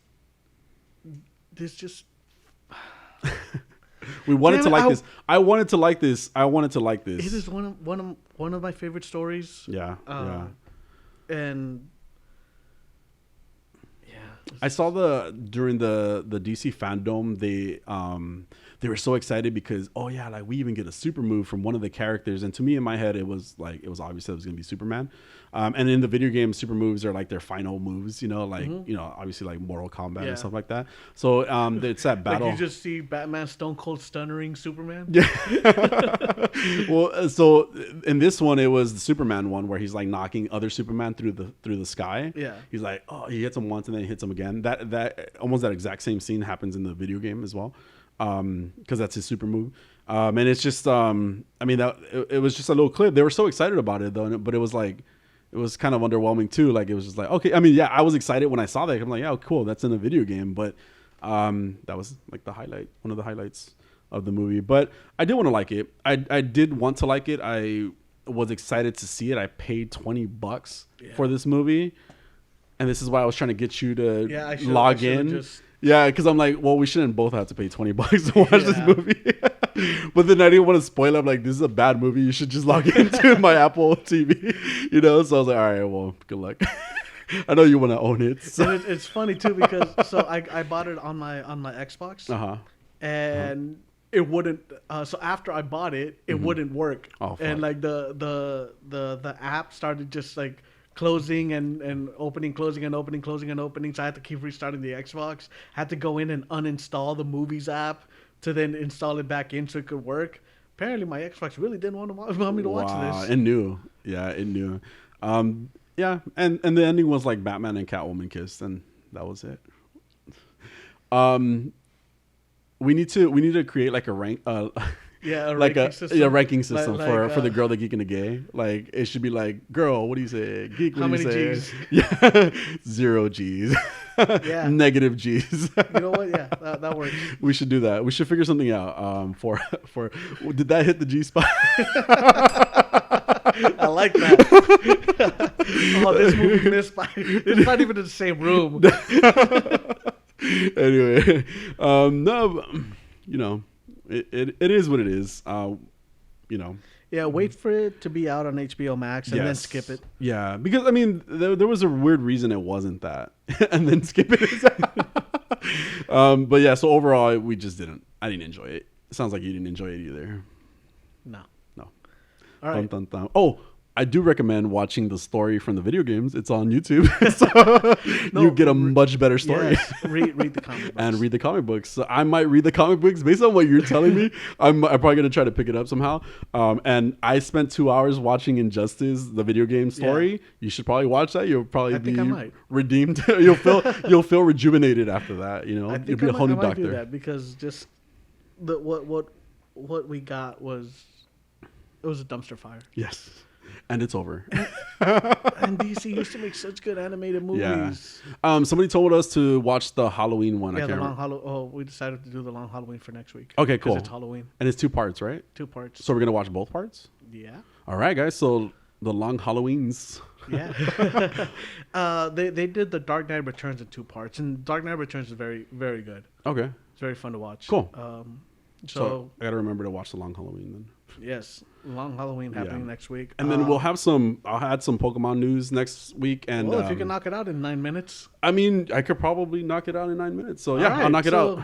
we wanted to like this. I wanted to like this. It is one of my favorite stories. Yeah. And I saw during the DC fandom, they were so excited because, oh yeah, like we even get a super move from one of the characters, and to me in my head it was obvious that it was gonna be Superman. And in the video game, super moves are like their final moves, like obviously like Mortal Kombat and stuff like that. So it's that battle. Like you just see Batman Stone Cold stunnering Superman. Yeah. Well, so in this one, it was the Superman one where he's like knocking other Superman through the sky. Yeah. He's like, oh, he hits him once and then he hits him again. That almost that exact same scene happens in the video game as well, because that's his super move. And it's just it was just a little clip. They were so excited about it though, but it was like. It was kind of underwhelming too. Like it was just like, okay. I mean, yeah, I was excited when I saw that. I'm like, yeah, cool. That's in a video game. But that was like one of the highlights of the movie. But I did want to like it. I did want to like it. I was excited to see it. I paid $20 for this movie. And this is why I was trying to get you to log in. Yeah, because I'm like, well, we shouldn't both have to pay $20 to watch this movie. But then I didn't want to spoil it. I'm like, this is a bad movie. You should just log into my Apple TV, So I was like, all right, well, good luck. I know you want to own it. So. And it's funny too because I bought it on my Xbox, and it wouldn't. So after I bought it, it wouldn't work, and like the app started just like closing and opening, closing and opening, closing and opening. So I had to keep restarting the Xbox. Had to go in and uninstall the Movies app to then install it back in so it could work. Apparently, my Xbox really didn't want me to watch this. It knew. Yeah, it knew. Yeah, and the ending was like Batman and Catwoman kissed, and that was it. We need to create like a rank. Ranking system for the girl, the geek, and the gay. Like it should be like, girl, what do you say? Geek, what do you say? G's? Yeah, 0 G's. Yeah. Negative G's. You know what? Yeah, that works. We should do that. We should figure something out. For did that hit the G spot? I like that. Oh, this movie missed by. It's not even in the same room. Anyway, no, it is what it is. Yeah, wait for it to be out on HBO Max and then skip it. Yeah, because I mean, there was a weird reason it wasn't that, and then skip it. But yeah, so overall, I didn't enjoy it. It sounds like you didn't enjoy it either. No. All right. Dun, dun, dun. Oh, I do recommend watching the story from the video games. It's on YouTube. So you get a much better story. Yes. Read the comic books. And read the comic books. So I might read the comic books based on what you're telling me. I'm probably going to try to pick it up somehow. And I spent 2 hours watching Injustice, the video game story. Yeah. You should probably watch that. You'll probably be redeemed. You'll feel rejuvenated after that. You'll be a whole new doctor. Do that because just what we got was a dumpster fire. Yes. And it's over. And DC used to make such good animated movies. Yeah. Somebody told us to watch the Halloween one. Yeah, we decided to do the long Halloween for next week. Okay, cool. It's Halloween. And it's 2 parts, right? 2 parts. So we're gonna watch both parts? Yeah. All right, guys. So the long Halloweens. Yeah. They did the Dark Knight Returns in 2 parts, and Dark Knight Returns is very, very good. Okay. It's very fun to watch. Cool. So I gotta remember to watch the long Halloween then. Yes, long Halloween happening next week, and then we'll have I'll add some Pokemon news next week. And if you can knock it out in 9 minutes, I mean, I could probably knock it out in 9 minutes. So yeah, I'll knock it out.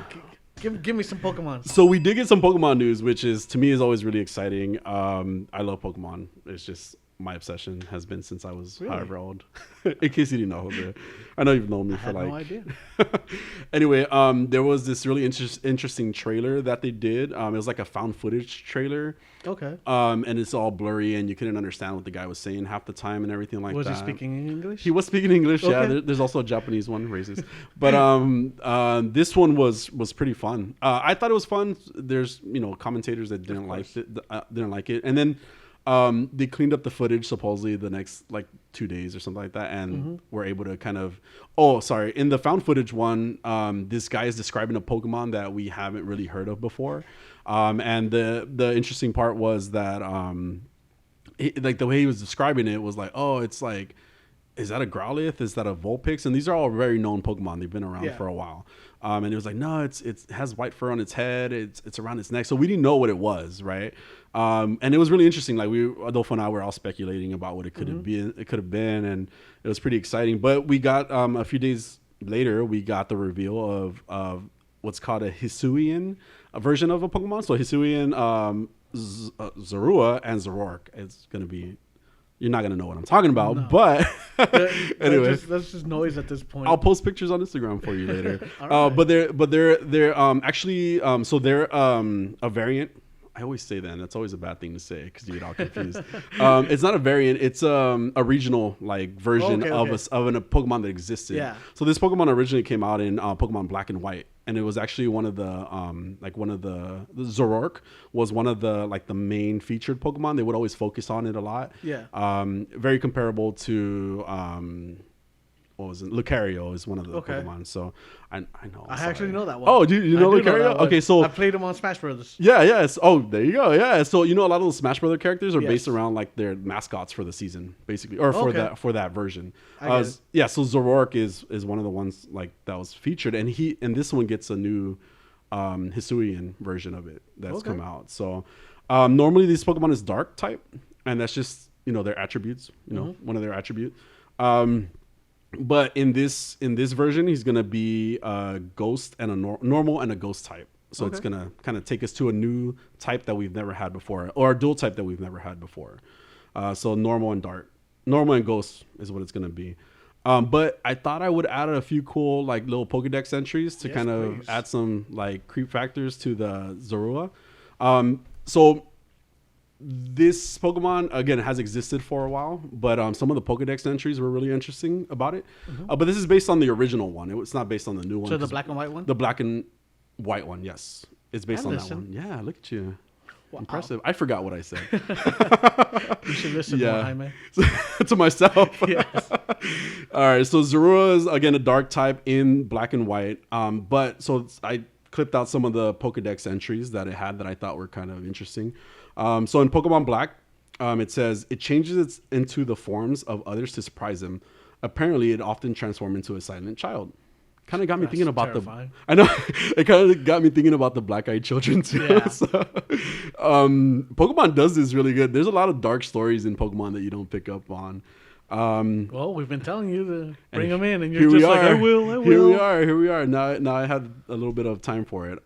Give me some Pokemon. So we did get some Pokemon news, which is to me is always really exciting. I love Pokemon. It's just my obsession has been since I was however old. In case you didn't know, I know you've known me for like. No idea. Anyway, there was this really interesting trailer that they did. It was like a found footage trailer. Okay. And it's all blurry, and you couldn't understand what the guy was saying half the time, and everything like that. Was he speaking English? He was speaking English. Okay. Yeah. There's also a Japanese one, racist. But this one was pretty fun. I thought it was fun. There's commentators that didn't like it, and then. They cleaned up the footage supposedly the next like 2 days or something like that, and were able to kind of. Oh, sorry. In the found footage one, this guy is describing a Pokemon that we haven't really heard of before, and the interesting part was that like the way he was describing it was like, oh, it's like. Is that a Growlithe? Is that a Vulpix? And these are all very known Pokemon. They've been around for a while. And it was like, no, it has white fur on its head. It's around its neck. So we didn't know what it was, right? And it was really interesting. Like Adolfo and I were all speculating about what it could have been. It could have been, and it was pretty exciting. But we got a few days later we got the reveal of what's called a Hisuian version of a Pokemon. So Hisuian, Zorua and Zoroark. It's gonna be. You're not gonna know what I'm talking about, No. but anyway, that's just noise at this point. I'll post pictures on Instagram for you later. All right. But they're actually so they're a variant. I always say that, and that's always a bad thing to say because you get all confused. It's not a variant; it's a regional like version of a Pokemon that existed. Yeah. So this Pokemon originally came out in Pokemon Black and White, and it was actually one of the the Zoroark was one of the like the main featured Pokemon. They would always focus on it a lot. Yeah. Very comparable to what was it? Lucario is one of the Pokemon. So I know. I actually know that one. Oh, do you know Lucario? Okay, so I played him on Smash Brothers. yeah, yes. Oh, there you go. Yeah. So a lot of those Smash Brother characters are Yes. based around like their mascots for the season, basically, or for that version. I get it. Yeah. So Zoroark is one of the ones like that was featured, and this one gets a new Hisuian version of it that's come out. So normally these Pokemon is Dark type, and that's just their attributes. One of their attributes. But in this version, he's gonna be a ghost and a normal and a ghost type. So it's gonna kind of take us to a new type that we've never had before, or a dual type that we've never had before. So normal and dark, normal and ghost is what it's gonna be. But I thought I would add a few cool like little Pokedex entries to kind of add some like creep factors to the Zorua. So this Pokemon again has existed for a while, but some of the Pokedex entries were really interesting about it. But this is based on the original one. It's not based on the new one. So the black and white one. The black and white one, yes, it's based on that one. Yeah, look at you. Wow. Impressive. I forgot what I said. You should listen more, Jaime. To myself. Yes. All right. So Zorua is again a dark type in black and white. But so I clipped out some of the Pokedex entries that it had that I thought were kind of interesting. So in Pokemon Black, it says it changes into the forms of others to surprise them. Apparently, it often transforms into a silent child. Kind of got me thinking about terrifying. I know it kind of got me thinking about the black-eyed children too. Yeah. So, Pokemon does this really good. There's a lot of dark stories in Pokemon that you don't pick up on. Well, we've been telling you to bring them in, and here you're we just like, are. I will. Here we are. Now I had a little bit of time for it.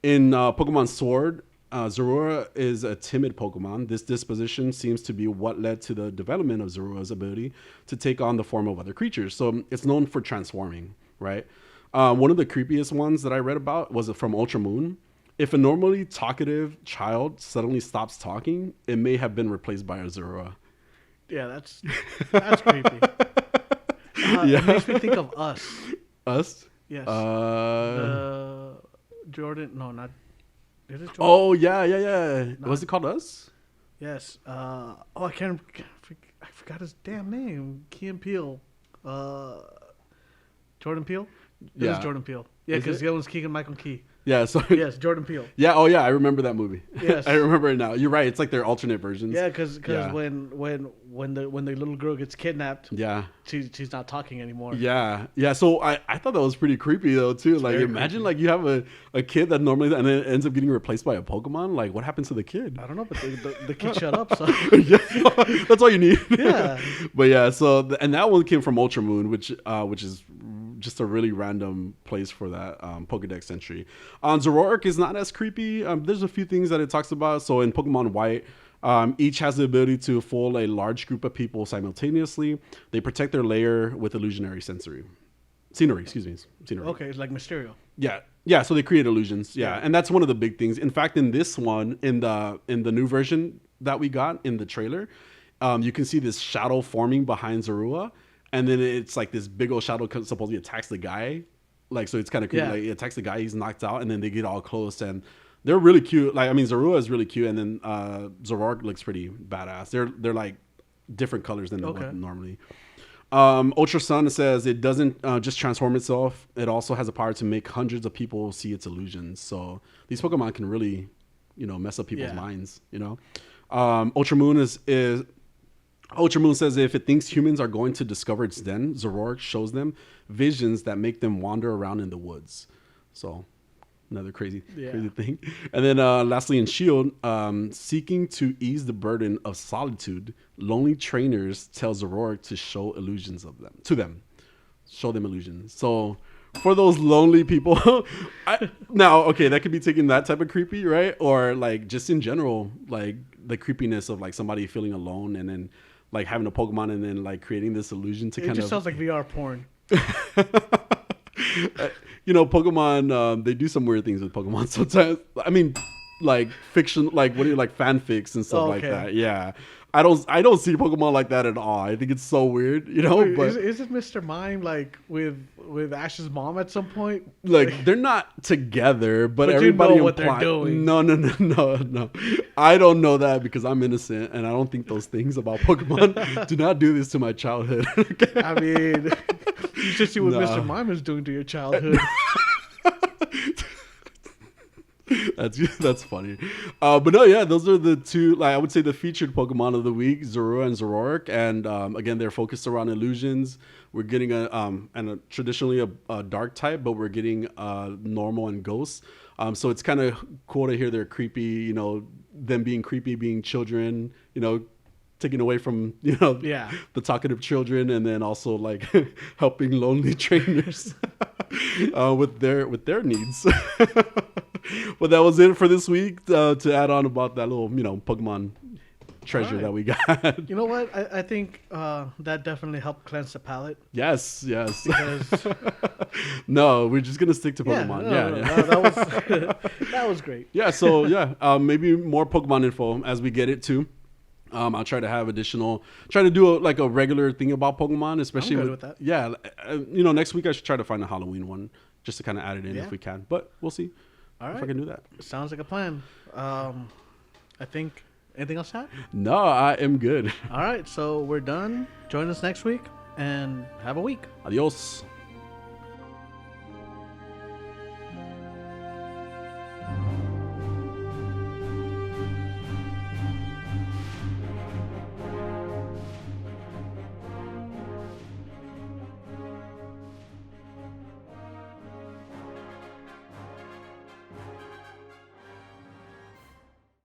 In Pokemon Sword, Zorua is a timid Pokemon. This disposition seems to be what led to the development of Zorua's ability to take on the form of other creatures. So it's known for transforming, right? One of the creepiest ones that I read about was from Ultra Moon. If a normally talkative child suddenly stops talking, it may have been replaced by a Zorua. Yeah, that's creepy. It makes me think of Us. Us? Yes. Jordan? No, not. Is it Jordan? Oh yeah. Was it called Us? Yes. I forgot his damn name. Key and Peele. Jordan Peele. It is Jordan Peele. Yeah, because the other one's Keegan Michael Key. Yeah. So yes, Jordan Peele. Yeah. Oh yeah, I remember that movie. Yes, I remember it now. You're right. It's like their alternate versions. Yeah, because when the little girl gets kidnapped, she's not talking anymore. Yeah. So I thought that was pretty creepy though too. It's like imagine like you have a kid that normally and it ends up getting replaced by a Pokemon. Like what happens to the kid? I don't know, but the kid shut up. So yeah, that's all you need. Yeah. But yeah, so and that one came from Ultra Moon, which is just a really random place for that Pokedex entry. Zoroark is not as creepy. There's a few things that it talks about. So in Pokemon White, each has the ability to fool a large group of people simultaneously. They protect their lair with illusionary scenery. Okay, it's like Mysterio. Yeah. So they create illusions. Yeah, and that's one of the big things. In fact, in this one, in the new version that we got in the trailer, you can see this shadow forming behind Zorua. And then it's like this big old shadow supposedly attacks the guy. Like, so it's kind of creepy. Like, it attacks the guy, he's knocked out, and then they get all close. And they're really cute. Like, I mean, Zorua is really cute. And then Zoroark looks pretty badass. They're like different colors than they would normally. Ultra Sun says it doesn't just transform itself. It also has a power to make hundreds of people see its illusions. So these Pokemon can really, mess up people's minds, Ultra Moon Ultra Moon says if it thinks humans are going to discover its den, Zoroark shows them visions that make them wander around in the woods. So, another crazy thing. And then lastly in Shield, seeking to ease the burden of solitude, lonely trainers tell Zoroark to show illusions to them. show them illusions. So for those lonely people, now, okay, that could be taking that type of creepy, right? Or like just in general, like the creepiness of like somebody feeling alone and then like having a Pokemon and then like creating this illusion to It just sounds like VR porn. You know, Pokemon, they do some weird things with Pokemon sometimes. I mean, like fiction, like what do you like fanfics and stuff like that. Yeah. I don't see Pokemon like that at all. I think it's so weird, you know. Wait, but isn't Mr. Mime like with Ash's mom at some point? like they're not together, but you everybody know what they're doing. No. I don't know that because I'm innocent, and I don't think those things about Pokemon do not do this to my childhood. I mean, you should see what Mr. Mime is doing to your childhood. That's funny. But no, yeah, those are the two, like I would say the featured Pokemon of the week, Zorua and Zoroark. And again, they're focused around illusions. We're getting traditionally a dark type, but we're getting normal and ghosts. So it's kind of cool to hear they're creepy, you know, them being creepy, being children, you know, taken away from, you know, the talkative children, and then also like helping lonely trainers with their needs. But that was it for this week. To add on about that little, you know, Pokemon treasure that we got. You know what? I think that definitely helped cleanse the palate. Yes. Because no, we're just gonna stick to Pokemon. That was great. Yeah. So yeah, maybe more Pokemon info as we get it too. I'll try to have try to do a regular thing about Pokemon, especially I'm good with that. Yeah, you know, next week I should try to find a Halloween one just to kind of add it in if we can. But we'll see if I can do that. Sounds like a plan. I think anything else, Hat? No, I am good. All right, so we're done. Join us next week and have a week. Adios.